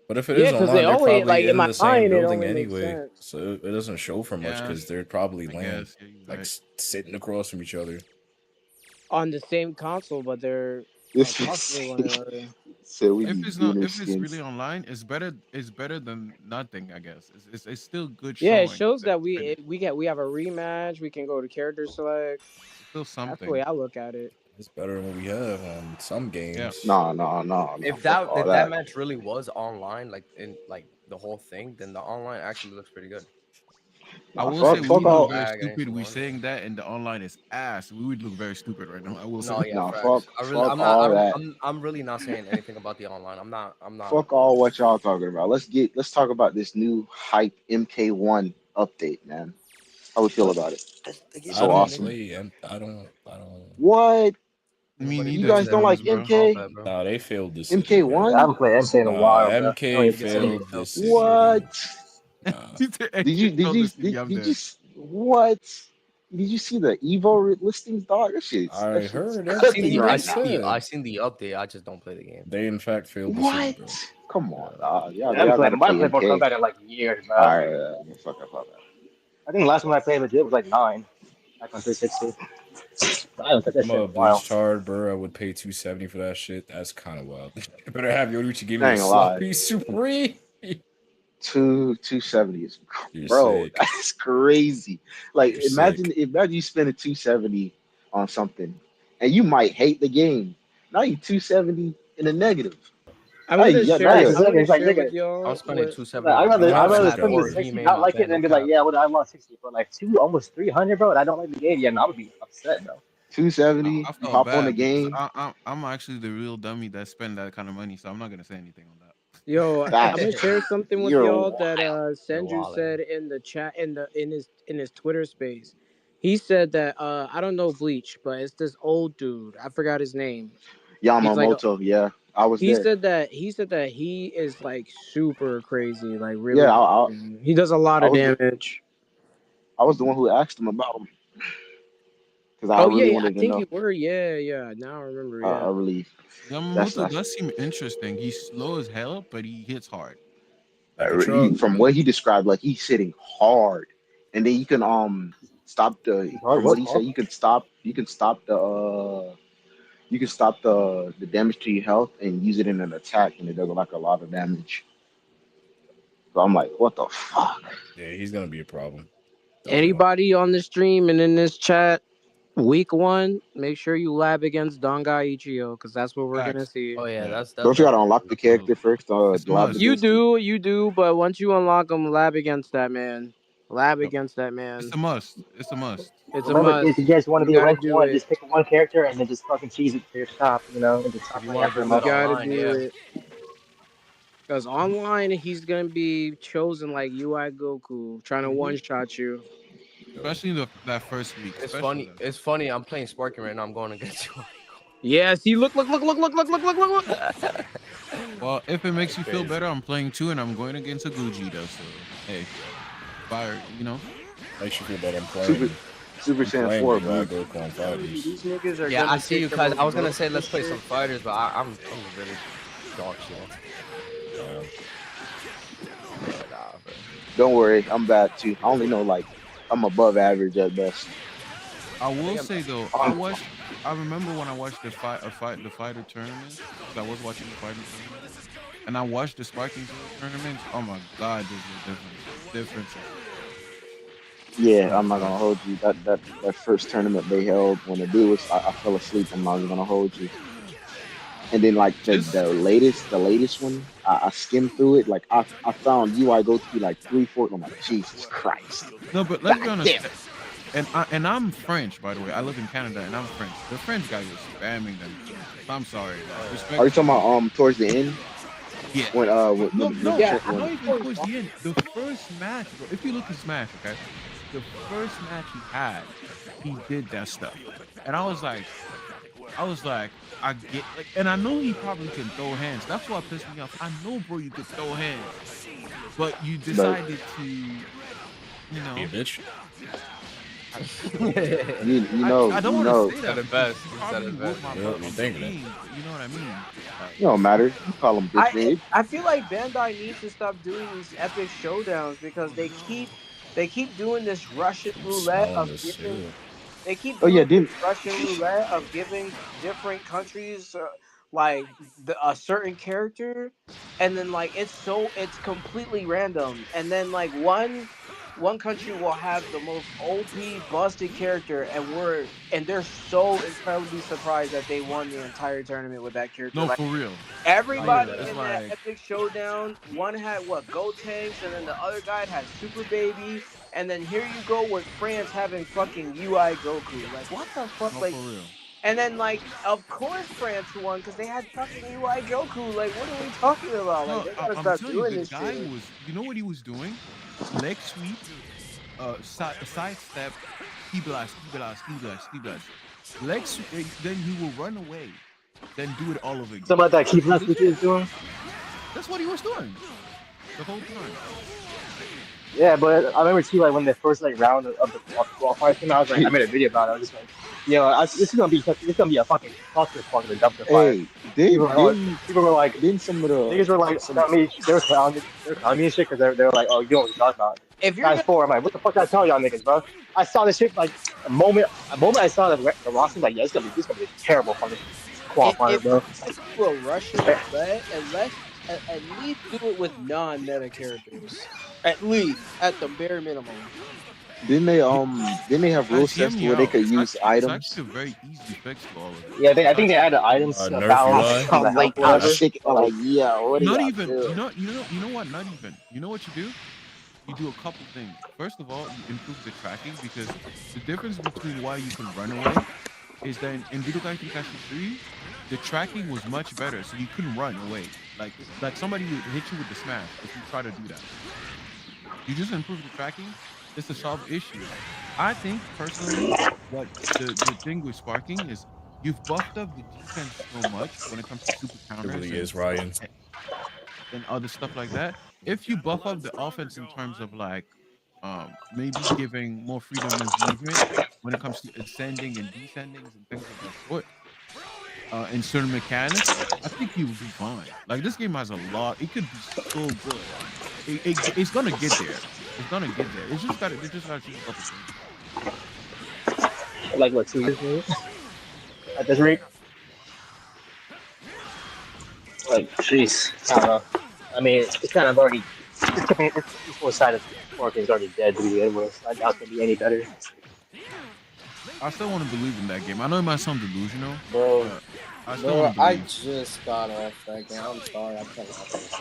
But if it Yeah, is because they online, they're only like probably in in my the same mind it building only makes anyway. sense. So it doesn't show for much Yeah, because they're probably I land, guess. Yeah, you're like right. sitting across from each other. On the same console, but they're This across from one is another. So we If be it's not, beginner if it's skins. really online, it's better. It's better than nothing, I guess. It's still good Yeah, it showing shows that that it's finished. we have a rematch. We can go to character select. It's still That's the way something. I look at it. It's better than what we have on some Yeah. games. Nah. If Fuck that all if that that. match really was online, like in like the whole thing, then the online actually looks pretty good. I Nah, will say Like we it's fuck would look all. not very lag and stupid. anything We going. saying that, and the online is ass. We would look very stupid right now. I will say. No, yeah, Nah, facts. fuck I'm not. all that. I'm really not saying anything about the online. I'm not. I'm not. Fuck all what y'all talking about. Let's talk about this new hype MK1 update, man. How we feel What? about it? They gave I So us a don't awesome. new. play, and I don't. What? Me Nobody You neither, plays to guys be don't that like honest, new bro. MK? combat, bro. Nah, they failed the city, Yeah, bro. I MK1? haven't played MC in a Nah, while, bro. I don't MK even get any. failed the Failed the city, city. bro. What? Nah. Did you did Failed the you city, I'm did you dead. what? Did you see the Evo listings, dog? That I shit's heard I seen cooking the. everything I they right seen now. the. I said. seen the update. I just don't play the game. They in fact failed the city, What? bro. Come on, dog. I haven't Y'all played. gotta I haven't play played Mortal MK. Kombat in like years, All bro. right, fuck up. I think the last one I played legit was like 9, back on 360. I haven't played that I'm shit in a a while. Bleach chard, bro. I would pay 270 for that shit. That's kind of wild. You better have Yoruichi give me I a ain't gonna lie. sloppy supreme. 270 is, You're bro. sick. That's crazy. Like You're imagine sick. you spending 270 on something, and you might hate the game. Now you 270 in the negative. I'm gonna Now Yeah, share. you because I'm gonna it's like, share nigga, with I'm y'all spending what. 270 I'd on I'm rather, Bleach. not I'd I'm gonna rather happy cap spend with the for you. 60, V-Main, not no like it, no and be like, cap. yeah, I lost 60. But like almost 300, bro, and I don't like the game yet, and I would be upset, bro. 270. I You felt hop on the bad because game. I'm actually the real dummy that spend that kind of money, so I'm not gonna say anything on that. Yo, I'm gonna That's share something with you're y'all wild. that You're Senju wilding. said in the chat in his Twitter space. He said that I don't know Bleach, but it's this old dude. I forgot his name. He's like Yamamoto. Yeah, I was he there. said that he is like super crazy, like really, Yeah, really crazy. He does a lot I of was the damage. I was the one who asked him about him because I Oh yeah, really yeah, I wanted to think know. you were. Yeah. Now I remember. I Yeah. really Yamamoto that's does seem interesting. He's slow as hell, but he hits hard. Like a truck. from what he described, like he's hitting hard, and then you can stop the He's hard, from what what, he said Paul? you can stop the damage to your health and use it in an attack, and it does like a lot of damage. So I'm like, what the fuck? Yeah, he's gonna be a problem. Don't know. Anybody on the stream and in this chat, week one, make sure you lab against Dongai Ichio because that's what we're gonna Facts. see. Oh yeah, Yeah. that's Don't you gotta definitely unlock true. the character Absolutely. first? It's a Lab must. against him. You do, but once you unlock them, lab against that man. Lab Yep. against that It's man. a must. It's a must. It's a Remember, kids, you must. guys want to You be gotta ranked do one, it. just pick one character and then just fucking cheese it to your top, and just If stop you playing want to after a do You good month. gotta online, do yeah. it. Because online, he's gonna be chosen like UI Goku, trying to one shot you. Especially that first week. It's Especially funny. that It's first funny. I'm playing Sparking right now. I'm going against you. Yeah, see, look. Well, if it makes you feel Crazy. better, I'm playing two and I'm going against a Gogeta. So hey, fire, Makes you feel better. Super Super I'm Saiyan playing 4, UI bro. Goku on Telling you, fighters. these niggas are Yeah, I gonna see you take the guys. most I was gonna say broken let's play some shit. fighters, but I'm really dog shit. Yeah. Yeah, nah, bro. Don't worry, I'm bad too. I only know like I'm above average at best. I I will think I'm. say though, Um, I remember when I watched the fighter tournaments because I was watching the fighting tournaments, and I watched the Sparking Zero tournaments. Oh my god, there's a difference. Differences. Oh yeah, my I'm not god. gonna hold you. That first tournament they held when the dude was, I fell asleep. I'm not even gonna hold you. And then like Just the latest one, I skimmed through it. Like I found UI go to be like 3-4. I'm like, Jesus Christ, no, but let's be God honest. damn it. I'm French, by the way. I live in Canada, and I'm French. The French guys are spamming them. I'm sorry, Oh like yeah. Are you talking respectfully. about towards the end Yeah. when No, when no, Yeah, Trent I not when even was towards the end. The first match, bro. If you look at Smash, okay, the first match he had, he did that stuff, and I was like, I get like, and I know he probably can throw hands. That's what pissed me off. I know, bro, you could throw hands, but you but decided to, you Be a know, bitch. I, you I know don't you want to know say Said that it because best. he He said probably it whooped best. my You're butt on the thinking it. game, but you know what I mean. Like, it don't matter. You call him bitch I babe. I feel like Bandai needs to stop doing these epic showdowns because oh no. they keep doing this Russian I'm roulette smelling of this giving cereal. they keep Oh yeah, doing this didn't Russian roulette of giving different countries like a certain character, and then like it's completely random, and then like one country will have the most OP busted character, and they're so incredibly surprised that they won the entire tournament with that character. No, Like for real. Like everybody it's in that like epic showdown, one had what Go Tanks, and then the other guy had Super Baby, and then here you go with France having fucking UI Goku. Like what the fuck? no, Like, for real. and then like of course France won because they had fucking UI Goku. Like what are we talking about? Like No, they gotta I'm stop telling you, doing the this guy shit. was. You know what he was doing? Leg sweep, side step, ski blast, ski blast, ski blast, ski blast. Then he will run away, then do it all over again. Something like that keep left which Legit. is doing. That's what he was doing the whole time. Yeah, but I remember too, like when the first like round of the qualifiers came out, I was like, I made a video about it. I was just like, this is gonna be a fucking clusterfuck of a dumpster fire. Hey, did didn't People were like, didn't some of the niggas were like, some telling me, they were telling me and shit because they were like, oh, you know what you're talking about. If you're Guys, gonna four, I'm like, what the fuck did I tell y'all niggas, bro? I saw this shit like a moment I saw the roster, like, yeah, this gonna be a terrible fucking qualifier, if bro. you do a Russian roulette, at least do it with non-meta characters. At the bare minimum. didn't they have Guys, rules hear sets to me where they out. could use It's items? actually a very easy fix to all of it. Yeah, I It's think they actually added items Nerf balance UI. on the health, I whatever. was thinking, So, like, like, yeah, what are not y'all even. doing? You know what? Not even. You know what you do? You do a couple things. First of all, you improve the tracking because the difference between why you can run away is that in Budokai Tenkaichi 3, the tracking was much better, so you couldn't run away. Like somebody would hit you with the smash if you try to do that. You just improve the tracking just to solve issues. I think personally, what the thing with sparking is you've buffed up the defense so much when it comes to super It counters really is, Ryan. and other stuff like that. If you buff up the offense in terms of like maybe giving more freedom of movement when it comes to ascending and descendings and things of that sort, and certain mechanics, I think you will do fine. Like this game has a lot. It could be so good. It's gonna get there. It's gonna get there. They just gotta change a couple things. like what, 2 years maybe? At this rate? Like, jeez. I don't know. I mean, it's kind of already. This whole side of Sparking is already dead to begin with. I doubt it's gonna be any better. I still want to believe in that game. I know it might sound delusional, Bro, but I still want to I believe. just got off that game. I'm sorry, I can't help it.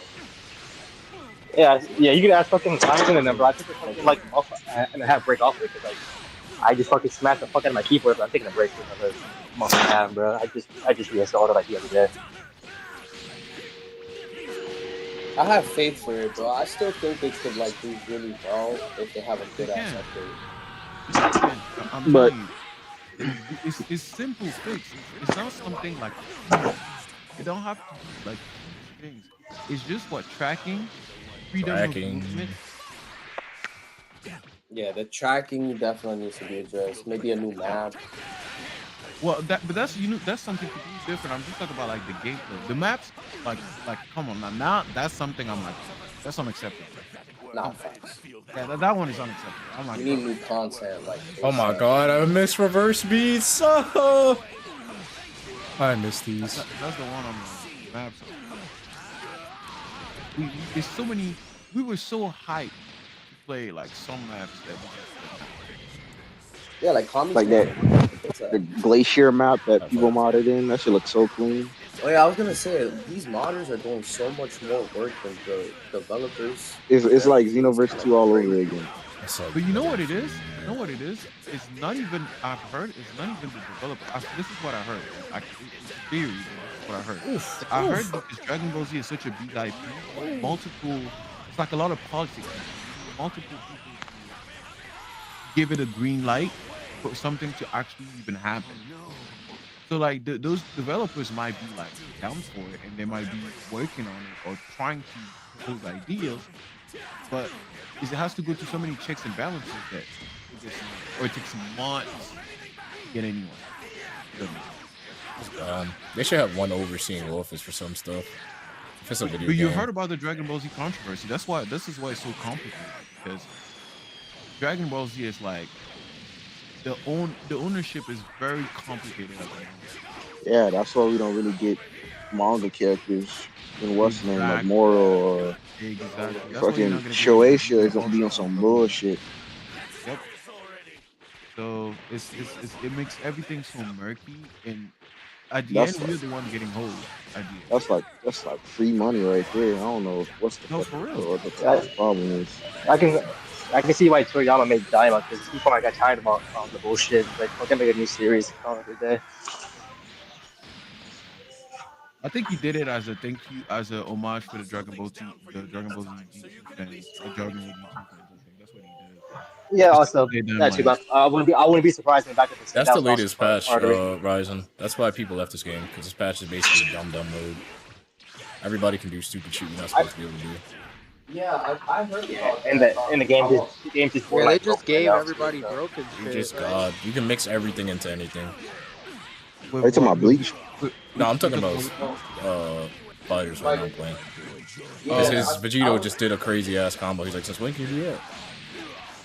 Yeah. You could ask fucking Ryan the number. I took a fucking like off and a half break off of it because like I just fucking smashed the fuck out of my keyboard. But I'm taking a break for another month and a half, bro. I just reinstalled it like the other day. I have faith for it, bro. I still think they could like do really well if they have a good ass can. update. Again, I'm But telling you, it's simple fix. It's not something like it don't have to be like things. It's just what tracking, freedom of Tracking. movement. Yeah, the tracking definitely needs to be addressed. Maybe a new map. Well, but that's that's something completely different. I'm just talking about like the gameplay, the maps. Like come on now that's something I'm like that's unacceptable. Nah, facts. Yeah, that one is unacceptable. I'm like, We need new content. Like, Oh my ASAP. god, I miss reverse beats. Oh, I miss these. that's the one on the maps. There's so many. We were so hyped to play like some maps that we just Yeah, like Kami's like that, What's that? the glacier map that That's people like- modded in, that should look so clean. Oh yeah, I was gonna say these modders are doing so much more work than the developers. It's like Xenoverse 2 all over again. That's like- But you know what it is? You know what it is? It's not even. I've heard. It's not even the developer. This is what I heard. It's a theory. But this is what I heard. I heard because Dragon Ball Z is such a big IP. Multiple. It's like a lot of politics. Multiple people give it a green light for something to actually even happen. So like those developers might be like down for it, and they might be working on it or trying to propose ideas, but it has to go through so many checks and balances that it takes months to get anyone. They should have one overseeing office for some stuff. If it's a video But you game. heard about the Dragon Ball Z controversy. This is why it's so complicated, because Dragon Ball Z is like the ownership is very complicated at the moment. Yeah, that's why we don't really get manga characters and what's the name like Exactly. Moro or Exactly. That's why you're fucking not gonna get like the Shueisha really is gonna be on ultra some level. bullshit. Yep. So it makes everything so murky, and at the end That's we're like the one getting hosed. At the end. that's like free money right there. I don't know what's the No, fuck for real. what the Yeah, problem is. I can I can see why Toriyama made Daima because he probably got tired about the bullshit. He's like, fucking make a new series. Call it a day. I think he did it as a thank you, as a homage for the Dragon Ball Z GT fans, Dragon Ball GT fans. I think that's what he did. Yeah, Just to also play them that too. like, But I wouldn't be surprised when back up to six. That's That the was also latest patch, part of the reason. Ryzen. That's why people left this game, because this patch is basically dumb mode. Everybody can do stupid shit you're not I, supposed to be able to do. Yeah, I heard yeah, about and that. the game I'm just the game just Yeah, they borderline just broken right gave now. everybody broken You shit, just right? God. You can mix everything into anything. Are with you talking what about Bleach? No, I'm you talking talking about about? fighters right now I'm playing. Because Yeah, his I Vegito was. just did a crazy ass combo. He's like, since when can you do that?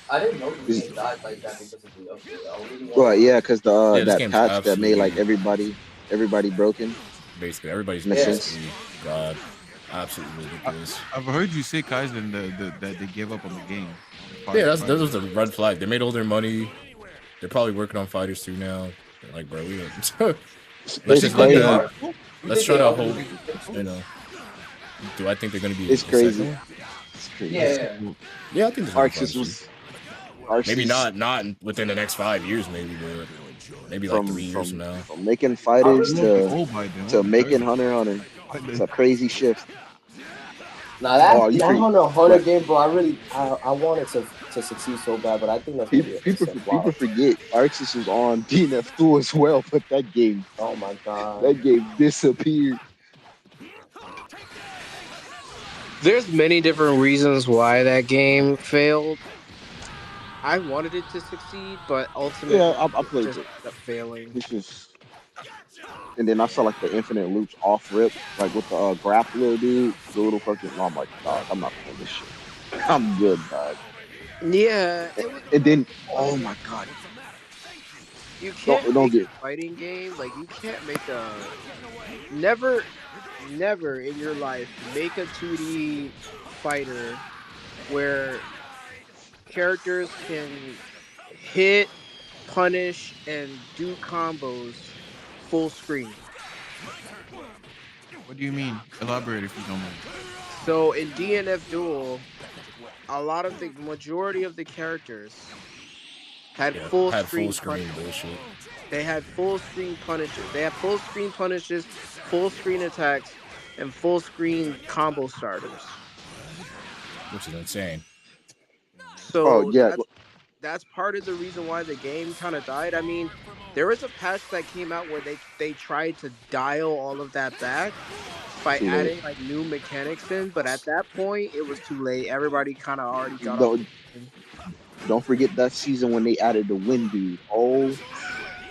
I didn't know the Is game died like that because of the update. I really well, wanted to. yeah, because the Yeah, this that game's patch that made like absolutely, everybody broken basically, everybody's in a Yeah, sense. basically God. Absolutely ridiculous. I've heard you say Kaizen that they gave up on the game on Yeah, that Fighters. was the red flag. They made all their money. They're probably working on Fighters 2 now. They're like, bro, we don't. Let's It's You just think let they crazy. the. are? You you Let's think try they to are gonna hope. be successful? You know. Do I think they're gonna be It's the second crazy. one? It's Yeah, crazy. yeah. Well, Yeah, I think there's gonna be Arc Sys Fighters 2. was Arc Maybe Sys not within the next 5 years, maybe, but maybe like from 3 years from from now. from making I fighters we'll really. be old by then. We'll to be making 30 Hunter x Hunter. by It's then. a crazy shift. Now Oh, that you that forget Hunter x Hunter what game, bro, I wanted to succeed so bad, but I think that's gonna be an instant people flop. forget Arc Sys was on DNF2 as well, but Oh my god. that game disappeared. There's many different reasons why that game failed. I wanted it to succeed, but Yeah, ultimately I it played just it. ended up failing. It's just, and then I saw like the infinite loops off rip, like with the grappler dude, the little fucking. Oh, I'm like, dog, I'm not playing this shit. I'm good, dog. Yeah, And, it was. and then, oh my god, You can't don't make get a fighting game like you can't make a never, never in your life make a 2D fighter where characters can hit, punish, and do combos full screen. What do you mean? Elaborate if you don't mind. So in DNF Duel, a lot of the majority of the characters had Yeah, full had full screen screen punishes. bullshit, They had full screen punishes. They had full screen punishes, full screen attacks, and full screen combo starters. which is insane. oh So yeah, that's part of the reason why the game kind of died. I mean, there was a patch that came out where they tried to dial all of that back by too late. adding like new mechanics in, but at that point it was too late. Everybody kind of already got off the Don't game. don't forget that season when they added the wind dude. Oh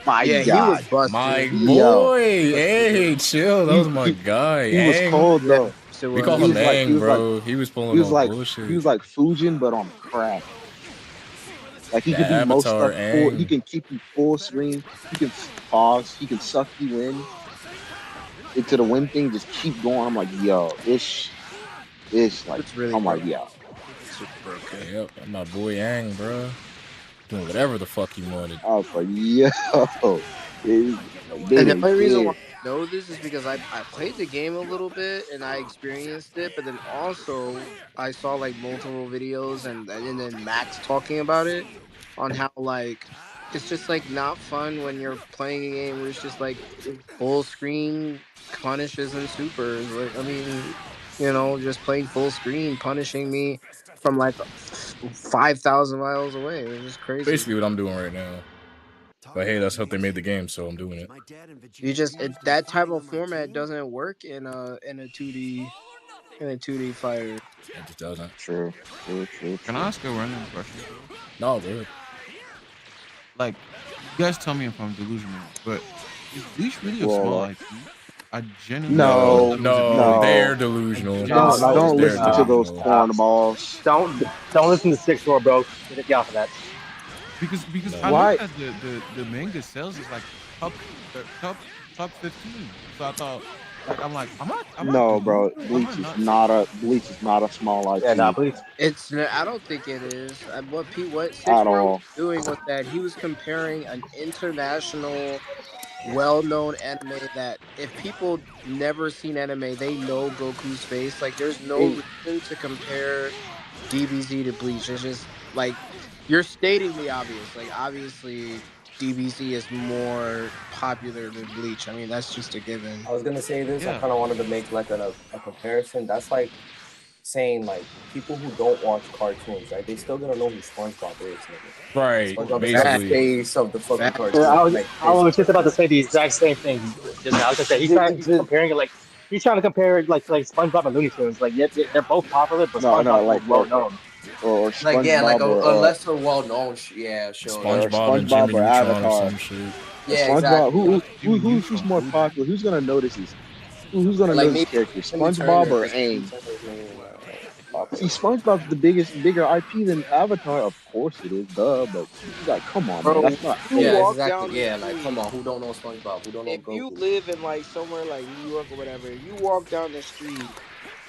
my Yeah, he was god, My busted. yo, boy, Busted. hey, chill. That was my he guy, he was Ang. cold Yeah, though. busted We call He him was was. like he Ang, was like bro. He was he pulling was off like he bullshit. was like Fujin but on crack. Like he The could do most Avatar, stuff full. He Ang. can keep you full screen. He can pause. He can suck you in into the win thing. Just keep going. I'm like, yo, it's He like, was really I'm like, broken. yeah. He was super broken. Yep, that's my boy Ang, bro. Doing whatever the fuck he wanted. I was like, yo, like they And the didn't only reason why care. I know this is because I played the game a little bit and I experienced it, but then also I saw like multiple videos and then Max talking about it on how like it's just like not fun when you're playing a game where it's just like full screen punishes and supers. Like I mean, just playing full screen punishing me from like 5,000 miles away. It was just crazy. Basically what I'm doing right now. But hey, that's how they made the game, so I'm doing it. That type of format doesn't work in a 2D fighter. It just doesn't. True, true, true, Can I true. ask a random question, bro? No, dude. Like, you guys tell me if I'm delusional, but is Bleach really a small Well, IP? I genuinely No, thought no, it was a big no, IP. they're no, I delusional. No, genuinely no, thought don't it was They're a listen big to no. those delusional. Uh, cornballs. don't listen to Six Door, bro. Get off of that. because I No. looked Why? at the manga sales is like top top 15. So I thought Like am I No, bro. delusional? Am I Bleach is not seeing not it? a small Yeah, nah, IP Bleach. I don't think it is. What Six at One was all. doing was that he was comparing an international, well-known anime that if people never seen anime, they know Goku's face. Like, there's no It, reason to compare DBZ to Bleach. It's just like you're stating the obvious. Like, obviously, DBZ is more popular than Bleach. I mean, that's just a given. I was gonna say this. I Yeah. kind of wanted to make like a comparison. That's like saying like people who don't watch cartoons, right? They still gonna know who SpongeBob is, nigga. Right. SpongeBob is the Fact, Basically. face of the fucking fact. Yeah, cartoon. Like I was just physically. about to say the exact same thing. Just now, I was gonna say he's comparing it like he's trying to compare it like SpongeBob and Looney Tunes. Like, yeah, they're both popular, but no, no, SpongeBob's more well known. or Like yeah, like SpongeBob a lesser well known yeah show. Yeah, or SpongeBob and SpongeBob Jimmy or Neutron or Avatar. some shit. yeah, SpongeBob. exactly. Jimmy Who's Neutron, more OG. popular? Who's gonna notice this? Who's gonna Like notice maybe characters? Timmy SpongeBob Turner or because Timmy Aang? Turner is maybe not See, popular. SpongeBob's bigger IP than Avatar. Of course it is, duh. But like, come on, man, Bro, that's not you Yeah, fair. walk exactly. down the Yeah, like come street. on, who don't know SpongeBob? Who don't know If you Goku? live in like somewhere like New York or whatever, if you walk down the street,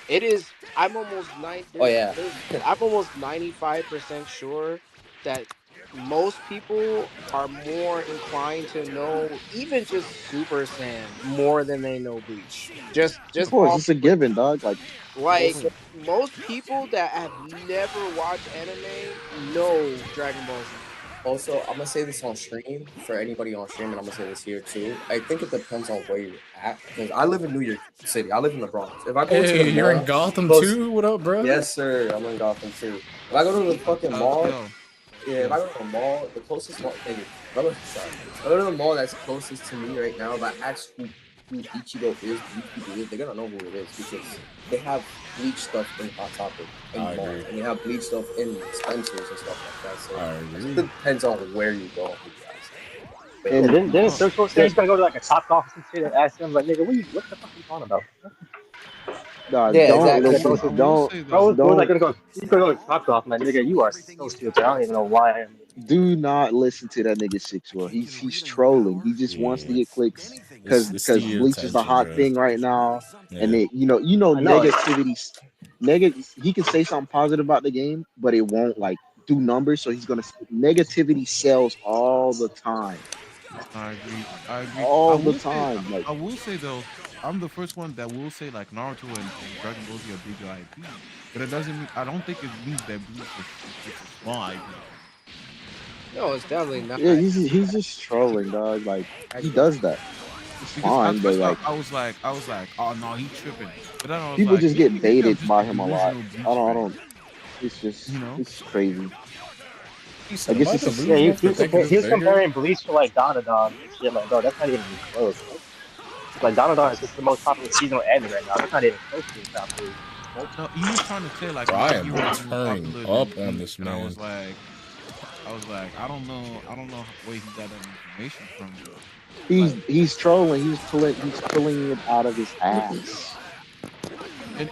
it is. I'm almost nine. Oh yeah. I'm almost 95% sure that most people are more inclined to know even just Super Saiyan more than they know Bleach. Of Just course, off it's a rip. given, dog. Like, Like Also, most people that have never watched anime know Dragon Ball Z. I'm gonna say this on stream for anybody on stream, and I'm gonna say this here too. I think it depends on where you're at because I live in New York City. I live in the Bronx. If I go to the Hey, you're in mall, Gotham close. too? What up, bro? Yes, sir. I'm in Gotham too. If I go to the fucking mall, Yo, yeah, if I yo. go to the mall, the closest mall, thank you. Sorry. If I go to the mall that's closest to me right now, if I ask who Ichigo is, Bleach people is, they're gonna know who it is because they have Bleach stuff in Hot Topic in I the mall, agree. and they have Bleach stuff in Spencer's and stuff like that. So I I think agree. it depends on where you go and who you ask. But Yeah, and didn't No, Search saying the he's gonna go to like a top office and shit and ask him like, nigga, what the fuck are you talking about? yeah, don't He's exactly. gonna go listen. I to will Don't say though. bro. Like don't he's gonna go to top off, man. Nigga, you are so stupid. I don't even know why I am. do not listen to that nigga 6 well. He's trolling. He just wants to Yeah. get clicks It's because the Bleach is the attention, hot bro. thing right now. And Yeah. then I know. negativity. He can say something positive about the game, but it won't like do numbers. So he's gonna negativity sells all the time, I agree. I agree. all the time. Like I will say though, I'm the first one that will say like Naruto and Dragon Ball Z are bigger IPs, but it doesn't mean I don't think it means that Bleach is a small IP. No, it's definitely not. yeah, he's just trolling, dog. Like he Actually, does that. It's Because fine, at but first like I was like, oh no, he tripping. But then I was people like, just get maybe I'm baited just a by him a lot. delusional Bleach I fan. don't. It's You just know? it's crazy. He I said, "Am guess I it's Yeah, a he, delusional he for was thinking comparing it's he was bigger?" comparing Bleach to like Danadon and shit. Like, bro, that's not even close. Like Danadon is just the most popular seasonal anime right now. That's not even close to the top three. No, he was trying to say like Bro, I My am Hero is more turning popular than up on Bleach, this and man. I was like, I don't know where he got that information from, but like, he's trolling. He's pulling it out of his ass.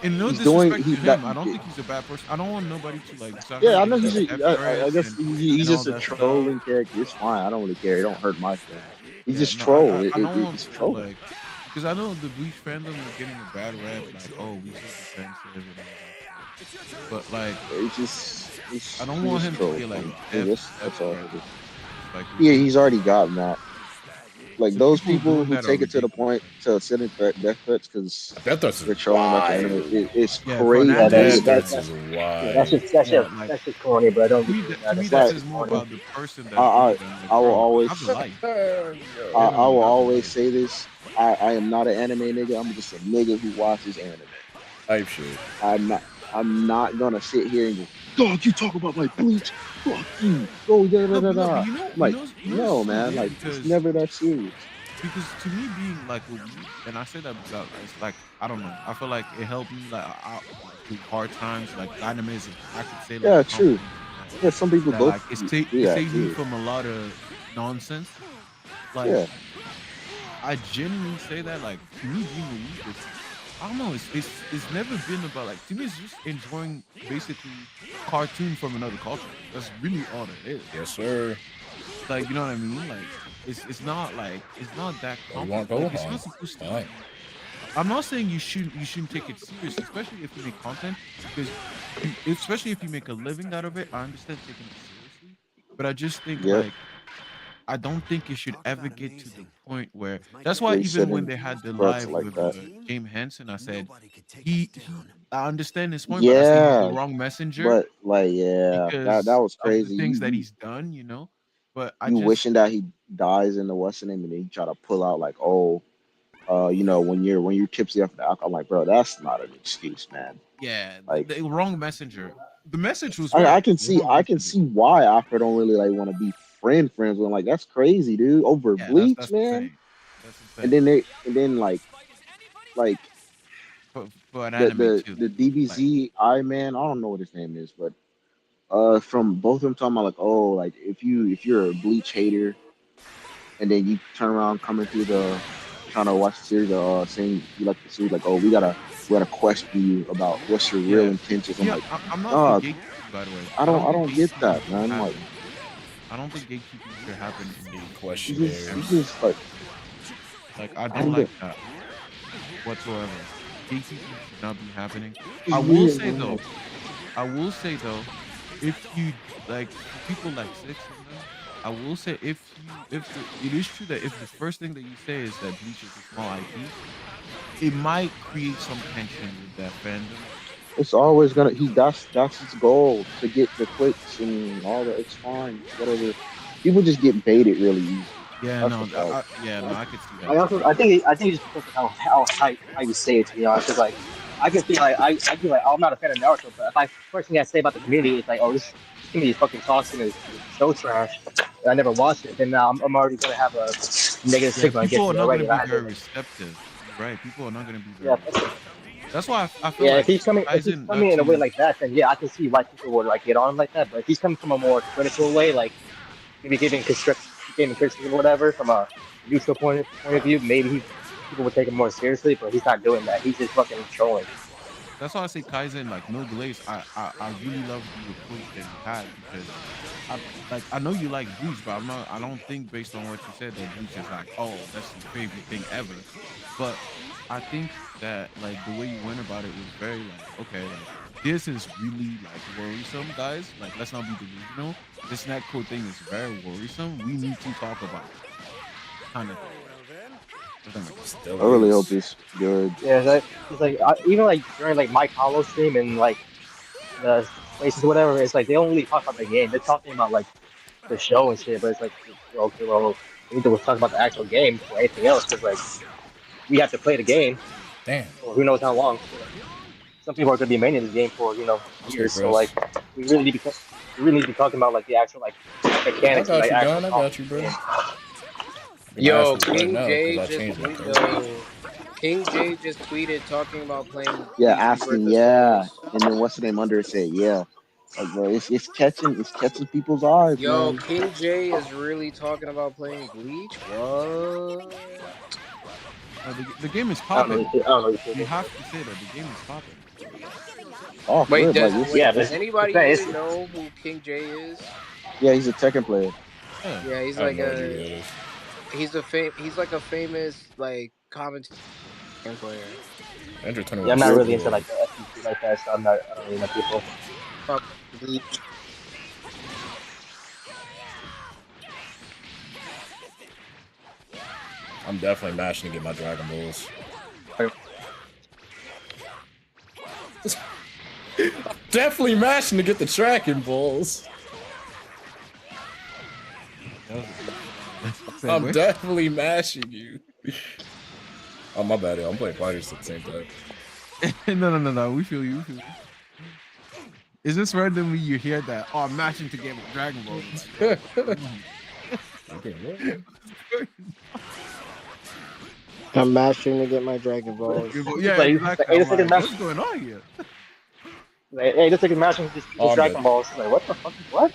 and no He's doing disrespect he to that. him, I don't think he's a bad person. I don't want nobody to like. So I Yeah, heard I that know he's he's. an I FRS guess he's and all just a that stuff. trolling character. It's fine. I don't really care. It don't hurt my feelings. He Yeah, just no, troll. I don't want It's to trolling. like because I know the Bleach fandom is getting a bad rap, like oh we so defensive and all that shit. But like I don't He want just him to trolls, get like man. death That's all threats it is. and just like Yeah, he's ridiculous. already gotten that. Like The those people people doing who that are take it to the ridiculous. point to sending death threats because Death Threats is they're trolling about your anime. wild. It's Yeah, for an Yeah, anime, crazy. that's Death it's Threats mad. is yeah, that's wild. just that's Yeah, just like that's just corny, bro. Don't get me to mad. me That's that Like just says more corny. about the person that's I doing that. Like, I will bro, have a always life. No. I Literally, will have a always life. say this. I am not an anime nigga. I'm just a nigga who watches anime. Type shit. I'm not I'm not gonna sit here and go, dog, you talk about my bleach. Fuck you. Go da da da No, but da. Like, it's no, so man. weird Like, it's never that serious. because to me being like a weeb, and I say that because it's like I don't know, I feel like it helped me like out like through hard times. Like anime is, I could say like Yeah, a true. compliment Yeah, some people that go like do it that saves me too. from a lot of nonsense. Like Yeah. I genuinely say that like to me being a weeb is I don't know, it's never been about like to me it's just enjoying basically cartoon from another culture. That's really all it is. Yes, sir. Like you know what I mean? Like it's not like it's not that Oh, you want complicated. Like it's not Gohan? supposed to Fine. be I'm not saying you shouldn't take it seriously, especially if you make content, because especially if you make a living out of it. I understand taking it seriously, but I just think Yep. like I don't think it should ever get to the point where that's why They even when shouldn't they had the spread to live like with that. James Hansen, I said he I understand his point, but I say he's the Yeah, wrong messenger but like, yeah, that because was of the crazy. things that he's done, But I You just wishing that he dies in the Western name, and then you try to pull out like, oh, when you're tipsy after the alcohol. I'm like, bro, that's not an excuse, man. yeah, Like, the wrong messenger. The message was I, right. I can The see, wrong I can messenger. see why Alfred don't really like want to be friends with him. Like, that's crazy, dude. Over Yeah, that's Bleach, that's man. insane. That's And insane. then like For an the anime the too. the Like, DBZ I man, I don't know what his name is, but from both of them talking about like, oh, like if you're a Bleach hater and then you turn around coming to the trying to watch the series, saying you like the series, like, oh, we gotta question you about what's your real yeah, intentions. I'm yeah. like, I'm not for dog, gatekeeping, by the way. I I don't don't I think don't get gatekeeping that, should man. Like, happen. I don't think gatekeeping should happen in the you anime. Questionnaires. just like, Like, I I don't didn't. like that whatsoever. Gatekeeping should not be happening. It's I will weird, say man. though, I will say though, if you like for people like Six and them, I will say if it is true that if the first thing that you say is that Bleach is a small IP, it might create some tension with that fandom. It's always gonna that's his goal to get the clicks and all that. It's fine, whatever. People just get baited really easy. Yeah, That's the no, fact. yeah, no, I could see I that too. also I think it's just because of how you say it, to be honest. Cause like I can feel like I feel like I'm not a fan of Naruto, but if I first thing I say about the community is like, oh, this community is fucking toxic and it's so trash, and I never watched it, then now I'm already gonna have a negative Yeah, stigma people against are me not going already. to And I be have to, very receptive. You're right. People are not going to be yeah, very receptive. That's why I feel yeah. like If he's Kaizen coming in a way actually. like that, then yeah, I can see why people would like get on like that. But if he's coming from a more critical way, like maybe giving criticism or whatever from a neutral point of view, maybe people would take it more seriously. But he's not doing that. He's just fucking trolling. That's why I say Kaizen, like no glaze. I really love the approach that you had because I know you like Bleach, but I don't think based on what you said that Bleach is like, oh, that's your favorite thing ever. But I think that like the way you went about it was very like, okay, like this is really like worrisome, guys. Like, let's not be delusional. This netcode thing is very worrisome. We need to talk about this kind of thing. If that makes sense. I Still really hope is. it's good. Yeah, it's like even like during like Mike Hollow stream and like the spaces or whatever, it's like they don't really talk about the game. They're talking about like the show and shit. But it's like, okay, well, we need to talk about the actual game or anything else because like we have to play the game Damn. for who knows how long. So, like, some people are gonna be maining this game for Let's go, years. So like Chris. we really need to be talking about like the actual like I mechanics and got like you, actual Gun. I content got you, of the bro. game. I think my ass Yo, is better King now because J I just changed my tweet third. yo. King J just tweeted talking about playing Yeah, Bleach Rebirth asking, of yeah, Souls. and then what's the name under it said, yeah. Like, bro, it's catching people's eyes, Yo, man. King J is really talking about playing Bleach? What? The game is I don't know. popping. I don't know. These We people. have to say that the game is popping. Off Wait, rip, like does it's Yeah, wait, but does it's anybody it's even know who King J is? yeah, he's a Tekken player. Yeah. Yeah, he's I have like no idea who a that is. he's like a famous like commentator player. Enter yeah, 21 I'm is not Yeah, really still into like hard. the FTC like that, so I don't really know people. About Bleach. I'm definitely mashing to get my Dragon Balls. Definitely mashing to get the Dragon Balls. That was a good I'm segue. definitely mashing you. Oh, my bad. I'm playing fighters at the same time. No. We feel you. We feel you. Is this randomly you hear that? Oh, I'm matching to get Dragon Balls. You're like, yo, what's going on Okay, what? here? I'm mashing to get my Dragon Balls. Yeah, It's like exactly. hey, I'm this nigga's like, match. what's going on here? Like, hey, this nigga's matching Oh, just I'm dead. Dragon Balls. It's like what the fuck? What?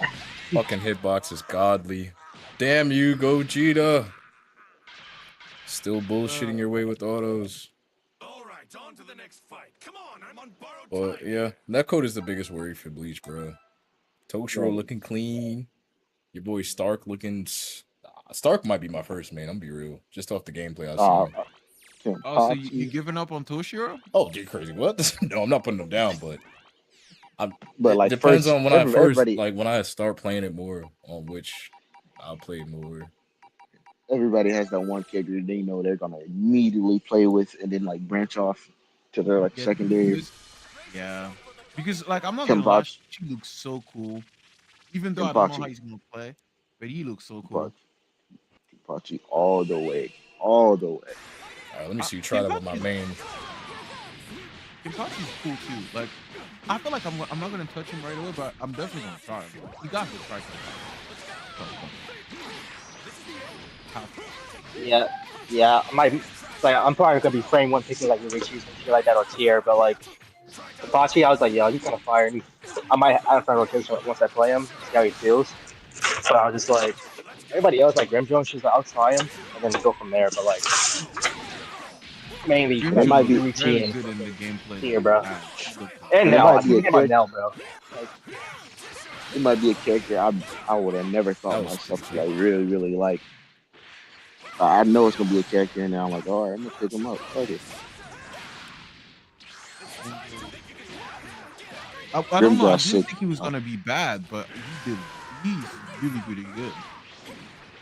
Fucking hitbox is godly. Damn you, Gogeta. Still bullshitting your way with autos. All right, on to the next fight. Come on, I'm on borrowed But time. yeah, that code is the biggest worry for Bleach, bro. Toshiro man. looking clean. Your boy Stark looking. Stark might be my first main. I'm be real. Just off the gameplay I've Uh, seen. Oh, so you Kenpachi. giving up on Toshiro? Oh, you're crazy. What? No, I'm not putting them down, but But it like depends first, on when I first everybody, like when I start playing it more on which I'll play more. everybody has that one character they know they're gonna immediately play with, and then like branch off to their like Yeah, secondary. yeah. Because like I'm not gonna lie, Kenpachi, she looks so cool. Even though I don't know how Kenpachi, he's gonna play, but he looks so cool. Kenpachi, Kenpachi, all the way, all the way. All right, let me see you try that with my Kenpachi's main. Kenpachi's cool too. Like I feel like I'm not gonna touch him right away, but I'm definitely gonna try him. You got to try something. Yeah, yeah. I'm probably gonna be frame one picking like Richie's and shit like that or tier, but like Hibachi, I was like, yo, he's kind of fire. I might add him for rotation once I play him, see how he feels. So I was just like, everybody else like Grim Jones, she's like, I'll try him and then go from there. But like mainly Jim And it Jones might looks be, very Richie and good in the gameplay tier, that we bro. had. He looked And and it Nell, might I be keep a forgetting about character. Nell, bro. Like, It might be a character I would have never thought That was myself to stupid. like really like. I know it's gonna be a character, and I'm like, all right, I'm gonna pick him up. Fuck it. I don't know. I Grimjaw's didn't sick. think he was gonna be bad, but he's really pretty good.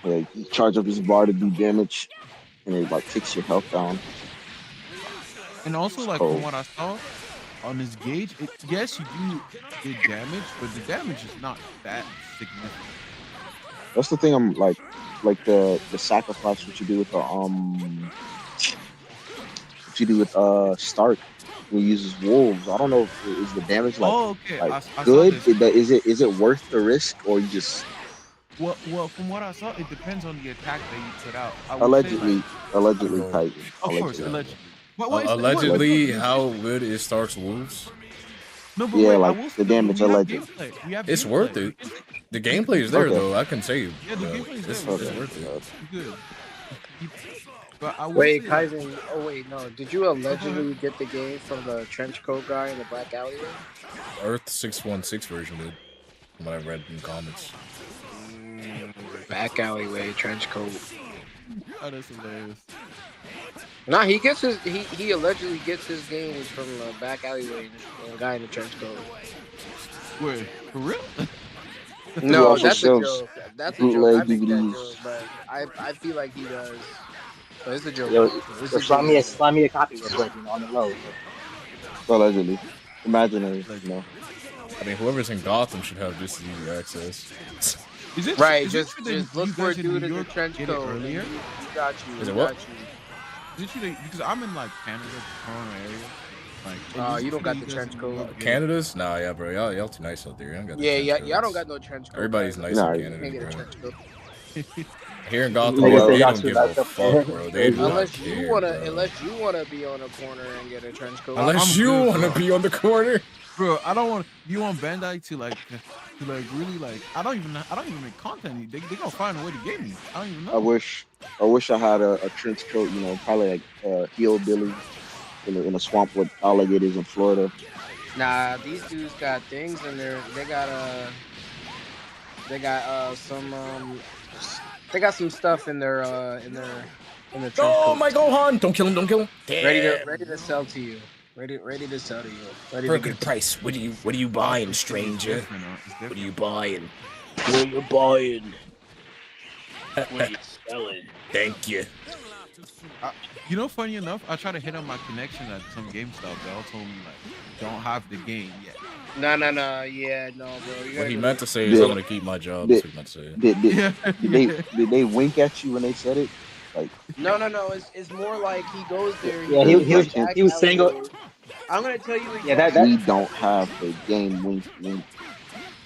Like you charge up his bar to do damage, and it like takes your health down. And also, It's like from cold. what I saw on his gauge, yes, you do did damage, but the damage is not that significant. That's the thing. I'm like the sacrifice. What you do with the what you do with Stark when he uses wolves. I don't know if is the damage Oh, okay. like I saw good. this. Is it worth the risk, or you just Well, from what I saw, it depends on the attack that you put out. I would say, like, allegedly Oh, Kaizen of course, allegedly? allegedly. But what is no, allegedly, no, how good is Stark's wolves? no, but Yeah, wait, I like will the say this, but damage we have allegedly. gameplay. We have It's worth gameplay. it. The gameplay is there Okay, though. I can say Yeah, the gameplay is there. We it's okay. good. worth it. We good. But I will Wait, say, like, Kaizen. Oh wait, no. Did you oh, go ahead. allegedly get the game from the trench coat guy in the black alleyway? Earth 616 version did, from what I read in the comments. Back alleyway trench coat. Oh, that's hilarious. Nah, he allegedly gets his games from the back alleyway guy in the trench coat. Wait, for real? He No, also that's a sells joke. That's a joke. I bootleg make that DVDs. joke, but I feel like he does. But it's a joke. yo, It's yo, a joke. slime me a copy real quick, on the low. Allegedly, imaginary. Like, I mean, whoever's in Gotham should have just as easy access. Right, is it just true that look you for a guys in New dude in the York trench get it coat. earlier? He got you. Is He it what? got you. Is it true that because I'm in like Canada, Toronto area, like is You it don't true that got you the guys trench in New coat. York get it? Canada's? Nah, yeah, bro. Y'all too nice out there. You don't got the Yeah, trench yeah, y'all don't coats. got no trench coat. Everybody's Guys. nice Nah, in You Canada, can't get a bro. trench coat. Here in Gotham, Oh Niggas well. say they y'all don't too give a nice up there. fuck, bro. They do Crazy. not Unless you care, wanna, bro. unless you wanna be on a corner and get a trench coat. Unless I'm you good, want to bro. be on the corner. Bro, I don't want you want Bandai to like really like I don't even make content. They gonna find a way to get me. I don't even I know. wish I wish I had a trench coat. Probably like hillbilly in a swamp with alligators in Florida. Nah, these dudes got things in there. They got some they got some stuff in their trench Oh my coats. Gohan! Don't kill him! Don't kill him! Ready to sell to you. Ready to sell to you. Ready For to a good get to price. What are you Oh, buying, it's stranger? different. It's different. What are you buying? What are you buying? What are you selling? Thank you. You know, funny enough, I tried to hit on my connection at some GameStop. They all told me like, don't have the game yet. No. Yeah, no, bro. You What gotta he go meant to to say is I'm Did gonna keep my job. did That's what he meant to say. did did, Yeah, did yeah. they wink at you when they said it? Like No. It's more like he goes there. He Yeah, it goes was to the like back he was saying, alleyway. I'm gonna tell you yeah, exactly that we what don't happened. have the game. Wink wink.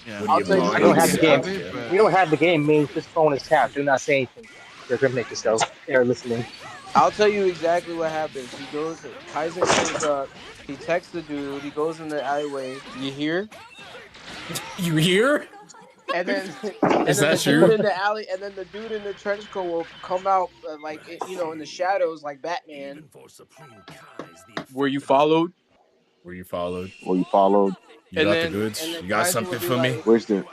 Yeah. What are I'll you tell you. I buying? don't We have the did game. have it, We but don't have the game means this phone is tapped. Do not say anything. They're gonna make yourself. They're listening. I'll tell you exactly what happens. Kaizen goes up. He texts the dude. He goes in the alleyway. You hear? You here? And then and Is then the that dude true? in the alley and then the dude in the trench coat will come out in the shadows like Batman. Were you followed? Were you followed? Or you followed. You And got the then goods? You got Kaizen will something be for me? like, Where's the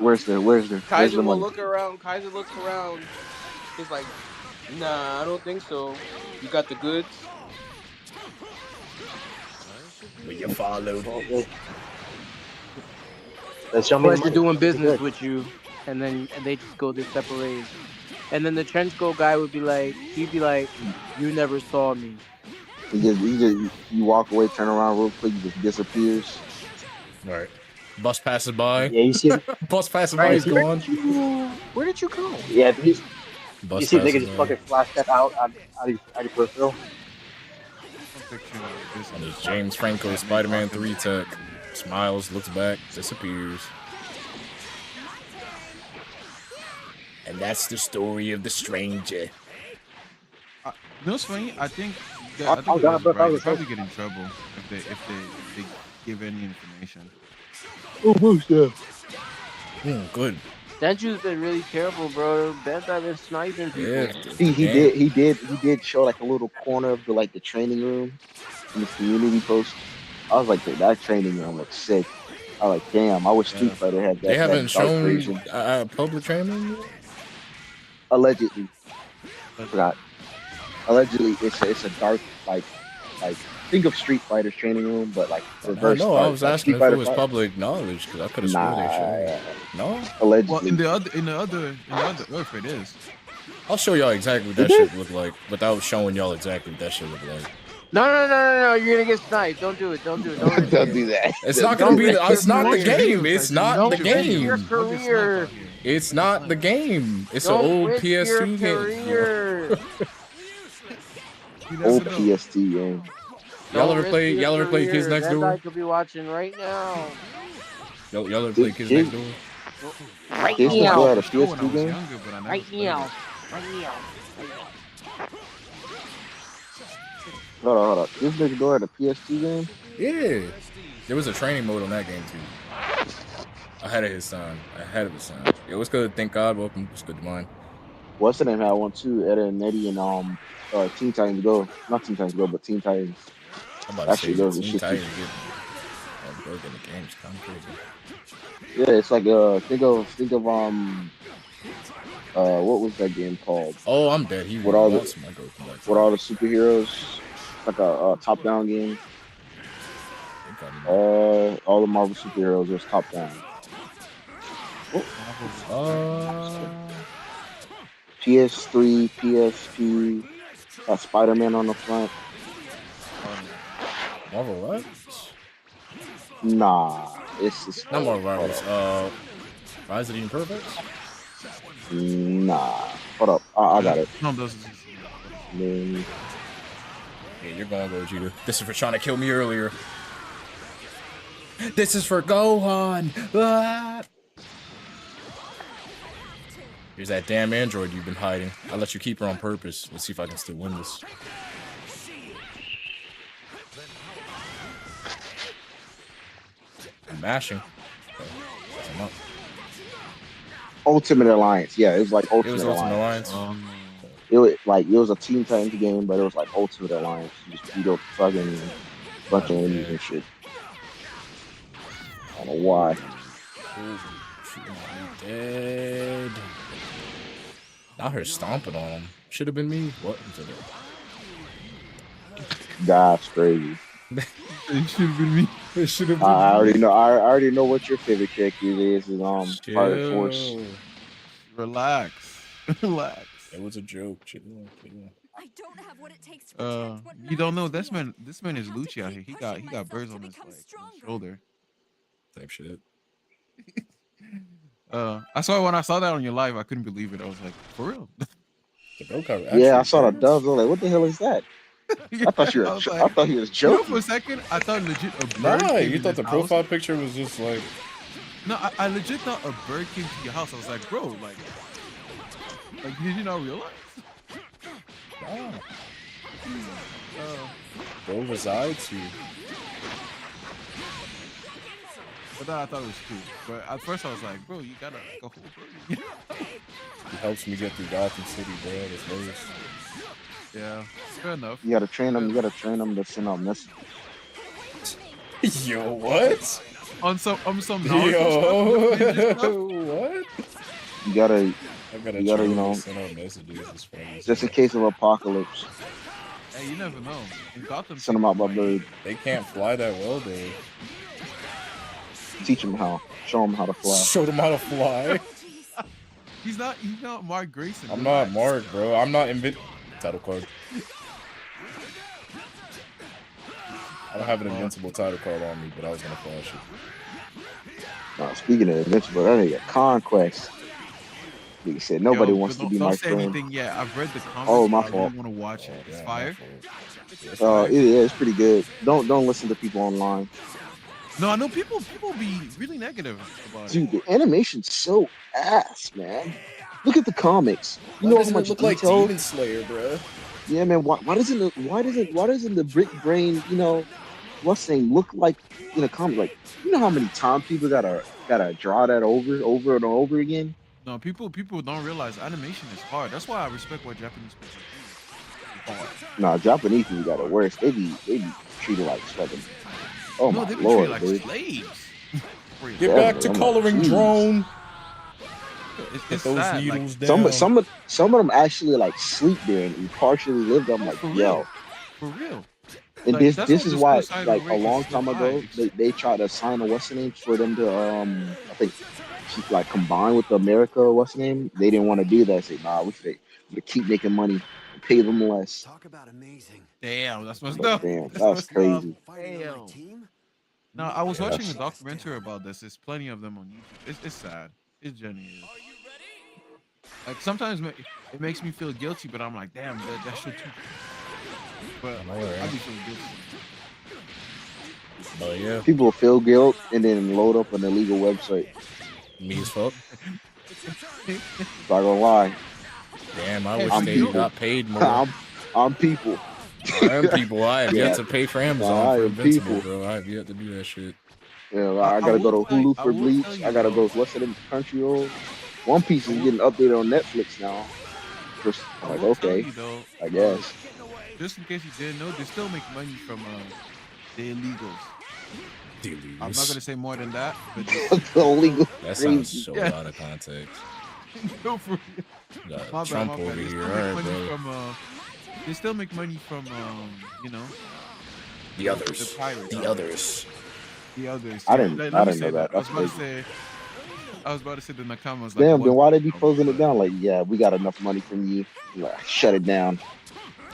Kaizen will money? look around. Kaizen looks around. He's like, nah, I don't think so. You got the goods? Will you follow? Let's show me the Pleasure money. doing That'd be business good. with you, and they just go their separate ways. And then the trench coat guy would be like, he'd be like, "You never saw me." You walk away, turn around real quick, he just disappears. Right. Bus passes by. Yeah, you see, Bus passing by, Right? he's gone. Where did you go? yeah, you Bus see, they passes can just by. fucking flash that out of peripheral. I'm picturing like this. And it's James Franco, Spider-Man 3 tech. Smiles, looks back, disappears. And that's the story of the stranger. You know what's funny? I think Oh, you guys God, are bro, right. They that probably was get in trouble if they give any information. Good. Denju's been really careful, bro. Bandai been sniping people. Yeah. See, Damn. he did show like a little corner of the training room in the community post. I was like, that training room looks sick. I was like, damn, I wish Street Yeah. Fighter had They that haven't dark shown version. public training yet? Allegedly, forgot. Allegedly, it's a dark like think of Street Fighter's training room, but like I reverse know. I dark. was Like asking Street if it Fighter was 5. public knowledge because I could have swore they showed. No, Well, Allegedly. in the other Earth, it is. I'll show y'all exactly what that shit looked like without showing y'all exactly what that shit looked like. No. You're gonna get sniped. Don't do it. Don't do it. Don't risk Don't it. do that. It's not Don't gonna be. risk your It's not the career. game. It's not the Don't risk your game. career. It's not the game. It's an Don't old risk your PS2 game. career. Old PST game. Y'all Don't ever risk play? your Y'all ever play Kids career. Next That Door? guy could be watching right now. Y'all ever play Kids Kids- Next Door? Right Kids Next now. Door had a When I was PS2 game. younger, but I never Right played now. it. Right now. Hold on. Kids Next Door had a PS2 game. Yeah. There was a training mode on that game too. Ahead of his time. It was good. Thank God. Welcome. It's good to mine. What's the name had one too? Ed and Eddie and Teen Titans Go. Not Teen Titans Go, but Teen Titans. I'm about That to say shit goes Teen and shit Titans too. getting broke in the game's kind of crazy. Yeah, it's like think of what was that game called? Oh, I'm dead. He With all the wants my go from that. with all the superheroes, like a top down game. All the Marvel superheroes was top down. PS3, PSP, Spider-Man on the front. Marvel what? Nah, it's Not Marvel Rivals. Rise of the Imperfects? Nah, hold up, I got it. No, those. Man, Yeah, you're gonna go, Vegeta. This is for trying to kill me earlier. This is for Gohan. Ah! Here's that damn android you've been hiding. I let you keep her on purpose. Let's see if I can still win this. I'm mashing. I'm up. Ultimate Alliance. Yeah, it was like It Ultimate was Alliance. Ultimate Alliance. It was a Teen Titans game, but it was like Ultimate Alliance. You just beat up fucking bunch of enemies and shit. I don't know why. Ooh, she might be dead. Not her stomping on him. Should have been me. What? That's crazy. It should have been me. It should have I already know. I already know what your favorite character is. Fire Force. Relax. Relax. It was a joke. Chill. I don't have what it takes to protect what You don't know matters. this man is Lucci out here. He got birds on his shoulder. Type shit. I saw when I saw that on your live, I couldn't believe it. I was like, for real. The go cover. Yeah, I saw the doves. I was like, what the hell is that? I thought you were. was I thought he was You know, joking. for a second, I thought legit a bird. Nah, came you in thought the his profile house. picture was just like. No, I legit thought a bird came to your house. I was like, bro, like did you not realize? Wow. Bro resides here. But then I thought it was cool. But at first I was like, bro, you got a whole bird. He helps me get through Gotham City, bro. That's nice. Yeah, fair enough. You gotta train them. You gotta train them to send out messages. Yo, what? On some Yo, Naruto stuff? what? You gotta, I gotta You gotta, train you know, to send out messages. It's funny. just in case of apocalypse. Hey, you never know. In Gotham Send City, him out by might need bird. it. They can't fly that well, though. Teach him how. Show him how to fly. Show them how to fly. He's not Mark Grayson. I'm not Relax. Mark, bro. I'm not title card. I don't have an invincible title card on me, but I was gonna flash it. Now, speaking of invincible, that nigga Conquest. He said nobody Yo, wants to be don't my say friend. anything yet. I've read the comics, Oh, my but I fault. really want to watch it. It's Yeah, fire. It's fire. It's pretty good. Don't listen to people online. No, I know people be really negative about Dude, it. the animation's so ass, man. Look at the comics. You Why know how doesn't much it look like detail? Demon Slayer, bro? Yeah, man. Why doesn't the brick brain, what's name look like in a comic? Like, you know how many times people gotta draw that over and over again? No, people don't realize animation is hard. That's why I respect what Japanese people do. It's hard. Nah, Japanese people got it worse. They be treated like fucking. Oh No, my they be lord, treated like dude. slaves. Get back to coloring, geez. drone. It's those sad. needles Like, down. Some of them actually like sleep there and partially live. I'm like, for yo. real. For real. And Like, this is the why, suicide like a rate is long so time high. ago, they tried to sign a what's the name for them to I think like combine with America or what's the name. They didn't want to do that. Say, nah, we keep making money and pay them less. Talk about amazing. Damn, that's what's But up. damn, That's that's what's up. crazy. Damn. No, I was Yeah, watching a documentary about this. There's plenty of them on YouTube. It's sad. It's genuine. Like sometimes it makes me feel guilty, but I'm like, damn, that shit too. But I be feeling guilty. But yeah, People feel guilt and then load up an illegal website. me as fuck. Not gonna lie, Damn, I wish I'm they people. got paid more. I'm people. I am people. I have Yeah. yet to pay for Amazon I for am Invincible, people. bro. I have yet to do that shit. Yeah, like, I gotta go to Hulu for Bleach. I gotta go to what's it in Crunchyroll. One Piece is getting updated on Netflix now. Just I'm like, okay, You though, I guess. just in case you didn't know, they still make money from the illegals. I'm not gonna say more than that, but The illegal. That sounds crazy. so out of context. no, for real. You got My Trump bad. over They here, still all make right, money bro. from they still make money from The others. the pirates. The others. The others. I didn't Let know me say that. I was That's about to crazy. say. I was about to say the Nakamas. Damn, then why they be Oh, closing it down? Like, yeah, we got enough money from you. Like, shut it down.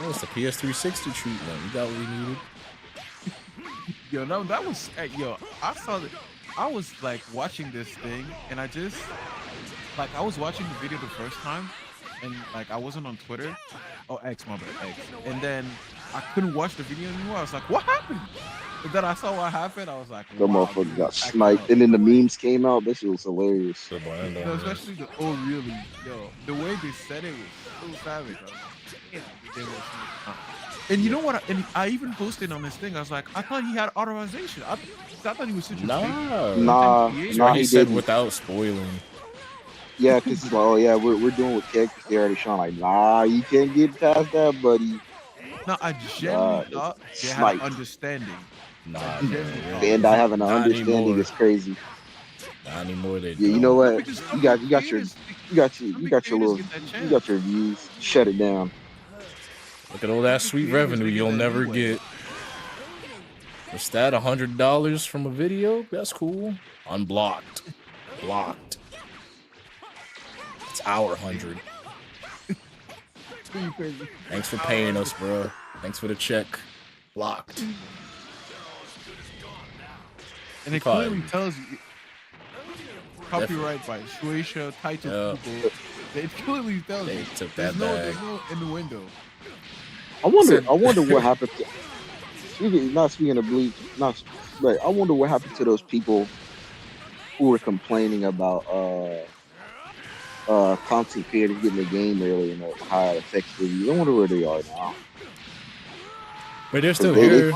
Oh, it's the PS360 treatment. We got what we needed. Yo, no, that was yo. I saw that. I was like watching this thing, and I just like I was watching the video the first time, and like I wasn't on Twitter. Oh, X, my bad, X. And then I couldn't watch the video anymore. I was like, what happened? And then I saw what happened. I was like, The wow, motherfucker dude, got acting sniped, up. and then the memes came out. This shit was hilarious. No, especially the oh really, yo, the way they said it was so savage. I was like, damn, they did what she- And you know what? And I even posted on this thing. I was like, I thought he had authorization. I thought he was such a Nah, That's nah, what he said didn't. without spoiling. Yeah, because he's like, oh yeah, we're doing with Keck. They already shown like, nah, you can't get past that, buddy. No, I genuinely thought they had an Sniped. understanding. Nah, Bandai having an Not understanding anymore. is crazy. Not anymore. They Yeah, you don't. know what? Because You got your views. Shut it down. Look at all that sweet revenue you'll never get. What's that? $100 from a video? That's cool. Unblocked. Blocked. It's our 100. Thanks for paying us, bro. Thanks for the check. Blocked. And it clearly tells you copyright by Shueisha, title people. It clearly tells you. Took There's that no bag. innuendo. I wonder what happened to. Not speaking of Bleach, but I wonder what happened to those people who were complaining about content creators getting the game early and how it affects reviews. I wonder where they are now. But they're still here.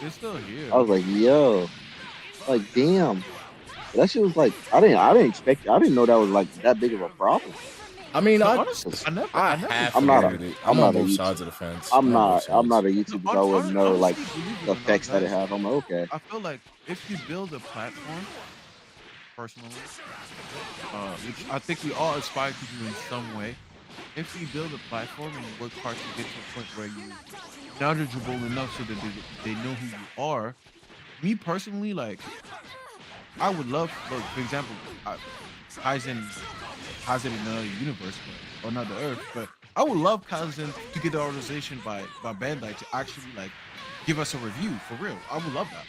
They're still here. I was like, yo, like damn. That shit was like I didn't expect. I didn't know that was like that big of a problem. I mean, honestly, I'm not I'm not on a both YouTube- sides of the fence. I'm not a YouTuber. No, I wouldn't know like honestly, believe it the or not, effects that it guys, has. I'm like, okay. I feel like if you build a platform, personally, which I think we all aspire to do in some way, if you build a platform and you work hard to get to a point where you knowledgeable enough so that they know who you are. Me personally, like I would love, look, for example, Kaizen has it in another universe, but or another Earth. But I would love Kaizen to get the authorization by Bandai to actually like give us a review for real. I would love that.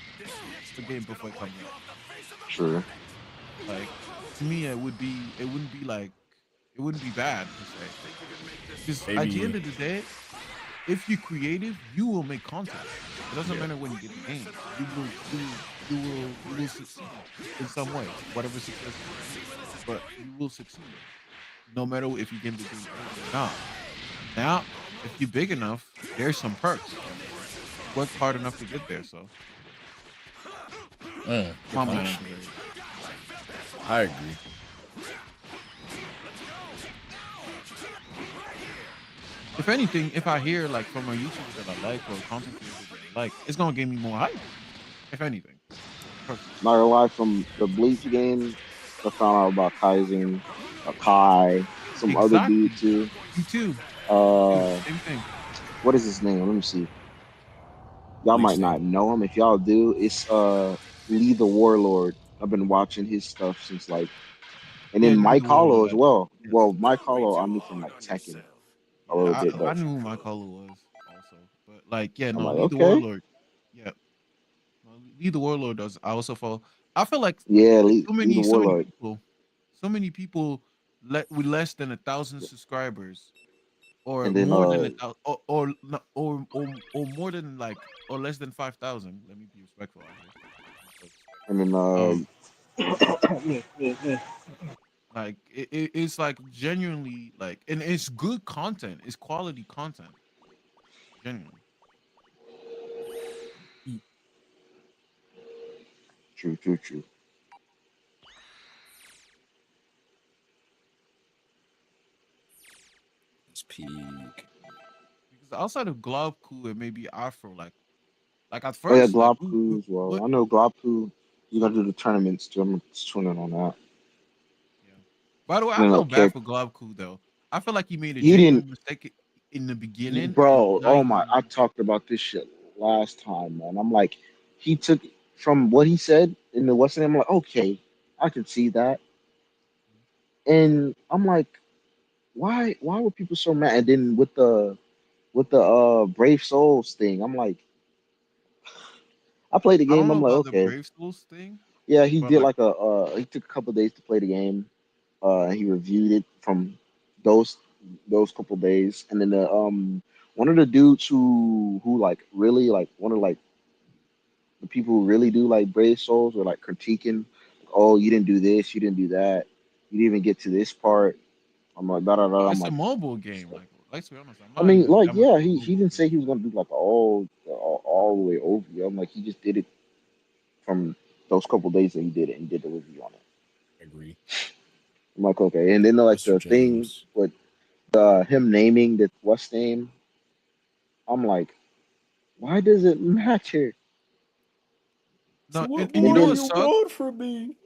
The game before it comes out. True. Like to me, it wouldn't be like it wouldn't be bad per se. Because at the end Maybe of the day, if you're creative, you will make content. It doesn't yeah. matter when you get the game. You will succeed in some way, whatever success you want. But you will succeed no matter if you get the game early or not. Now, if you're big enough, there's some perks. You worked hard enough to get there, so Good my point. mind to it. I agree. If anything, if I hear like from a YouTuber that I like or a content creator that I like, it's gonna give me more hype. If anything, personally. Not gonna lie, from the Bleach game, I found out about Kaizen, Kai, some other dude Exactly. too. Me too. Me too. Uh, Same thing. what is his name? Let me see. Y'all Bleach might thing. not know him. If y'all do, it's Lee the Warlord. I've been watching his stuff since like, and Yeah, then Lee the Mike Hollow as Warlord. well. Well, Yes. Mike Hollow I knew from like Tekken a little Yeah, bit, I but knew who my color was also, but like, yeah, I'm no, like, Lee the okay, Warlord. Yeah, no, Lee the Warlord does. I also follow. I feel like yeah, Lee the so many Warlord, people, so many people with less than 1,000 subscribers or and then more than or more than like or less than 5,000. Let me be respectful out here. Let me show respect. and then Um, Me. like it's like genuinely like, and it's good content. It's quality content. Genuinely. true, true, true. It's peak. Because outside of Globku and maybe Afro, like at Oh yeah, first, like Globku as well. what? I know Globku. He's gonna do the tournaments too. I'm tuning on that. Yeah. By the way, And I then feel like bad character, for Globku though. I feel like he made a he didn't, genuine mistake in the beginning, and bro. now Oh my, I he. talked about this shit last time, man. I'm like, he took from what he said in the Western. I'm like, okay, I can see that, and I'm like, why were people so mad? And then with the Brave Souls thing, I'm like, I played the I don't game. know I'm like, about the okay, Brave Souls thing, yeah, he but did like, like a he took a couple days to play the game. And he reviewed it from those those couple days, and then the one of the dudes who like really like one of like the people who really do like Brave Souls were like critiquing, oh, you didn't do this, you didn't do that, you didn't even get to this part. I'm like, da da da. I'm it's a like, mobile game. Like, let's be honest, I'm I not mean, even like, that much yeah, of a he mobile didn't say game. he was gonna do like all the way over. I'm like, he just did it from those couple days that he did it and did the review on it. Agree. I'm like, okay, and then like Mr. the thing James. with him naming the what's name, I'm like, why does it matter? So No, what and you And more know do what then you sucks? want from me?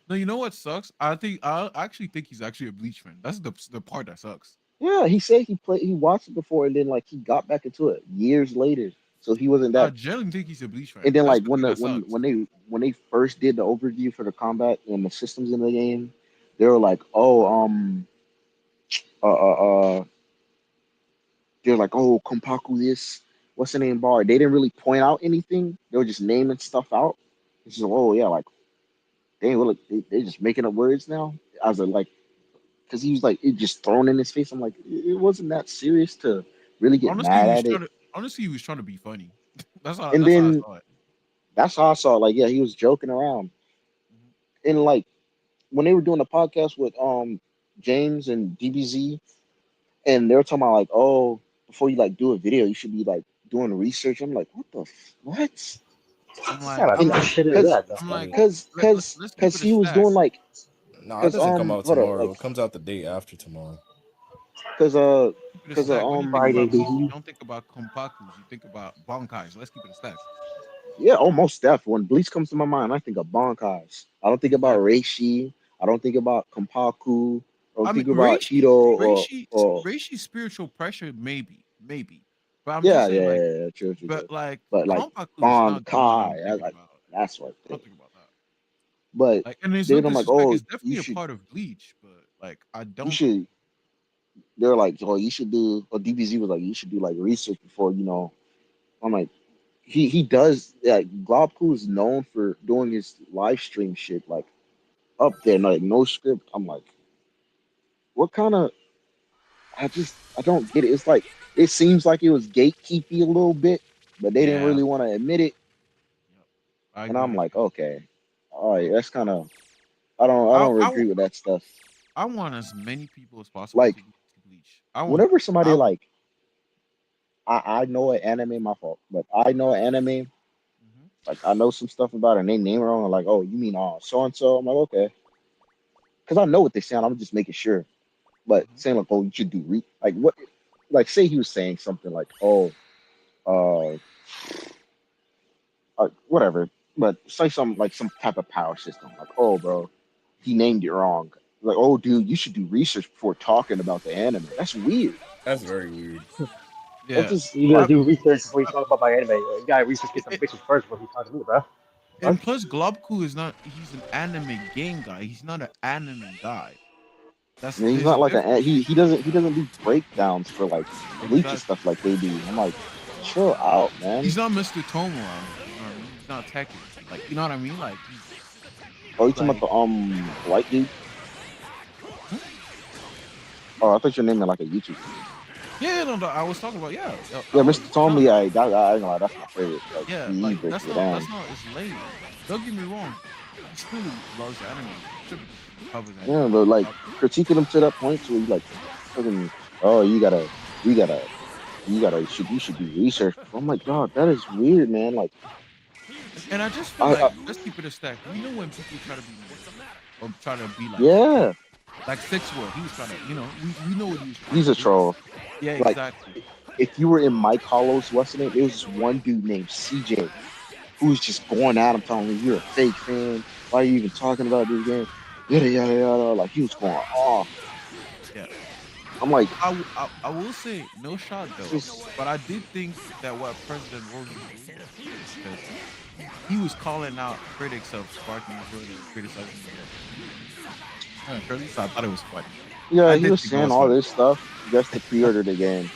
No, you know what sucks? I actually think he's actually a Bleach fan. That's the part that sucks. yeah, he said he watched it before, and then like he got back into it years later. So he wasn't I that. genuinely think he's a Bleach And fan. then That's like the thing that sucks. when they first did the overview for the combat and the systems in the game, they were like, oh uh uh uh they're like, oh, Kompaku this, what's the name bar? They didn't really point out anything. They were just naming stuff out. It's just, oh yeah, like they ain't really they just making up words now. I was like, because he was like it just thrown in his face. I'm like, it wasn't that serious to really get Honestly, he mad was at it. trying to. Honestly, he was trying to be funny. And That's how I then saw it. that's how I saw it. Like, yeah, he was joking around. Mhm. And like when they were doing the podcast with James and DBZ, and they were talking about like, oh, before you like do a video, you should be like doing research. I'm like, what? I'm What like, kind I'm of like, shit is Because that, though? That's I'm like, funny. let's keep it a he was stack. doing like Nah, it because doesn't come out hold up tomorrow. like It comes out the day after tomorrow. because Let's keep it a stack. When you think Friday, about Bleach, you baby. don't think about Kompakus. You think about Bankais. Let's keep it a stack. yeah, almost deaf. When Bleach comes to my mind, I think of Bankais. I don't think about Exactly. Reishi. I don't think about Kompaku. Or I mean, think about Hito or Reishi spiritual pressure, maybe. But I'm just yeah, saying, yeah, like, yeah, yeah, true, true, but true. like But like Konpaku is Bon not the one I'm Kai, thinking like about. that's what I don't they. think about that. But Like, and there's no then I'm like, disrespect. oh, It's definitely a part of Bleach, but like, I you don't. should. They're like, oh, you should do. Or DBZ was like, you should do like research before, you know. I'm like, he does. Like Globku is known for doing his live stream shit like up there, like no script. I'm like, what kind of? I don't get it. It's like it seems like it was gatekeepy a little bit, but they didn't Yeah, really want to admit it. yep. I And agree I'm with like, you. okay, all right, that's kind of I I don't I, agree with that stuff. I want as many people as possible to Like get to Bleach. I want. whenever somebody I. like I know an anime, my fault, but I know an anime, Mhm. like I know some stuff about it, and they name it wrong. I'm like, oh, you mean so and so? I'm like, okay, because I know what they sound. I'm just making sure. But Mhm. saying like, oh, you should do like what? Like say he was saying something like, oh, uh, whatever. But say some like some type of power system. Like, oh, bro, he named it wrong. Like, oh, dude, you should do research before talking about the anime. That's weird. That's very weird. That's Yeah. just You gotta like, do research before you I, talk about my anime. You gotta research, get some bitches first before you talk to me, bro. and What? plus, Globku is not. He's an anime game guy. He's not an anime guy. I mean, he's There's a not like difference. he doesn't do breakdowns for like Bleach and Exactly. stuff like they do. I'm like, chill out, He's man. not Mr. Tomo out here. You know what I mean? He's not Tekken. Like, you know what I mean? Like, Oh, you talking about like, the white dude? hmm? Oh, I thought your name meant like a YouTuber. Yeah, no, no, I was talking about, yeah, Yeah, Mr. Tommy, Sean. yeah, I ain't gonna lie, that's my favorite. Like Yeah, he like breaks it down. that's not his lane. Don't get me wrong. He still loves anime. He should because he covers anime. Yeah, but like Uh, critiquing him to that point to where you like fucking oh you gotta you should do research before. I'm like, dog, that is weird, man. Like and I just feel I like let's keep it a stack. We know when people try to be memes or try to be yeah, like Six World. He was trying to, we know what he was trying he's to a do. troll. Yeah, Like exactly. if you were in Mike Hollow's what's the name, there was this one dude named CJ who was just going at him, telling him you're a fake fan. Why are you even talking about this game? Yada yada yada. Like he was going off. Yeah. I'm like, I will say no shot though, just but I did think that what President Rogan was doing was cool because he was calling out critics of Sparking Zero that were criticizing the game. Really, so I thought it was funny. yeah, I he did was think it saying was all funny. this stuff just to pre-order the game.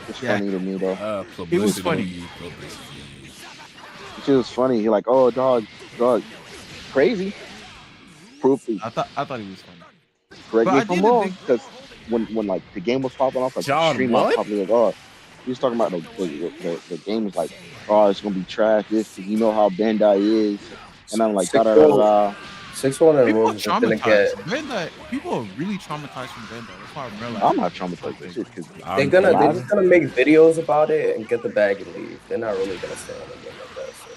It's Yeah, funny to me though. it was funny. Publicity. It was funny. He like, oh dog, crazy. Proof. I thought it was funny. Correct But me I if I'm didn't wrong, think. because when like the game was popping off, like the John, stream was what? popping, like oh, he was talking about the game was like, oh, it's gonna be trash, this because you know how Bandai is, and I'm like da Six da da da. World, Da. 6-1 and People are Roses are gonna traumatized. get. Bandai, people are really traumatized from Bandai. That's why I'm I'm realizing not like traumatized with something. shit because They're I'm the gonna they're last just gonna make videos about it and get the bag and leave. They're not really gonna stay on the game like that. So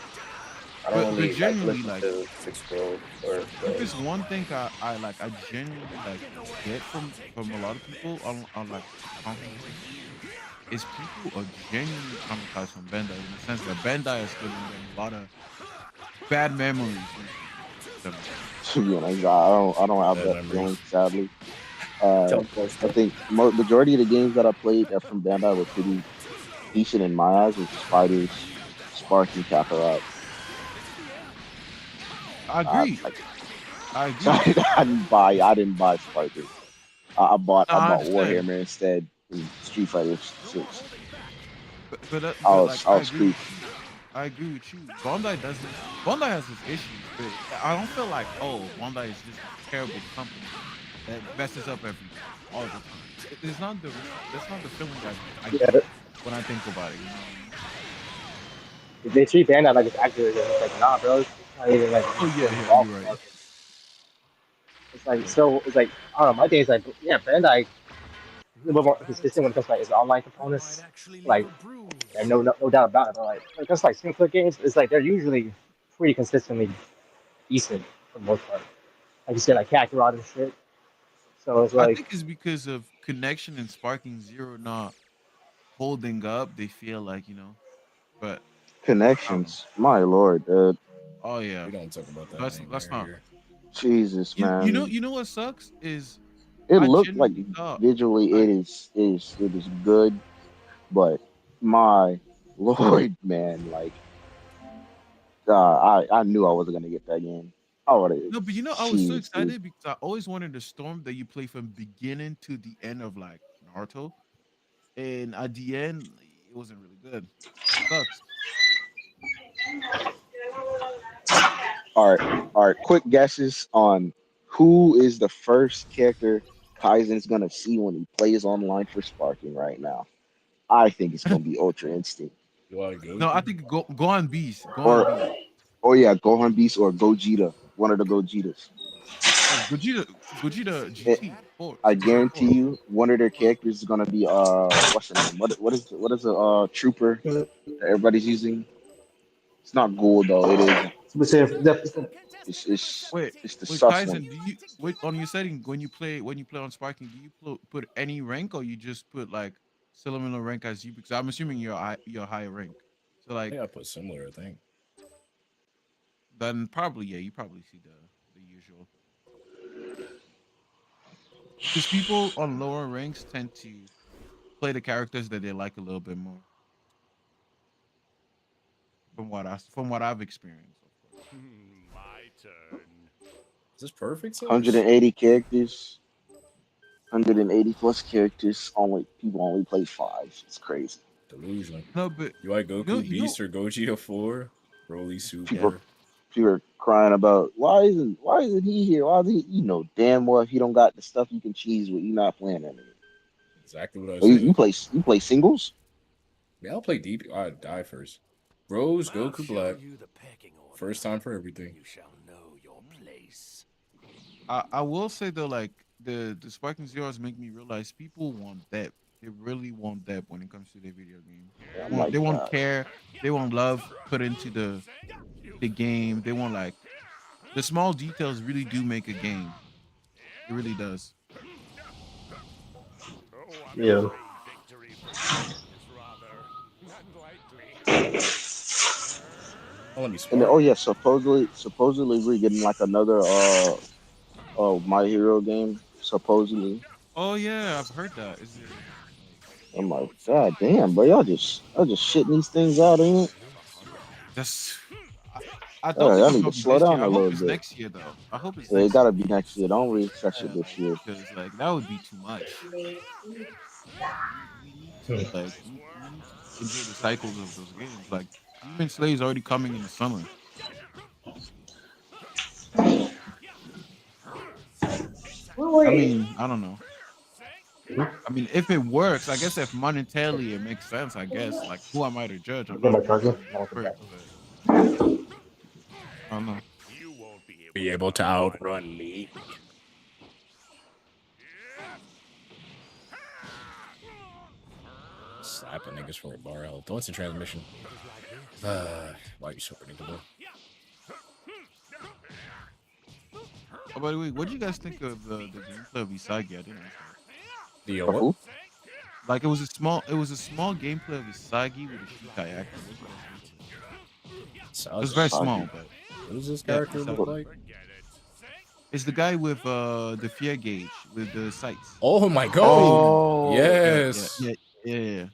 I don't But really like genuinely, listen like to Six World or if it's those. one thing I genuinely like get from a lot of people on like content creators is people are genuinely traumatized from Bandai in the sense that Bandai has given them a lot of bad memories recently. You know what I mean? to be honest, I don't have bad that feeling memories. sadly. I Unfortunately. think majority of the games that I played that from Bandai were pretty decent in my eyes, which is Fighters, Spark, and Kakarot. I agree. Like I so agree. I didn't buy Sparkers. No, I I bought understand. Warhammer instead in Street Fighter Six. But like I I was agree scooped. with you. I agree with you. Bondi has its issues, but I don't feel like Bondi is just this terrible company that messes up everything all the time. It's not that's not the feeling I Yeah, get when I think about it. You know what I mean? they treat Bandai like it's accurate. It's like, nah, bro. It's not even like Oh so yeah, yeah, involved you're in the right. market. It's like Yeah. so. It's like I don't know. My thing is like, yeah, Bandai is a little bit more consistent when it comes to like its online components. Like, and no doubt about it. But like, when it comes to like single player games, it's like they're usually pretty consistently decent for the most part. Like you said, like Kakarot and shit. So it's I like, think it's because of connection and sparking zero not holding up. They feel like but I don't know. Connections, my lord, Oh yeah, We don't talk about that let's nightmare not. Jesus, man. You know what sucks is It I looked like genuinely thought visually I it is good, but my lord, man, like I knew I wasn't gonna get that game. I would have, no, but I was so jeez, dude. excited because I always wanted the storm that you play from beginning to the end of like Naruto, and at the end, it wasn't really good. It sucks. All right. Quick guesses on who is the first character Kaizen's gonna see when he plays online for Sparking right now. I think it's gonna be Ultra Instinct, You like No, I Goku? think go on Beast, go on or Beast. yeah, Gohan Beast or Gogeta, one of the Gogetas. Oh, Gogeta It, GT four, I GT guarantee four. you, one of their characters is gonna be what's the name? What is the trooper that everybody's using? It's not gold though. It is. It's it's Wait, it's the wait, sus one. Kaizen, do you wait on your setting when you play on Sparking? Do you put any rank or you just put like similar rank as you? Because I'm assuming you're higher rank. So I like think I put similar. I think. then probably yeah, you probably see the usual because people on lower ranks tend to play the characters that they like a little bit more. From what I've experienced, of course. Is this perfect size? 180 characters, 180 plus characters. Only people only play five. It's crazy. Delusional. No, but You like Goku you know, Beast or Gogeta 4? Broly yeah. People Super. people are crying about why isn't he here? Why is he? You know damn well if he don't got the stuff you can cheese with, you not playing that. Exactly what I Well, said. you play singles. Yeah, I'll play deep. I die first. Bros, Goku Black. First time for everything. I will say though, like the Sparking Zeros make me realize people want depth. They really want depth when it comes to their video game. And I'm like, They want care. They want love put into the game. They want like the small details really do make a game. It really does. Yeah. Oh, let me and then, spark. oh yeah, supposedly we're getting like another My Hero game. Supposedly, Oh yeah, I've heard that. Is it I'm like, God damn, bro, y'all just shitting these things out, ain't it? that's I, I don't think Y'all it's need to gonna be slow this year. down I a hope little it's bit. next year though. I hope it's Yeah, it next year. gotta be next year. Don't refresh it Yeah, this year. because like that would be too much. We need to like we need to enjoy the cycles of those games. Like Demon Slayer is already coming in the summer. I mean, I don't know. I mean, if it works, I guess if monetarily it makes sense, I guess. Like, who am I to judge? I'm Get not my a charger. fucking No, I'll come expert, back. but I don't know. Be able to outrun me. Slapping niggas for a bar health. Don't instant transmission. Why are you so predictable? Oh, by the way, what do you guys think of the gameplay of Isagi? I didn't ask that. The For what? who? Like, it was a small gameplay of Isagi with a Shikai actor. What do you guys think of it? It was very Sagi. small, Sagi. but What does this yeah, character look Isagi. like? It's the guy with the fear gauge with the sights. Oh my god! Oh, Yeah, Yes! yeah.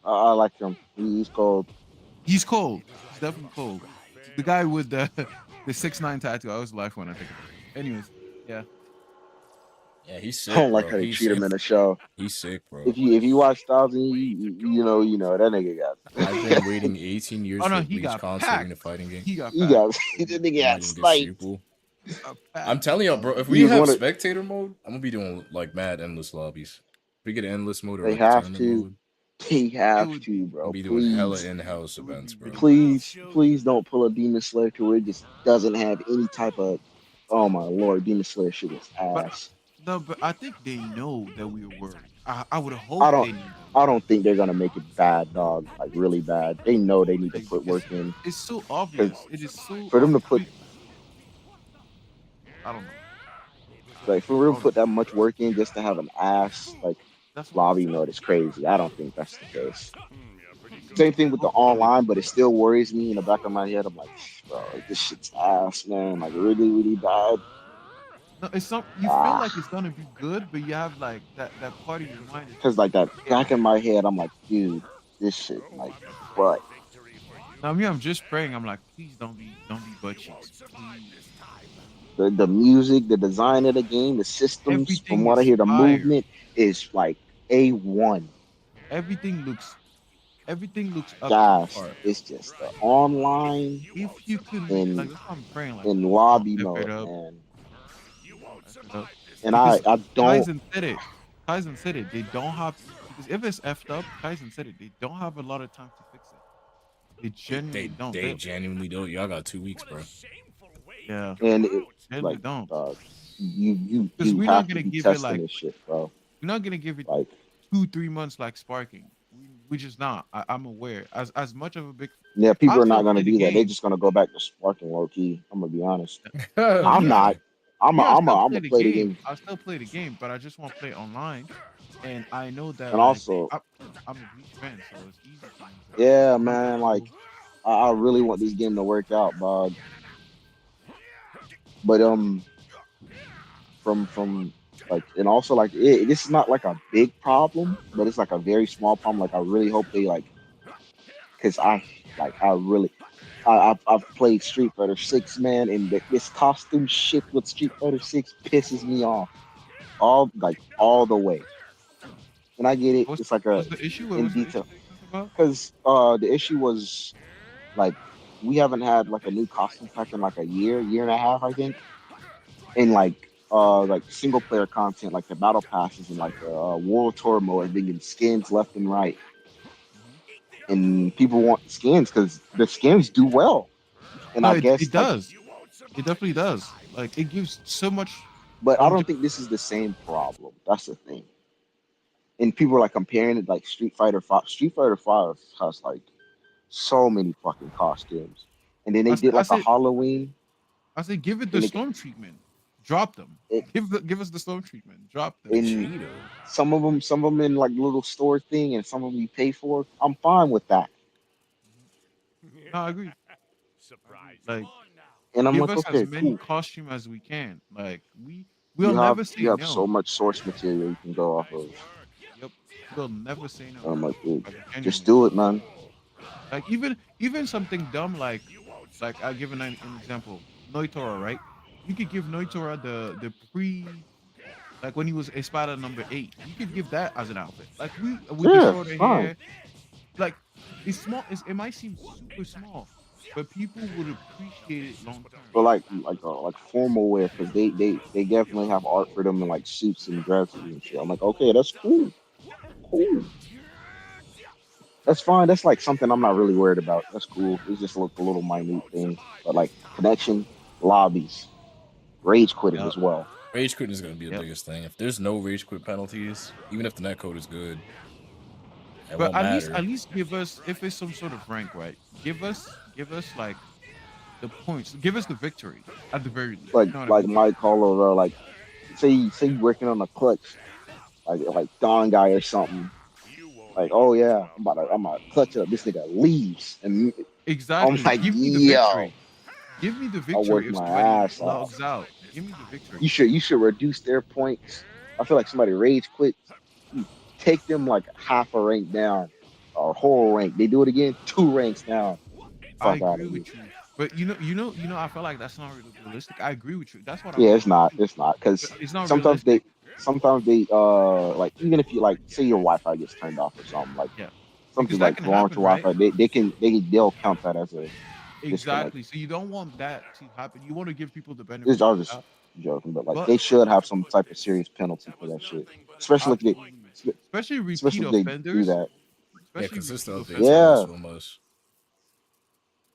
I like him. He's called. He's cold. He's definitely cold. The guy with the the 6'9" tattoo. I always laugh when I think about him. Anyways, yeah. Yeah, he's I sick, don't like bro. how they He's treat him sick. in the show. He's sick, bro. If you watch Thousand, you know that nigga I've got been waiting 18 years Oh for he a Bleach got console in packed. a fighting game. He got he packed. got that nigga I might got even get sniped. sequel. He got I'm packed. telling y'all, bro, if He we was have one of spectator mode, I'm gonna be doing like mad endless lobbies. If we get endless mode or they like a have tournament to mode, they It have would to, be I'm gonna bro. be doing hella Please, in-house it would be events, bro. really nice. please don't pull a Demon Slayer to where it just doesn't have any type of. Oh my lord, Demon Slayer shit is But ass. no, but I think they know that we were. I would I hope don't they know that we I were. don't think they're gonna make it bad, dog. Like really bad. They know they need to Like put because work in. it's so Cause obvious. It is so for them to obvious. put I don't know. like for I real don't know. put that much work in just to have an ass like That's what I'm lobby saying. mode is crazy. I don't think that's the case. Same thing with the Hopefully they online, do. but it still worries me in the back of my head. I'm like, bro, like, this shit's ass, man. Like really, really bad. No, it's some you feel Ah, like it's gonna be good, but you have like that part of your mind is because just like like, that back damn. in my head, I'm like, dude, this shit, like, but Now me, I'm just praying. I'm like, please don't be butt cheeks, please. the music, the design of the game, the systems, from Everything what I is hear, the fire. movement is like A1. Everything looks everything looks up to Guys, par. it's just the online If you could like in that's what I'm praying. Like, in please don't lobby F it mode, up. man. Please don't F it up. And Because I don't. Kaizen said it. Kaizen said it. They don't have because if it's effed up, Kaizen said it. They don't have a lot of time to fix it. They genuinely don't. They genuinely do. Y'all got 2 weeks, bro. Yeah, And it, genuinely like, don't. Because you we're not have to gonna be give it testing like this shit, bro. we're not gonna give it Like, 2 3 months like sparking. We just not. I'm aware. As much of a big, yeah, people I'll are not still gonna play the do that. They're game. just gonna go back to sparking low key. I'm gonna be honest. No, I'm not. me, I still I'm play gonna the play the game. game. I still play the game, but I just want to play online. And I know that And like also, I'm a Bleach fan, so it's easy for me to yeah, jump man, like into. I really want this game to work out, bud. But from like, and also like this is not like a big problem, but it's like a very small problem. Like I really hope they like, cause I really I've played Street Fighter 6, man, and this costume shit with Street Fighter 6 pisses me off all the way. And I get it. What's It's like a what's the issue? What in was the issue detail, that you talking about? because the issue was like we haven't had like a new costume pack in like a year and a half, I think. And like single player content, like the battle passes and like the world tour mode, and getting skins left and right. Mhm. And people want skins because the skins do well. And No, I it guess like, does. It definitely does. Like it gives so much but I don't think longevity. this is the same problem. That's the thing. And people are like comparing it like Street Fighter 5. Street Fighter 5 has like so many fucking costumes. And then they I said, did I like a said, Halloween, I said, give it the and storm treatment. Drop them. it, Give us the storm treatment. Drop them. in Vegeta. some of them in like little store thing, and some of them you pay for. I'm fine with that. Mhm. No, I agree. I agree. Like, And I'm give like, us as okay, many cool. costume as we can. Like, we'll never You say have so no. much source material you can go off of. Yep, we'll never say no. And I'm like, dude, Like, just genuinely. do it, man. Like, even something dumb like I'll give an example. Noitora, right? You could give Noitora the pre like when he was Espada number 8. You could give that as an outfit. Like we with the Yeah, shorter fine. hair, like it's small. It might seem super small, but people would appreciate it long term. But like formal wear, because they definitely have art for them in like suits and dresses and shit. I'm like, okay, that's cool, cool. That's fine. That's like something I'm not really worried about. That's cool. It's just a little minute thing. But like connection, lobbies, rage quitting Yep. as well. Rage quitting is gonna be the Yep. biggest thing. If there's no rage quit penalties, even if the net code is good, it But won't at matter. least give us if it's some sort of rank, right? Give us like the points. Give us the victory at the very least. You know what I Like mean? Mike Holloway, like say you working on a clutch, like Don guy or something. Like, oh yeah, I'm about to clutch up. This nigga leaves, and I'm Exactly. like, Give me the yo, victory. Give me the I victory worked if my somebody ass off. logs out. Give me the victory. You should reduce their points. I feel like somebody rage quit. You take them like half a rank down, or whole rank. They do it again, 2 ranks down. I Fuck out of agree here. with you. But I feel like that's not really realistic. I agree with you. That's what I Yeah, want them to do. it's not, But because it's not sometimes realistic. they like, even if you like say your Wi-Fi gets turned off or something, like Yeah. something Because that like can wrong with happen, your right? Wi-Fi, they'll count that as a disconnect. Exactly. So you don't want that to happen. You want to give people the This benefit I of was the just doubt. joking, but like But they should have some type of serious penalty for that shit, especially if absolutely. they Especially repeat especially if they do offenders. that. Yeah, Especially repeat consistent updates are offenders. Yeah, also a must.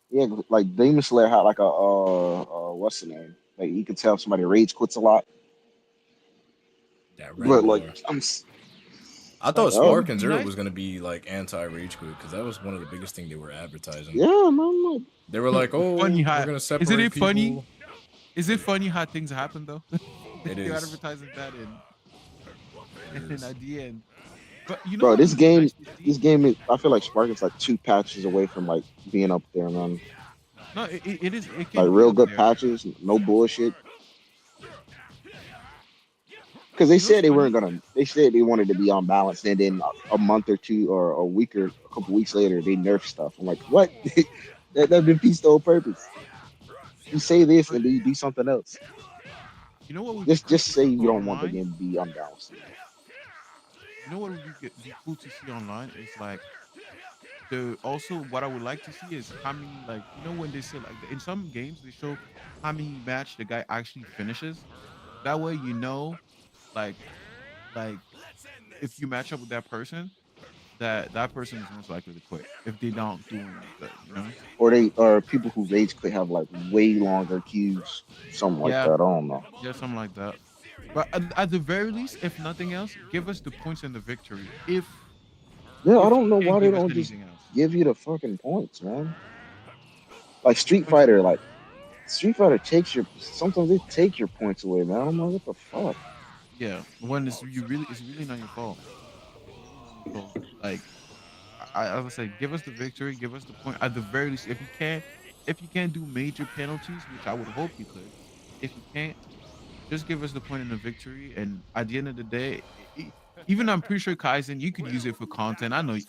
yeah, like Demon Slayer had like a what's the name? Like you could tell somebody rage quits a lot, That red but like bar. I'm I Like thought it oh Spark would and be Zero nice. was gonna be like anti rage quit because that was one of the biggest thing they were advertising. yeah, man, They were like, Funny "Oh, we're how gonna isn't separate it funny? people." Is it funny how things happen though? It They're is. advertising that It and is. at the end. But you know bro, what would be nice to this see? game is. I feel like Spark is like 2 patches away from like being up there, man. No, it is. It Like can be real up good there. patches, no bullshit. because they You know what's said they weren't funny? gonna. They said they wanted to be unbalanced, and then a month or two or a week or a couple weeks later, they nerf stuff. I'm like, what? That defeats the whole purpose. You say this But and then you do something else. you know what would be Just cool just to say see you don't want the online? game to be unbalanced. You know what would be cool to see online is like the also what I would like to see is how many like when they say like in some games they show how many match the guy actually finishes. That way like like if you match up with that person, that person is most likely to quit if they don't doing good. Or people who rage quit have like way longer queues, something like Yeah, that. I don't know. yeah, something like that. But at the very least, if nothing else, give us the points and the victory. Yeah, I If don't you know can't why they give us don't just anything else. give you the fucking points, man. Like Points and Street Fighter takes your sometimes they take your points away, man. I'm like, what the fuck? yeah, when it's really not your fault. It's really not your fault. Like as I said, give us the victory, give us the point. At the very least, if you can't do major penalties, which I would hope you could, if you can't, just give us the point in the victory. And at the end of the day, even I'm pretty sure Kaizen, you could use it for content. I know you.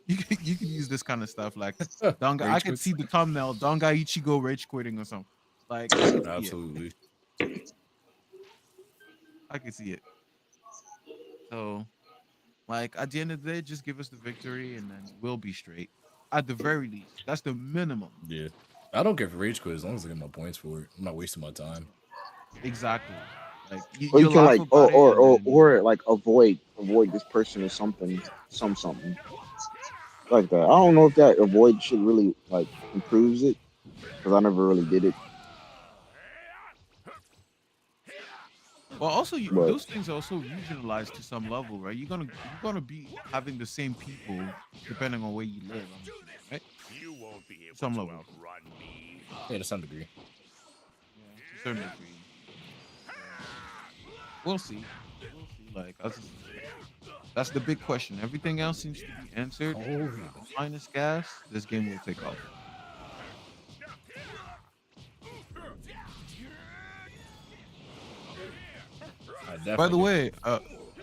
You could use this kind of stuff. Like Donga, I Rage could quits. see the thumbnail, Donga Ichigo rage quitting or something. Like I could see it. Absolutely. I could see it. So like at the end of the day, just give us the victory and then we'll be straight. At the very least. That's the minimum. Yeah. I don't care for rage quit as long as I get my points for it. I'm not wasting my time. Exactly. Like Or you you can laugh like or about it or and or, then or like avoid this person or something like that. I don't know if that avoid shit really like improves it because I never really did it, well, also but those things are also regionalized to some level, right? You're gonna be having the same people depending on where you live. I'm assuming, right? To some level, Yeah, to some degree. yeah, to a certain degree. So we'll see, we'll see. Like as I said, that's the big question. Everything else seems to be answered. Oh, yeah. Minus gas, this game will take off. I By the definitely way,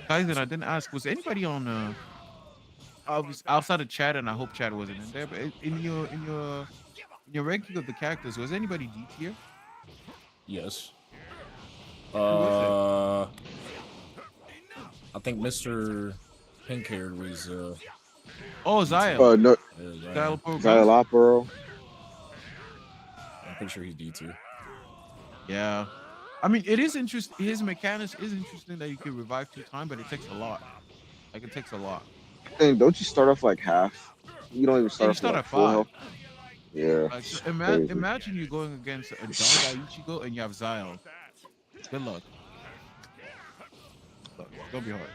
Kaizen, I didn't ask. Was anybody on outside of chat, and I hope chat wasn't in there, but in your ranking of the characters, was anybody D tier? yes. Who was it? I think Mr. Pink haired was Oh, D2. Zyle. no, Zyle Pro Guns? Xylopero. I'm pretty sure he's D2. Yeah. I mean, it is interesting. His mechanics is interesting that you can revive 2 times, but it takes a lot. Like, it takes a lot. And don't you start off like half? You don't even Yeah, start you off with start like at full 5. health. Yeah, Like, so it's crazy. imagine you going against a Donga Ichigo and you have Zyle. Good luck. Look, it's gonna be hard.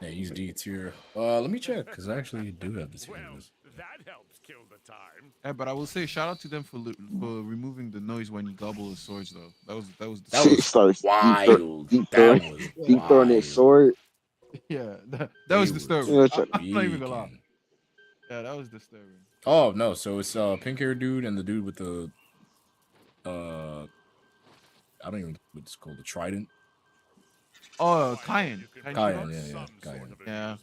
Yeah, he's D tier. Let me check because I actually do have the tier list. Yeah, but I will say shout out to them for removing the noise when you gobble the swords though. That was That It was starts wild. deep That throwing, was deep throwing his wild. sword. yeah, that They was were You disturbing. know, I'm not even gonna lie. tweaking. Yeah, that was disturbing. Oh no, so it's pink haired dude and the dude with the I don't even know what it's called, the trident. Oh, Kayan. Kyan, yeah, Kyan. Yeah.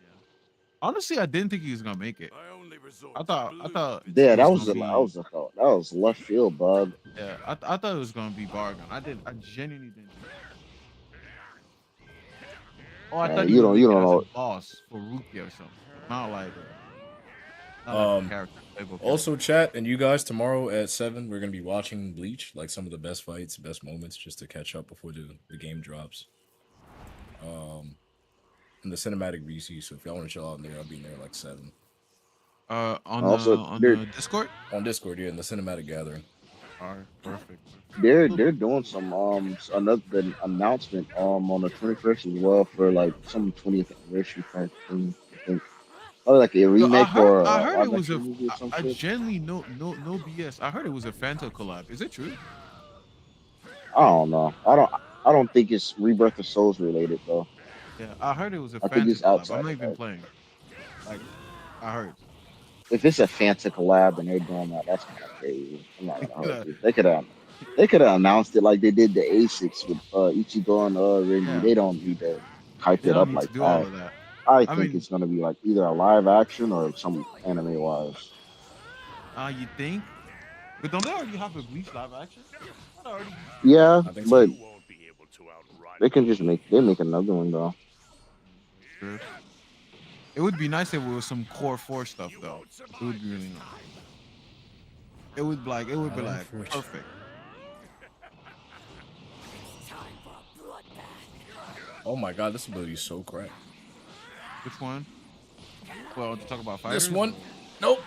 Yeah. Honestly, I didn't think he was gonna make it. I thought yeah, it that was was gonna be that was left field, bud. yeah. I thought it was gonna be Bargain. I genuinely didn't think it. Oh, I thought he would You make it don't as a know. boss for Rukia or something. Not like a character, playable character. Also, chat and you guys tomorrow at 7, we're gonna be watching Bleach, like some of the best fights, best moments, just to catch up before the game drops. In the cinematic VC. So if y'all want to chill out in there, I'll be in there like 7 On Also, the Discord. on Discord. Yeah, in the cinematic gathering. All right, perfect. they're doing some another announcement on the 21st as well for like some 20th anniversary type thing. I think or like a So remake or I a heard it live was action movie or some I shit. genuinely no BS. I heard it was a Fanta collab. Is it true? I don't know. I don't think it's Rebirth of Souls related though. Yeah, I heard it was a I think Fanta it's collab. I'm outside not of even that. playing. Like I heard. if it's a Fanta collab and they're doing that, that's kind of crazy. I'm not gonna hold Yeah, you. They could have announced it like they did the Asics with Ichigo and Renji. yeah, They don't need to hype they it don't up need to like do all that. of that. I I think mean, it's gonna be like either a live action or some anime wise. you think? But don't they already have a Bleach live action? That already Yeah, I think so. but they make another one though. That's true. It would be nice if it was some core four stuff though. It would be really nice. It would be like Unfortunate. perfect. Oh my god, this ability is so cracked. Which one? Well, to talk about This fighters. one? Nope.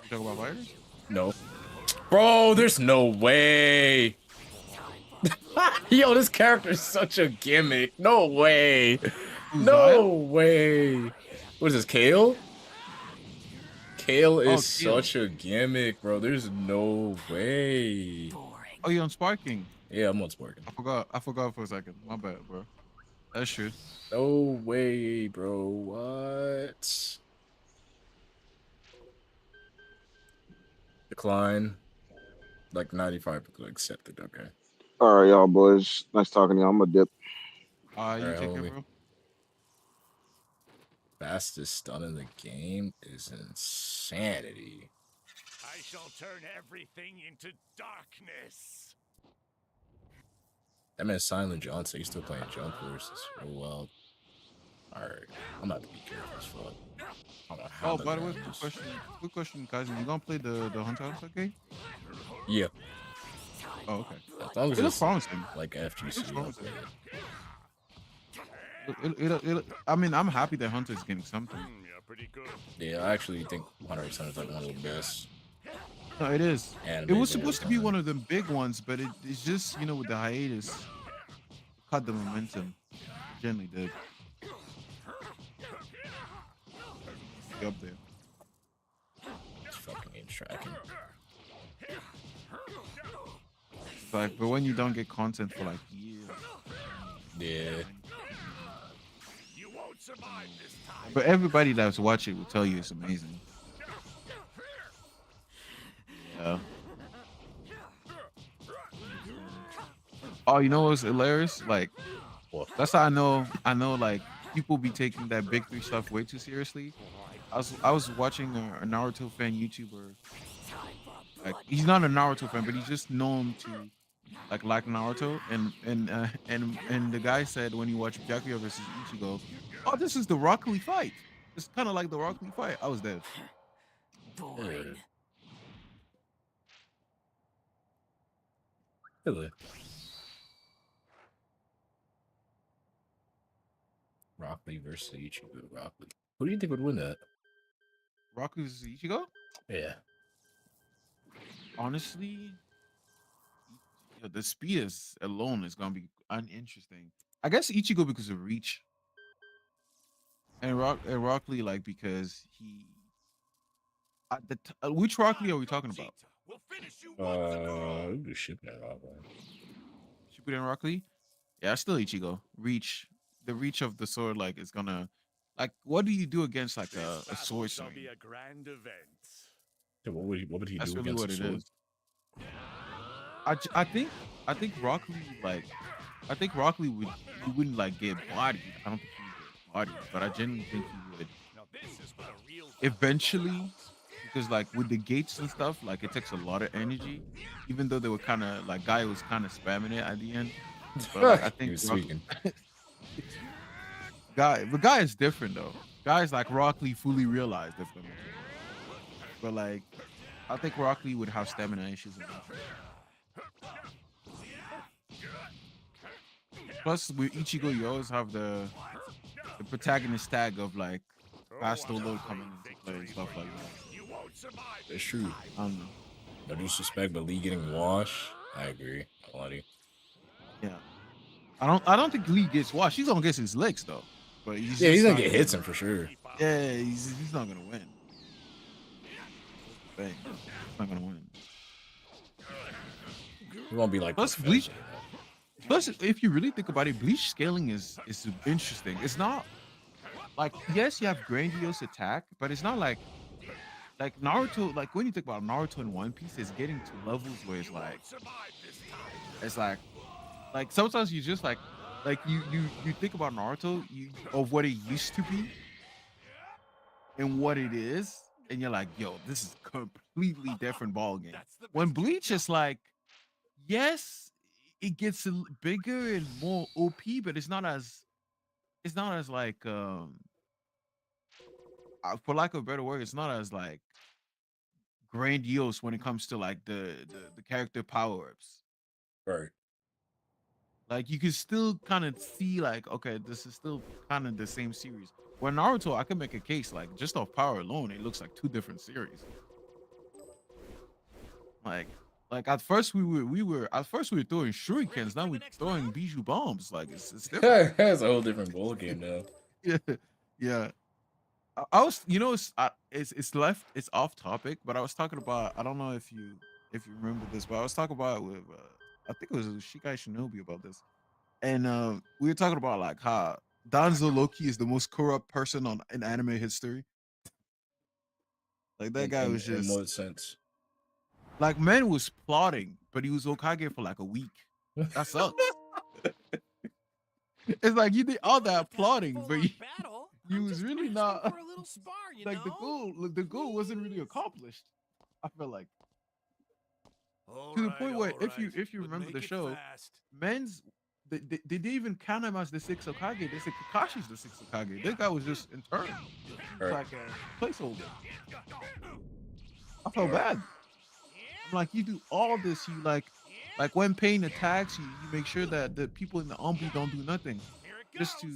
You talk about fighters? No. Bro, there's no way. Yo, this character is such a gimmick. No way. Who's No Zyle? way. What is this, Kale? Kale Oh, is Kale. such a gimmick, bro. There's no way. Oh, you're on Sparking. Yeah, I'm on Sparking. I forgot for a second. My bad, bro. That's true. No way, bro. What? Decline. Like 95% accepted. Okay. All right, y'all boys. Nice talking to y'all. I'm gonna dip. You Alright, take care, homie. bro. Fastest stun in the game is insanity. I shall turn everything into darkness. That man Silent Johnson, he's still playing Jump Force. It's so wild. Alright. I'm about to be careful as fuck. I don't know how Oh, the by the way, damage is- quick question, guys. You gonna play the Hunter x Hunter game? Yeah. Oh, okay. As long as It looks it's promising. like It FGC. looks I'll promising. play it. I mean, I'm happy that Hunter's getting something. You're pretty good. Yeah, I actually think Hunter x Hunter is like one of the best. No, it is. Animes It was of all supposed to be time. one of the big ones, but it's just, with the hiatus, cut the momentum. Generally did. Be up there. It's fucking game tracking. It's like, but when you don't get content for like years. Yeah. You won't survive this time. But everybody that's watching will tell you it's amazing. Yeah. Oh, you know what's hilarious? Like, What? that's how I know like people be taking that big three stuff way too seriously. I was watching a Naruto fan YouTuber. Like, he's not a Naruto fan, but he's just known to like Naruto, and the guy said when he watched Byakuya versus Ichigo, oh, this is the Rock Lee fight. It's kind of like the Rock Lee fight. I was dead. Boring. Really? Rock Lee versus Ichigo. Rock Lee. Who do you think would win that? Rock Lee versus Ichigo? Yeah. Honestly, the speed is alone is gonna be uninteresting. I guess Ichigo because of reach, and Rock Lee like because he. Which Rock Lee are we talking about? We'll finish you once and for all. Ooh, shit, that Rock Lee. Shippuden Rock Lee? Yeah, still Ichigo. Reach. The reach of the sword like is gonna, like, what do you do against like a sword Shall swing? be a grand event. Yeah, what would he That's do really against what a it sword? is. I think Rock Lee like, I think Rock Lee he wouldn't like get bodied. I don't think he would get bodied, but I genuinely think he would Now this is for the real. eventually, because like with the gates and stuff, like it takes a lot of energy. Even though they were kind of like Guy was kind of spamming it at the end, but like, I He think was speaking. Guy is different though. Guy's like Rock Lee fully realized if that makes sense. But like, I think Rock Lee would have stamina issues eventually. Plus, with Ichigo, you always have the protagonist tag of like fast load coming into play and stuff like that. You won't survive. It's true. Um, No disrespect, but Lee getting washed, I agree. A lot of you. yeah, I don't think Lee gets washed. He's gonna get his licks though, but Yeah, he's just gonna not get hits him for sure. Yeah, he's not gonna win. Bang. He's not gonna win. He won't be like Plus, Professor, Plus, if you really think about it, Bleach scaling is interesting. It's not like, yes, you have grandiose attack, but it's not like Naruto. Like when you think about Naruto and One Piece, it's getting to levels where it's like sometimes you just like you think about Naruto, of what it used to be and what it is, and you're like, yo, this is completely different ball game. When Bleach is like, yes, it gets bigger and more OP, but it's not as like for lack of a better word, it's not as like grandiose when it comes to like the character power ups. Right. Like you can still kind of see like, okay, this is still kind of the same series. Where Naruto, I can make a case like just off power alone, it looks like two different series. Like like at first we were throwing shurikens, now we're throwing bijou bombs. Like it's different. That's a whole different ball game now. Yeah, yeah. I was, it's off topic, but I was talking about. I don't know if you remember this, but I was talking about with I think it was Shikai Shinobi about this, and we were talking about like how Danzo Loki is the most corrupt person in anime history. Like that guy was In just what sense? like man was plotting, but he was Okage for like a week. That sucks. It's like you did all that plotting, but you was really not like the goal. The goal wasn't really accomplished. I feel like to the point where if you remember the show, men's they didn't even count him as the sixth Okage. They said Kakashi's the sixth Okage. That guy was just internal. It's like a placeholder. I felt bad. I'm like, you do all this, you like when Pain attacks, you make sure that the people in the Ombu don't do nothing, just to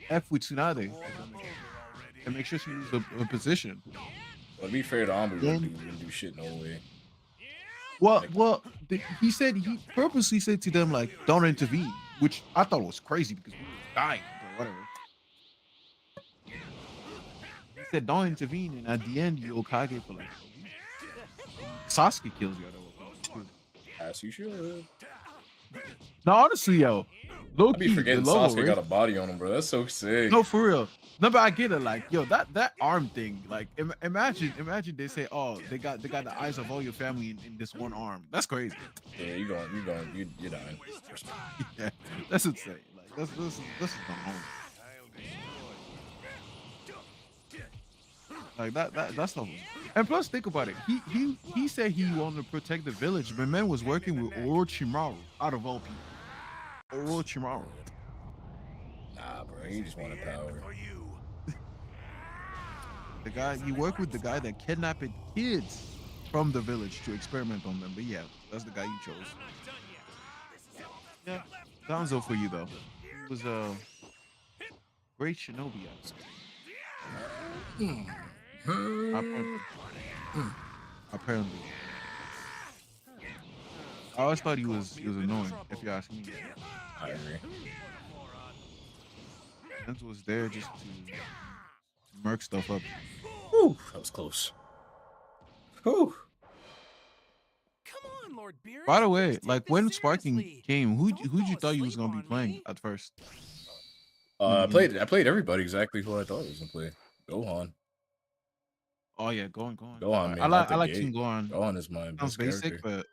f with Tsunade and make sure she loses a position. Well, to be fair, the Ombu wouldn't do shit no way. Well, he purposely said to them like, don't intervene, which I thought was crazy because we were dying, but whatever. He said don't intervene, and at the end you Okage for like a week. Sasuke kills you. As you should. No, honestly, yo, I be forgetting Sasuke got a body on him, bro. That's so sick. No, for real. No, but I get it. Like, yo, that arm thing. Like, imagine they say, oh, they got the eyes of all your family in this one arm. That's crazy. Yeah, you're dying. Yeah, that's insane. Like, this is the home. Like that's not. And plus, think about it. He said he wanted to protect the village, but man was working with Orochimaru out of all people. Orochimaru. Nah, bro, he just wanted power. The guy you work with, the guy that kidnapped kids from the village to experiment on them. But yeah, that's the guy you chose. Yeah, Danzo for you though. He was a great shinobi. Apparently. I always thought he was annoying, if you ask me. I agree. Danzo was there just to murk stuff up. Whew, that was close. Whew. Come on, Lord Beerus. By the way, like when Sparking came, who'd you thought you was gonna be playing at first? I played everybody exactly who I thought was gonna play. Gohan. Oh yeah, Gohan. Gohan, man. I like Team Gohan. Gohan is my best character.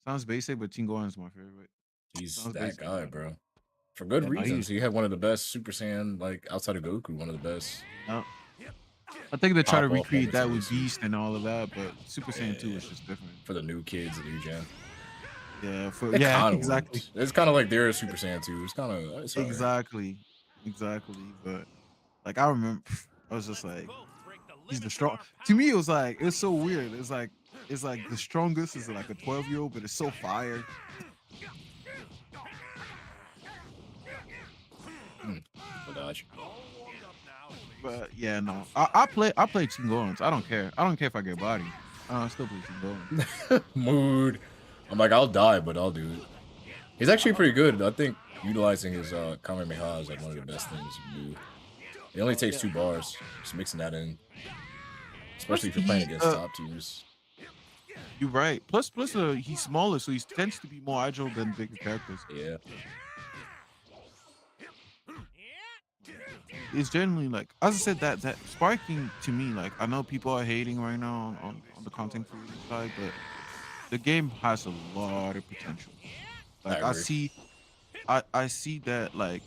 Sounds basic, but Team Gohan is my favorite. He's that guy, bro. For good reasons. He had one of the best Super Saiyan, like outside of Goku, one of the best. No. I think they try to recreate that with Beast and all of that, but Super Saiyan 2 is just different. For the new kids, the new gen. Yeah, exactly. Works. It's kind of like their Super Saiyan 2. It's kind of exactly. But like I remember, I was just like, he's the strong. To me, it was so weird. It's like the strongest is like a 12-year-old, but it's so fire. But yeah, no, I play Team Gohan. I don't care. I don't care if I get body. I still play Team Gohan. Mood. I'm like, I'll die, but I'll do it. He's actually pretty good. I think utilizing his Kamehameha is like one of the best things you can do. It only takes 2 bars, just mixing that in. Especially if you're playing against top tiers. You're right. Plus, he's smaller, so he tends to be more agile than bigger characters. Yeah. It's generally like, as I said, that sparking to me, like I know people are hating right now on the content creating side, but the game has a lot of potential. I Like agree. I see that like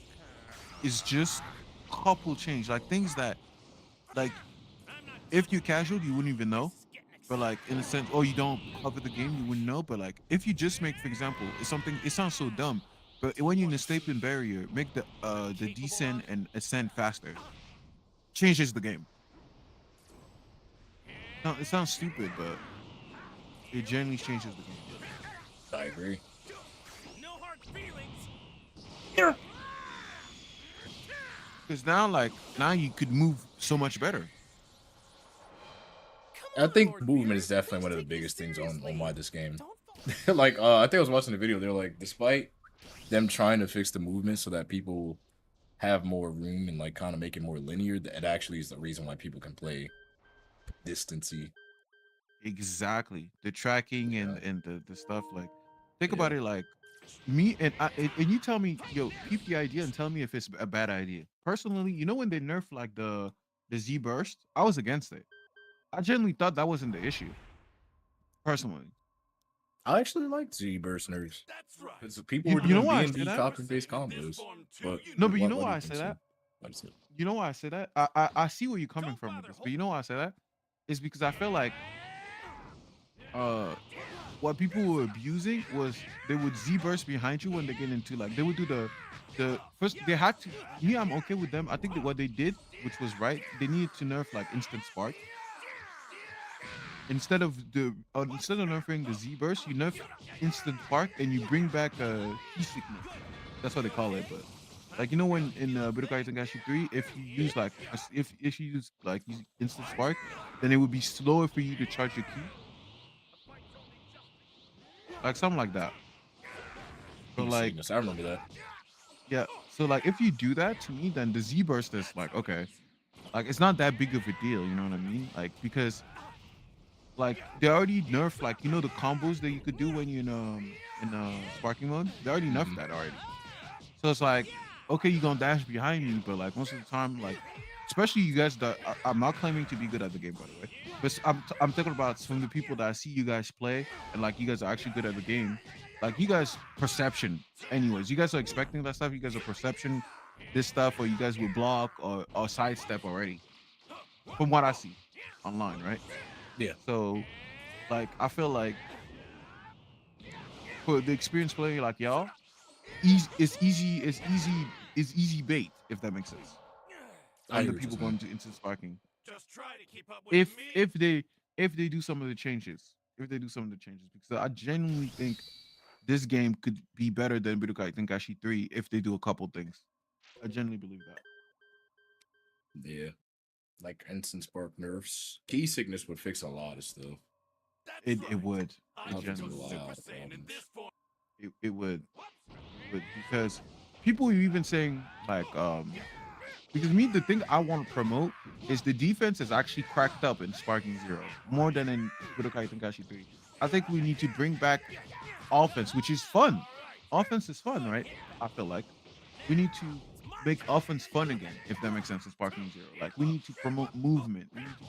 it's just couple change, like things that like if you're casual, you wouldn't even know. But like in a sense, or you don't cover the game, you wouldn't know. But like if you just make, for example, it's something. It sounds so dumb, but when you're in the stapling barrier, make the descent and ascent faster. Changes the game. No, it sounds stupid, but it generally changes the game. I agree. No hard feelings. Because now you could move so much better. I think movement is definitely one of the biggest things on why this game. Like, I think I was watching the video. They're like, despite them trying to fix the movement so that people have more room and like kind of make it more linear, that actually is the reason why people can play distancy. Exactly. The tracking and the stuff, like think Yeah. about it like me and you tell me, yo, keep the idea and tell me if it's a bad idea. Personally, you know when they nerf like the Z burst, I was against it. I genuinely thought that wasn't the issue. Personally. I actually like Z burst nerfs. That's right. Because people You- were you know doing why I D&D say that? copy-paste combos. But No, but you what- know what do why I think, say Sam? that? What is it? You know why I say that? I see where you're coming from with this, but you know why I say that? It's because I feel like what people were abusing was they would Z burst behind you when they get into like they would do the first they had to me, I'm okay with them. I think that what they did, which was right, they needed to nerf like instant spark. Instead of nerfing the Z burst, you nerf instant spark and you bring back key sickness. That's what they call it, but like you know when in Budokai Tenkaichi 3, if you use like if you use like instant spark, then it would be slower for you to charge your key. Like something like that. But Key like sickness, I remember that. yeah, so like if you do that to me, then the Z burst is like okay. Like it's not that big of a deal, you know what I mean? Like because like they already nerfed like you know the combos that you could do when you're in sparking mode. They already nerfed that already. So it's like, okay, you're gonna dash behind me, but like most of the time, like especially you guys that I'm not claiming to be good at the game, by the way, but I'm talking about from the people that I see you guys play and like you guys are actually good at the game. Like you guys perception, anyways. You guys are expecting that stuff. You guys are perception this stuff, or you guys will block or sidestep already. From what I see online, right? Yeah. So, like I feel like for the experienced player like y'all, it's easy bait if that makes sense. I And hear the what people you're going to instant sparking. Just try to keep up with If me. if they do some of the changes, because I genuinely think this game could be better than Budokai Tenkaichi 3 if they do a couple things. I genuinely believe that. Yeah. Like instant spark nerfs. Key sickness would fix a lot of stuff. That's It right. would. I It I'll fix a genuinely Super lot of Saiyan in problems. this form. it would. Because people are even saying like because me the thing I want to promote is the defense is actually cracked up in Sparking Zero more than in Budokai Tenkaichi 3. I think we need to bring back offense, which is fun. Offense is fun, right? I feel like we need to make offense fun again, if that makes sense in Sparking Zero. Like we need to promote movement. We need to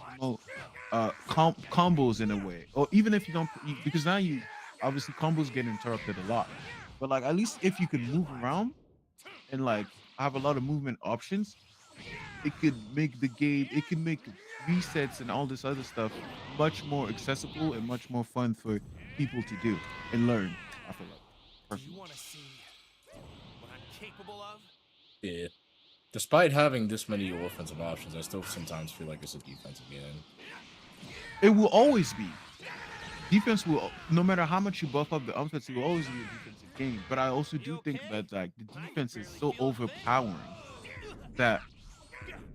promote combos in a way. Or even if you don't because now you obviously combos get interrupted a lot. But like at least if you can move around and like have a lot of movement options, it could make the game, it can make resets and all this other stuff much more accessible and much more fun for people to do and learn. I feel like Do you personally. want to see what I'm capable of? Yeah. Despite having this many offensive options, I still sometimes feel like it's a defensive game. It will always be. Defense will, no matter how much you buff up the offense, it will always be a defensive game. But I also do think that like the defense is so overpowering that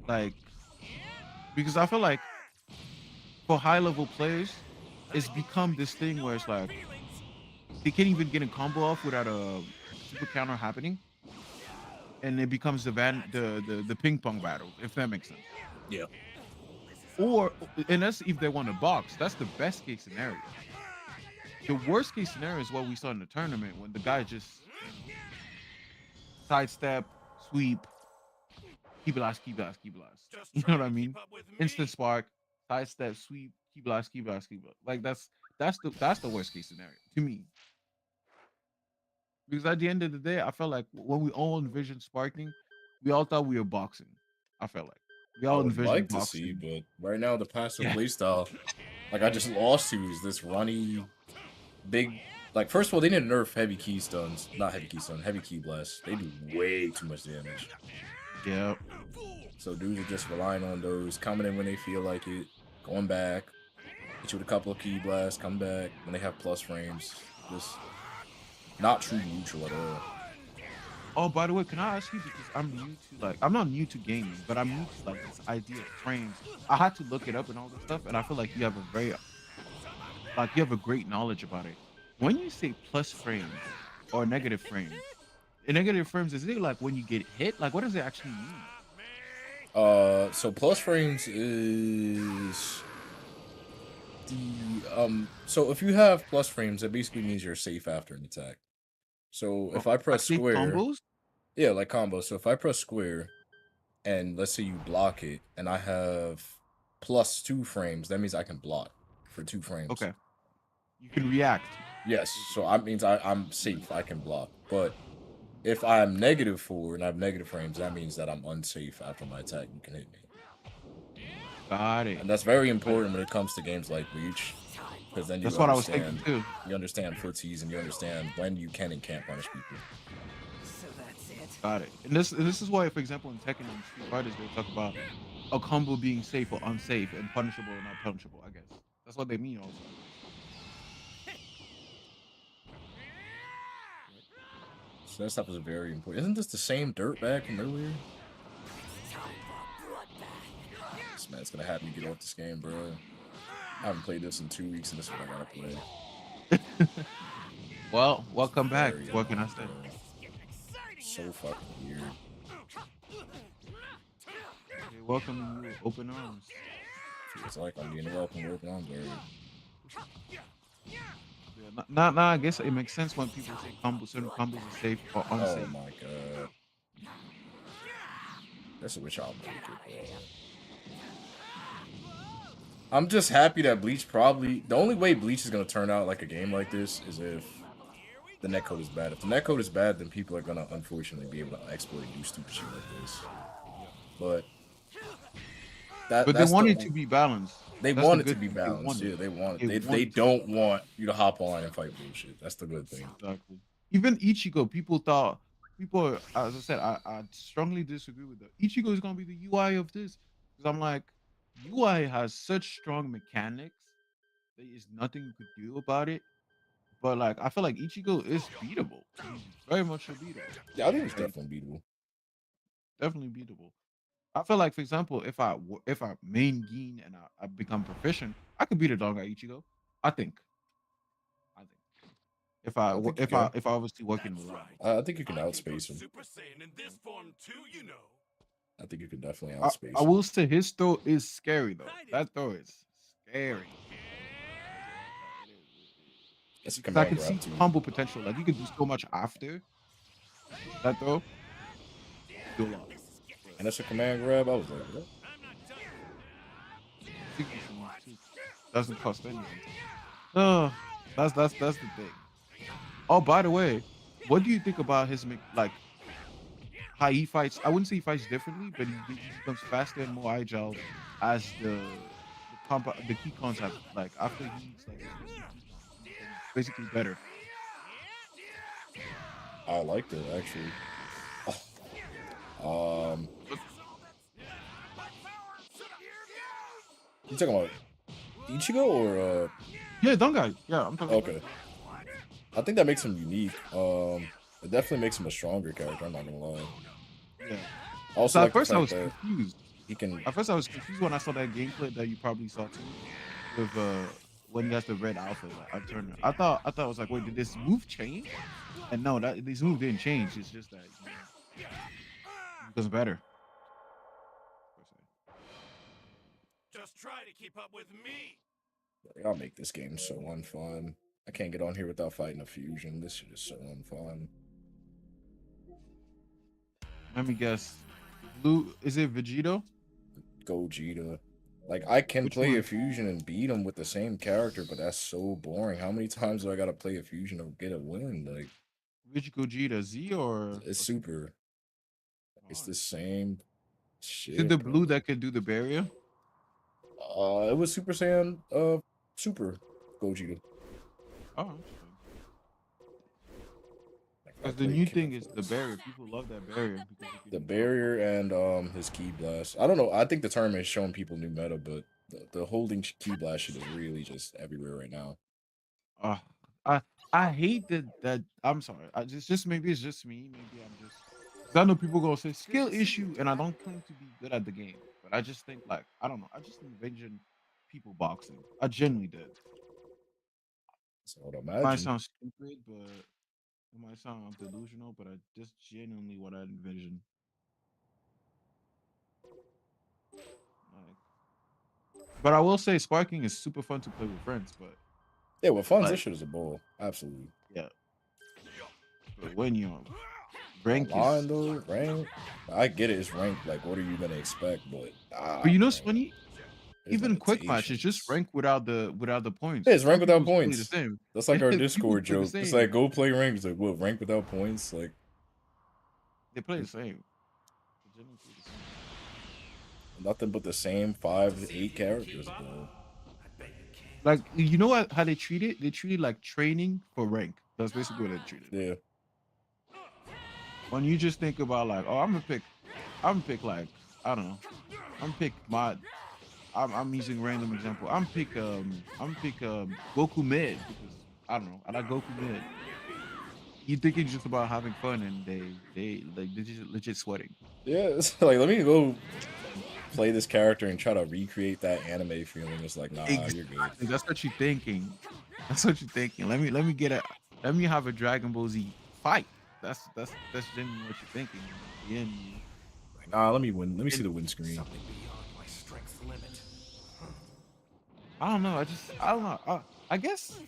like because I feel like for high level players, it's become this thing where it's like they can't even get a combo off without a super counter happening, and it becomes the ping pong battle, if that makes sense. Yeah. Or and that's if they want to box. That's the best case scenario. the worst case scenario is what we saw in the tournament when the guy just sidestep, sweep, key blast, key blast, key blast. Just You try know what I to mean? keep up with me. Instant spark, sidestep, sweep, key blast, key blast, key blast. Like that's the worst case scenario to me. Because at the end of the day, I felt like when we all envisioned sparking, we all thought we were boxing. I felt like we I all would envisioned like to see, boxing. but right now the passive Yeah. playstyle, like I just lost to, is this runny, big. Like first of all, they didn't nerf heavy key stuns, not heavy key stun, heavy key blasts. They do way too much damage. Yeah. So dudes are just relying on those, coming in when they feel like it, going back, hit you with a couple of key blasts, come back when they have plus frames. Just not true neutral at all. Oh, by the way, can I ask you because I'm new to I'm not new to gaming, but I'm new to like this idea of frames. I had to look it up and all this stuff, and I feel like you have a very you have a great knowledge about it. When you say plus frames or negative frames, in negative frames, is it like when you get hit? Like what does it actually mean? So plus frames is the so if you have plus frames, that basically means you're safe after an attack. So if Oh, I like press say square, combos? yeah, like combo. So if I press square and let's say you block it and I have plus 2 frames, that means I can block for 2 frames. Okay. You can react. Yes, so that means I'm safe, I can block. But if I'm -4 and I have negative frames, that means that I'm unsafe after my attack. You can hit me. Got it. And that's very important when it comes to games like Bleach. Because then you That's what I was thinking understand, too. you understand footsies and you understand when you can and can't punish people. So that's it. Got it. And this is why, for example, in Tekken and Street Fighters, they talk about a combo being safe or unsafe and punishable or not punishable. I guess that's what they mean. Also, So that stuff is very important. Isn't this the same dirtbag from earlier? This man's gonna have me get off this game, bro. I haven't played this in 2 weeks and this is what I gotta play. well, welcome back. Very What can I say? bro. So fucking weird. They welcome you with open arms. Feels like I'm getting welcome with open arms, bro. Yeah, now I guess it makes sense when people say certain combos are safe or unsafe. Oh my god. That's what y'all make it, bro. I'm just happy that Bleach probably... The only way Bleach is going to turn out like a game like this is if the netcode is bad. If the netcode is bad, then people are going to unfortunately be able to exploit and do stupid shit like this. But... But they want it to be balanced. They That's want the it to good be thing. balanced. Yeah, they want it. They They want don't want you to hop on and fight bullshit. That's the good thing. Exactly. Even Ichigo, people, as I said, I strongly disagree with that. Ichigo is gonna be the UI of this because I'm like, UI has such strong mechanics. There is nothing you could do about it. But like, I feel like Ichigo is beatable. He's very much beatable. Yeah, I think it's Like, definitely beatable. definitely beatable. I feel like, for example, if I main Gin and I become proficient, I could beat a dog at Ichigo. I think. If I I think you if I can. if I obviously work in the lab. I think you can outspace him. Super Saiyan in this form too, you know. I think you can definitely I outspace I him. will say his throw is scary though. That throw is scary. It's a 'Cause I command can see grab too. combo potential. Like you could do so much after that throw. Do a lot. And it's a command grab. I was like, what? Doesn't cost anything. Oh, that's the thing. Oh, by the way, what do you think about his like how he fights? I wouldn't say he fights differently, but he becomes faster and more agile as the key contact. Like after he's like basically better. I liked it actually. You talking about Ichigo or Yeah, Dungai. Yeah, I'm talking. okay. I think that makes him unique. It definitely makes him a stronger character. I'm not gonna lie. Yeah. Also, So like at first the I fact was that confused. he can. At first I was confused when I saw that gameplay that you probably saw too, with when he has the red alpha at Turner. I thought it was like, wait, did this move change? And no, this move didn't change. It's just that it becomes better. Just try to keep up with me. I'll make this game so unfun. I can't get on here without fighting a fusion. This shit is so unfun. Let me guess. Blue, is it Vegito? Gogeta. Like, I can Which play a one? fusion and beat him with the same character, but that's so boring. How many times do I gotta play a fusion to get a win? Like, Which Gogeta? Z or it's super. It's oh, the same is it the shit, bro. blue that can do the barrier? It was Super Saiyan, Super Gogeta. Oh, interesting. Like, I Because the played new thing is the Force. barrier. People love that barrier because you The can barrier and his key blast. I don't know. I think the tournament is showing people new meta, but the holding key blast shit is really just everywhere right now. Uh, I I hate that. I'm sorry. I just maybe it's just me. Maybe I'm just. 'Cause I know people gonna say skill issue, and I don't claim to be good at the game, but I just think like I don't know. I just envision people boxing. I genuinely did. So I'd It might imagine. sound stupid, but it might sound delusional, but I just genuinely what I envision. Like, but I will say sparking is super fun to play with friends. But Yeah, with funds, this like, shit is a ball. Absolutely. yeah, but when you're rank Online is. though, rank. I get it. It's ranked. Like, what are you gonna expect? But But you know, it's bro, funny. there's Even quick match is just limitations. rank without the Yeah, points. it's Some ranked without people play the points. same. That's like our People Discord play the joke. It's same. like go play rank. It's like what rank without points? Like They play the same. They generally play the same. nothing but the same 5 to 8 characters, bro. Like you know what? How they treat it? They treat it like training for rank. That's basically what they treat it. Yeah. When you just think about like, oh, I'm gonna pick like, I don't know, I'm pick my, I'm using random example. I'm pick Goku mid because I don't know, I like Goku mid. You think it's just about having fun, and they like they're just legit sweating. Yeah, it's like let me go play this character and try to recreate that anime feeling. It's like, nah, you're good. Exactly. That's what you're thinking. That's what you're thinking. Let me have a Dragon Ball Z fight. That's genuinely what you're thinking. And at the end, Like, nah, let me win. Let me see and the win screen. Something beyond my strength's limit. I don't know. I don't know. I guess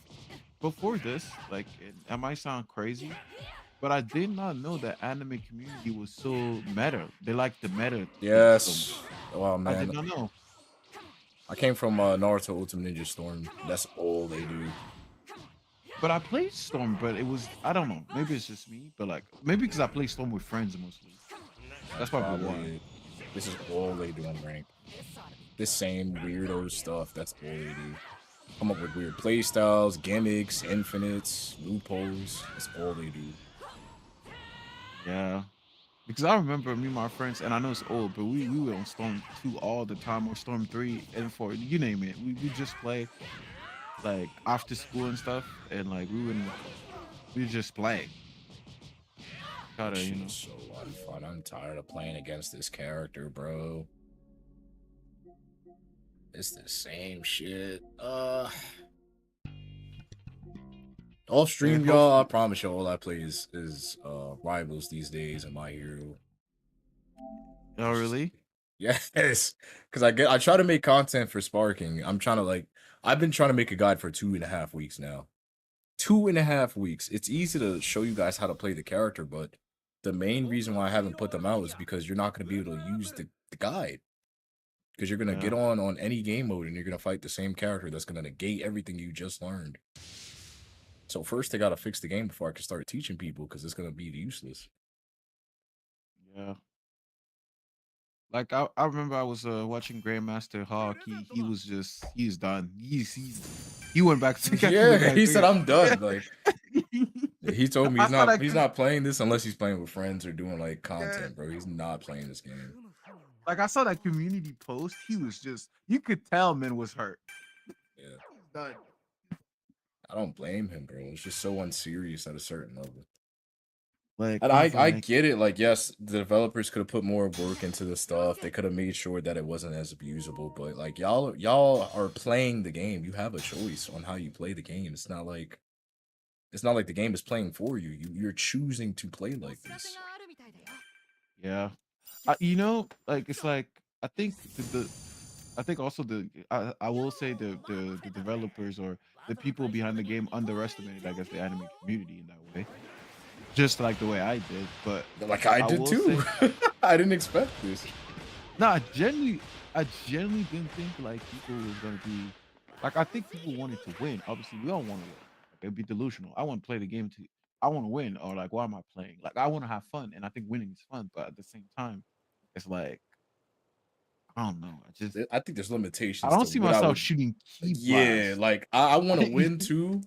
before this, like it might sound crazy, but I did not know the anime community was so meta. They like the meta thing so much. Yes. Oh I did man, not know. I came from Naruto Ultimate Ninja Storm. That's all they do. But I played Storm, but it was I don't know. Maybe it's just me, but like maybe because I play Storm with friends mostly. That's That's probably why. probably it. This is all they do on rank. This same weirdo stuff. That's all they do. Come up with weird playstyles, gimmicks, infinites, loopholes. That's all they do. Yeah. Because I remember me and my friends, and I know it's old, but we were on Storm 2 all the time, or Storm 3 and 4, you name it. We just play like after school and stuff, and like we would just play. Try This to, you shit know. is so unfun. I'm tired of playing against this character, bro. It's the same shit. Off stream, And y'all. I hopefully, promise you, all I play is rivals these days and My Hero. oh really? Yes, because I try to make content for sparking. I've been trying to make a guide for 2.5 weeks now. 2.5 weeks. It's easy to show you guys how to play the character, but the main reason why I haven't put them out is because you're not going to be able to use the guide. Because you're going to get Yeah. on any game mode and you're going to fight the same character that's going to negate everything you just learned. So first they got to fix the game before I can start teaching people because it's going to be useless. Yeah. Like I remember I was watching Grandmaster Hawk. He's done. He went back to Yeah, he said Three. I'm done. Like he told me I saw that he's not playing this unless he's playing with friends or doing like yeah. content, bro. He's not playing this game. Like I saw that community post. He was just you could tell man was hurt. Yeah. Done. I don't blame him, bro. It's just so unserious at a certain level. Like And I was I like, get it. Like, yes, the developers could have put more work into the stuff. They could have made sure that it wasn't as abusable. But like, y'all are playing the game. You have a choice on how you play the game. It's not like the game is playing for you. You're choosing to play like this. yeah. You know, like it's like I think I think also I will say the developers or the people behind the game underestimated, I guess, the anime community in that way, just like the way I did. But Like I I did will too. say, I didn't expect this. no, I genuinely didn't think like people was gonna be like. I think people wanted to win. Obviously, we all want to win. Like it'd be delusional. I want to play the game to. I want to win, or like, why am I playing? Like, I want to have fun, and I think winning is fun. But at the same time, it's like I don't know. I think there's I limitations don't to see what I myself would. shooting key Yeah, blasts. like I want to win too,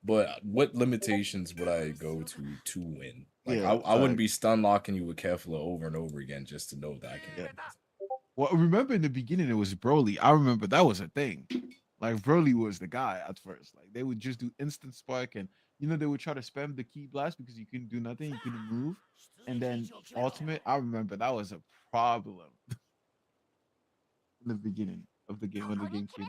but what limitations would I go to win? Like Yeah, I wouldn't be stun locking you with Kefla over and over again just to know that I can yeah. win. Well, remember in the beginning it was Broly. I remember that was a thing. Like Broly was the guy at first. Like they would just do instant spark, and they would try to spam the key blast because you couldn't do nothing, you couldn't move, and then ultimate. I remember that was a problem in the beginning of the game when the game came,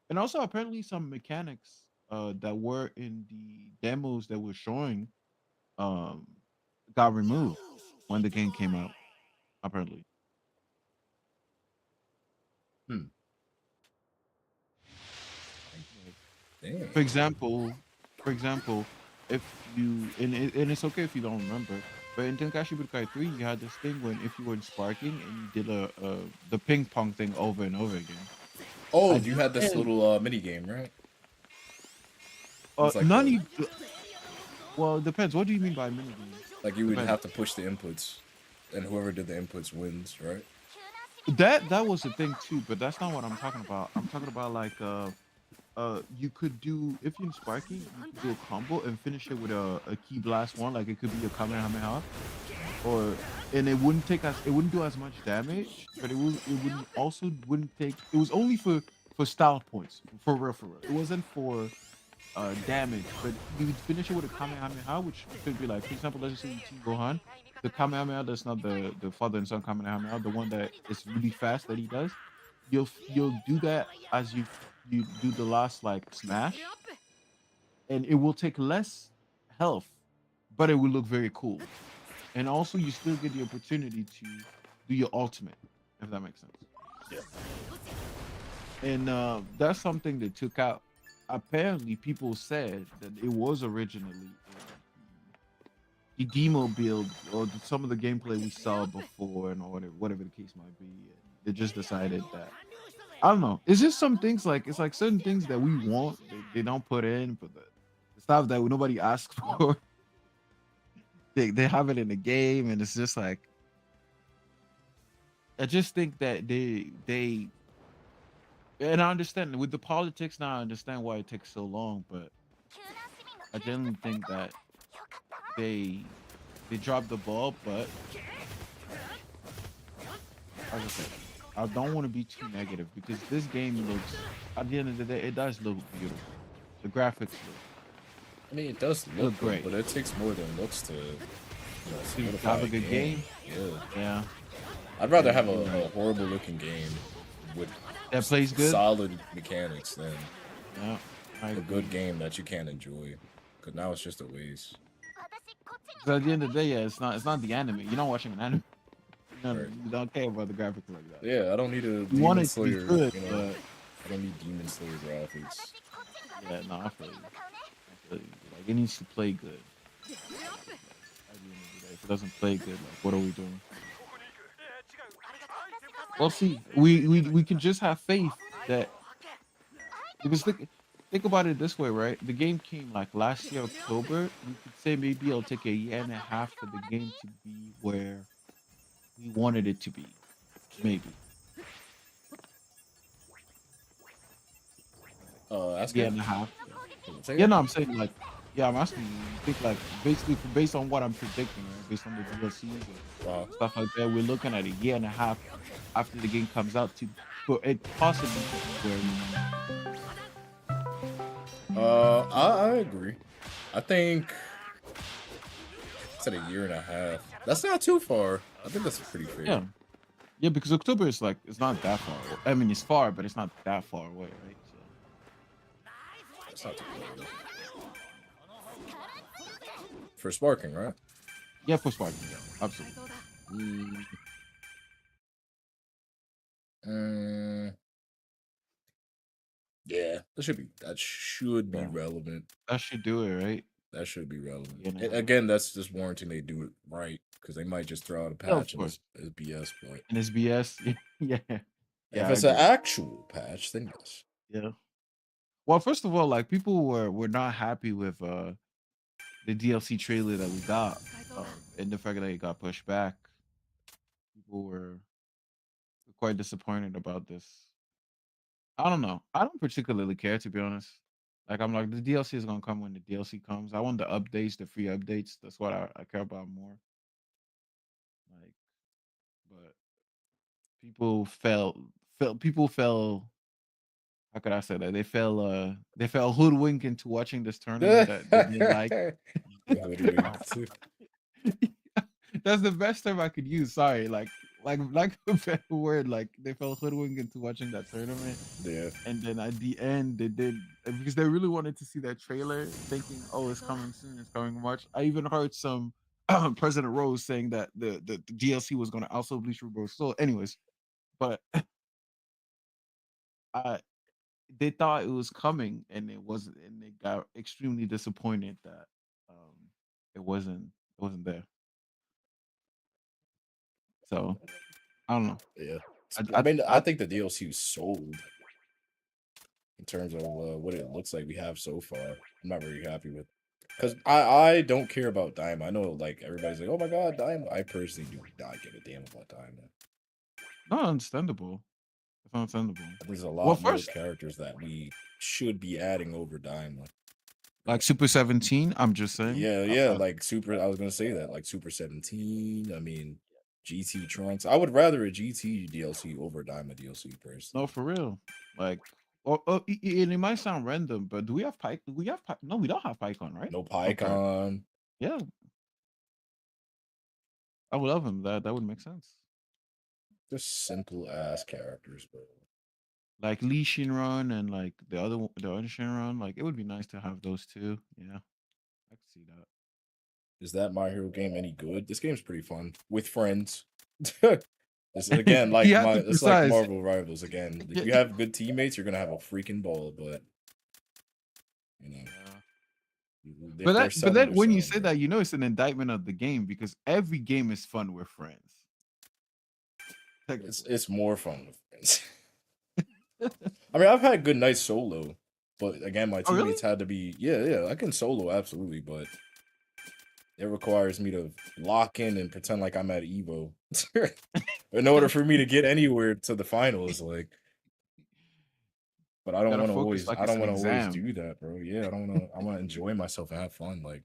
and also apparently some mechanics that were in the demos that were showing um got removed when the game came out. Apparently. Hmm. Damn. For example, if you and it's okay if you don't remember, but in Tenkaichi Budokai 3, you had this thing when if you were sparking and you did the ping pong thing over and over again. Oh, At you the had this end, little mini game, right? It was like none you. Well, it depends. What do you mean by mini game? like you would Depends. have to push the inputs, and whoever did the inputs wins, right? That was a thing too, but that's not what I'm talking about. I'm talking about like you could do if you're in sparking, you could do a combo and finish it with a key blast one, like it could be a Kamehameha, or and it wouldn't do as much damage, but it was only for style points, for real. It wasn't for damage, but you would finish it with a Kamehameha, which could be like, for example, let's just say you team Gohan, the Kamehameha that's not the father and son Kamehameha, the one that is really fast that he does. You'll do that as you do the last like smash, and it will take less health, but it will look very cool. And also, you still get the opportunity to do your ultimate, if that makes sense. Yeah. And that's something they took out. Apparently, people said that it was originally in the demo build or some of the gameplay we saw before, and whatever the case might be. And they just decided that I don't know. It's just some things like it's like certain things that we want they don't put in, but the stuff that nobody asked for, they have it in the game, and it's just like I just think that they and I understand with the politics now. I understand why it takes so long, but I generally think that they dropped the ball. But as I said, I don't want to be too negative because this game looks. At the end of the day, it does look beautiful. The graphics I mean, it does look look great. good, but it takes more than looks to To solidify have a good game. Yeah. Yeah, I'd rather have you're a right. horrible looking game with That plays good. solid mechanics than Yeah, I a agree. good game that you can't enjoy. Because now it's just a waste. 'Cause at the end of the day, yeah, it's not the anime. You're not watching an anime. Right. You don't care about the graphics like that. Yeah, I don't need a You want Demon it to be Slayer, good, you know. but I don't need Demon Slayer graphics. yeah, no, I feel you. Like it needs to play good. At the end of the day, if it doesn't play good, like what are we doing? Well, see, we can just have faith that because think about it this way, right? The game came like last year October. We could say maybe it'll take a year and a half for the game to be where we wanted it to be. Maybe. That's Year good. and a half. Say Yeah, that? no, I'm saying like, yeah, I'm asking you. You think like basically based on what I'm predicting, right? Based on the DLCs and stuff like that, we're looking at a year and a half after the game comes out to for it possibly to be where we want. I agree. I think it's at a year and a half. That's not too far. I think that's pretty fair. Yeah, yeah, because October is like it's not that far. I mean, it's far, but it's not that far away, right? So That's not too far. For sparking, right? yeah, for Spartan, yeah, absolutely. Mm. Yeah, that should be Yeah, relevant. that should do it, right? That should be relevant. You know. Again, that's just warranting they do it right because they might just throw out a Yeah, of patch and course. it's BS point. And it's BS. Yeah, If yeah, I it's an agree. actual patch, then yes. Yeah. Well, first of all, like people were not happy with the DLC trailer that we got, and the fact that it got pushed back. People were quite disappointed about this. I don't know. I don't particularly care, to be honest. Like I'm like the DLC is gonna come when the DLC comes. I want the updates, the free updates. That's what I care about more. Like, but people fell. How could I say that? They fell hoodwinked into watching this tournament that they didn't like. That's the best term I could use. Sorry, like a better word. Like they fell hoodwinked into watching that tournament, Yeah. and then at the end they did because they really wanted to see that trailer, thinking, "Oh, it's coming soon. It's coming March." I even heard some President Rose saying that the DLC was going to also Bleach Rebirth. So, anyways, but I they thought it was coming and it wasn't, and they got extremely disappointed that um it wasn't there. So I don't know. Yeah. I I mean, I I, think the DLC was sold in terms of what it looks like we have so far. I'm not very happy with because I don't care about Diamond. I know like everybody's like, oh my god, Diamond. I personally do not give a damn about Diamond. not understandable. It's understandable. There's a Well, lot more first, characters that we should be adding over Diamond. like Super 17, I'm just saying. Yeah, like Super. I was gonna say that, like Super 17. I mean, GT Trunks. I would rather a GT DLC over a Diamond DLC personally. No, for real. Like, and it might sound random, but do we have Pike? Do we have Pike? No, we don't have Pycon, right? No Okay. PyCon. Yeah, I would love him. That would make sense. Just simple ass characters, bro. Like Lee Shinron and like the other Shinron. Like, it would be nice to have those two. Yeah, I could see that. Is that My Hero game any good? This game's pretty fun with friends. This again, like You have to it's like precise. Marvel Rivals again. If you have good teammates, you're gonna have a freaking ball. But you know, if But they're that, but selling, then they're when you selling, say bro. that, you know it's an indictment of the game because every game is fun with friends. It's more fun with friends. I mean, I've had good nights solo, but again, my Oh, really? teammates had to be yeah. I can solo absolutely, but it requires me to lock in and pretend like I'm at Evo in order for me to get anywhere to the finals. Like, but I don't Gotta want to focus always. like I it's don't an want to always exam. do that, bro. Yeah, I don't want to. I want to enjoy myself and have fun. Like,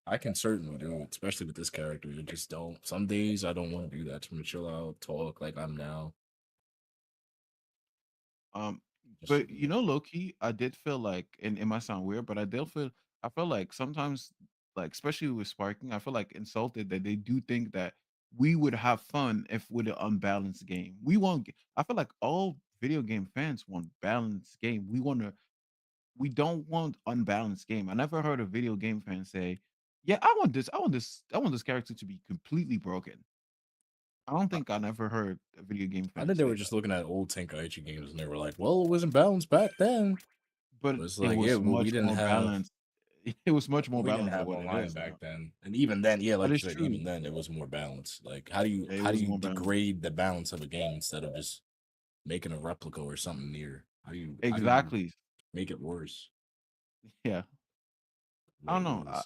I can certainly do it, especially with this character. I just don't. Some days I don't want to do that. To chill out, talk like I'm now. Um, Just but you know, low key, I did feel like, and it might sound weird, but I feel like sometimes, like especially with sparking, I feel like insulted that they do think that we would have fun if with an unbalanced game. We won't. I feel like all video game fans want balanced game. We don't want unbalanced game. I never heard a video game fan say, "Yeah, I want this character to be completely broken." I don't think I never heard a video game I fan think they say were that. just looking at old Tenkaichi games and they were like, "Well, it wasn't balanced back then." But But it's it like, yeah, was well, much more balanced. It was much more we didn't balanced than have what it online is back now. then, and even then, yeah, That like you is said, true. even then it was more balanced. Like, how do you Yeah, it how do was you more balanced. degrade the balance of a game instead of just making a replica or something near? How do you Exactly. make it worse? Yeah. I What don't it know. is.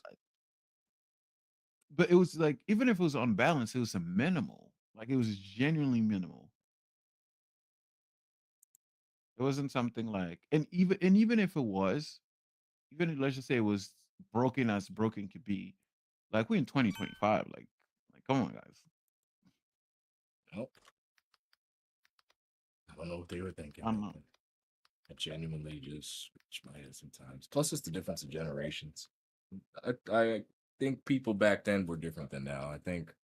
But it was like even if it was unbalanced, it was a minimal. Like it was genuinely minimal. It wasn't something like, and even if it was, let's just say it was broken as broken could be. Like we're in 2025. Like come on, guys. Nope. I don't know what they were thinking, I don't man. know. I genuinely just scratch my head sometimes. Plus, it's the difference of generations. I think people back then were different than now. I think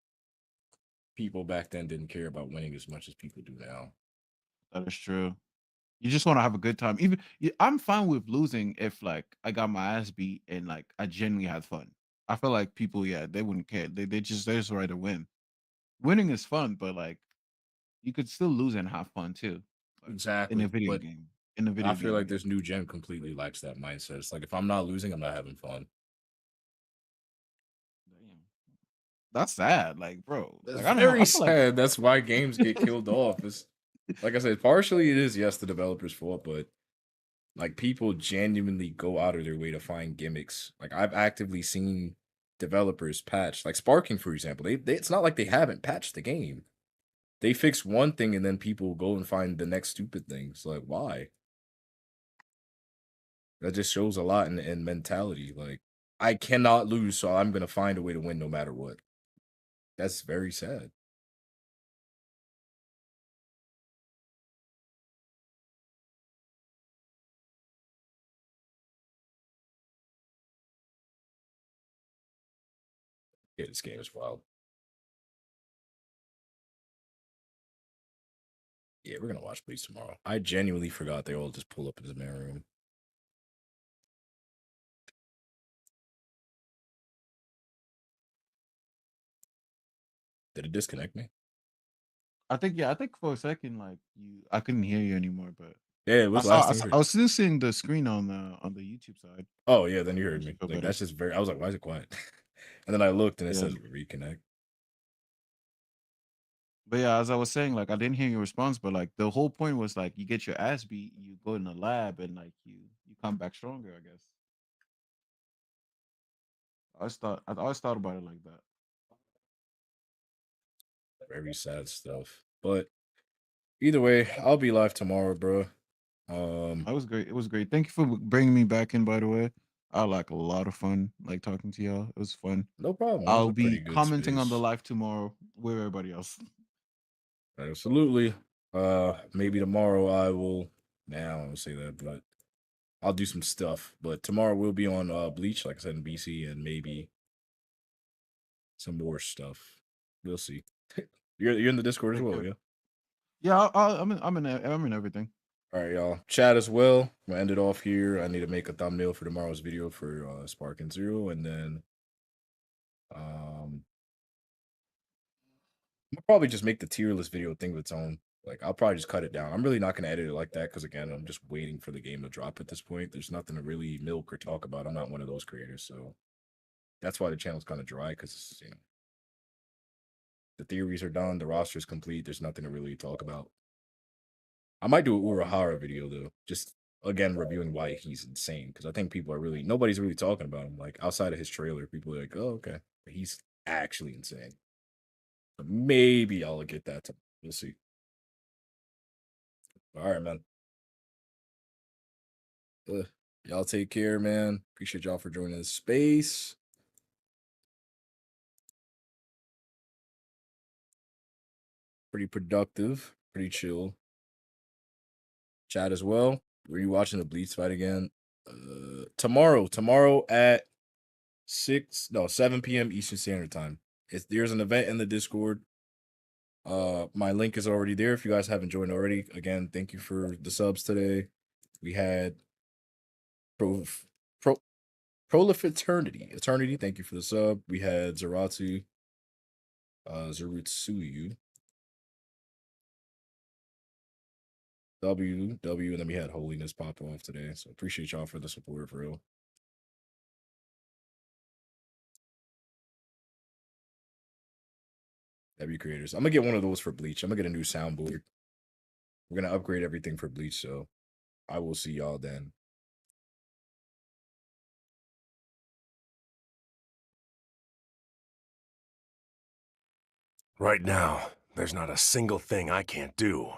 people back then didn't care about winning as much as people do now. That is true. You just want to have a good time. I'm fine with losing if like I got my ass beat and like I genuinely had fun. I feel like people, yeah, they wouldn't care. They just rather win. Winning is fun, but like you could still lose and have fun too. like, in Exactly. a video But game. In a I video feel game, I like guess. this new gen completely lacks that mindset. It's like if I'm not losing, I'm not having fun. Damn. That's sad. Like, bro. That's Like, I don't know. very I feel like sad. That's why games get killed off. It's like I said, partially it is yes the developer's fault, but like people genuinely go out of their way to find gimmicks. Like I've actively seen developers patch, like Sparking, for example. They it's not like they haven't patched the game. They fix one thing and then people go and find the next stupid thing. It's like why? That just shows a lot in mentality. Like I cannot lose, so I'm gonna find a way to win no matter what. That's very sad. Yeah, this game is wild. Yeah, we're gonna watch Bleach tomorrow. I genuinely forgot they all just pull up in the main room. Did it disconnect me? I think yeah, I think for a second, like I couldn't hear you anymore, but Yeah, it was the last thing I heard. I was still seeing the screen on the YouTube side. Oh yeah, then you heard Makes you me. feel Like better. that's just very. I was like, why is it quiet? And then I looked and it Yeah. says reconnect. But yeah, as I was saying, like I didn't hear your response, but like the whole point was like you get your ass beat, you go in the lab, and like you come back stronger. I guess. I always thought about it like that. Very sad stuff. But either way, I'll be live tomorrow, bro. It was great. It was great. Thank you for bringing me back in. By the way, I had, like a lot of fun, like talking to y'all. It was fun. No problem. It was I'll a pretty be good commenting on the space. live tomorrow with everybody else. Absolutely. Maybe tomorrow I will. Nah, I don't want to say that, but I'll do some stuff. But tomorrow we'll be on Bleach, like I said in BC, and maybe some more stuff. We'll see. You're in the Discord as Take well, care. yeah. Yeah, I'm in everything. All right, y'all. Chat as well. I'm gonna end it off here. I need to make a thumbnail for tomorrow's video for Spark and Zero, and then I'll probably just make the tier list video thing of its own. Like I'll probably just cut it down. I'm really not gonna edit it like that because again, I'm just waiting for the game to drop at this point. There's nothing to really milk or talk about. I'm not one of those creators, so that's why the channel's kind of dry because the theories are done, the roster's complete. There's nothing to really talk about. I might do an Urahara video though, just again reviewing why he's insane because I think people are really nobody's really talking about him. Like outside of his trailer, people are like, "Oh, okay, but he's actually insane." But maybe I'll get that. We'll see. All right, man. Y'all take care, man. Appreciate y'all for joining the space. Pretty productive, pretty chill. Chat as well. Were you watching the Bleach fight again? Tomorrow at 7 p.m. Eastern Standard Time. There's an event in the Discord. My link is already there. If you guys haven't joined already, again, thank you for the subs today. We had Eternity. Thank you for the sub. We had Zaratu, Zarutsuyu, W, and then we had Holiness pop off today. So appreciate y'all for the support, for real. W creators. I'm gonna get one of those for Bleach. I'm gonna get a new soundboard. We're gonna upgrade everything for Bleach, so I will see y'all then. Right now, there's not a single thing I can't do.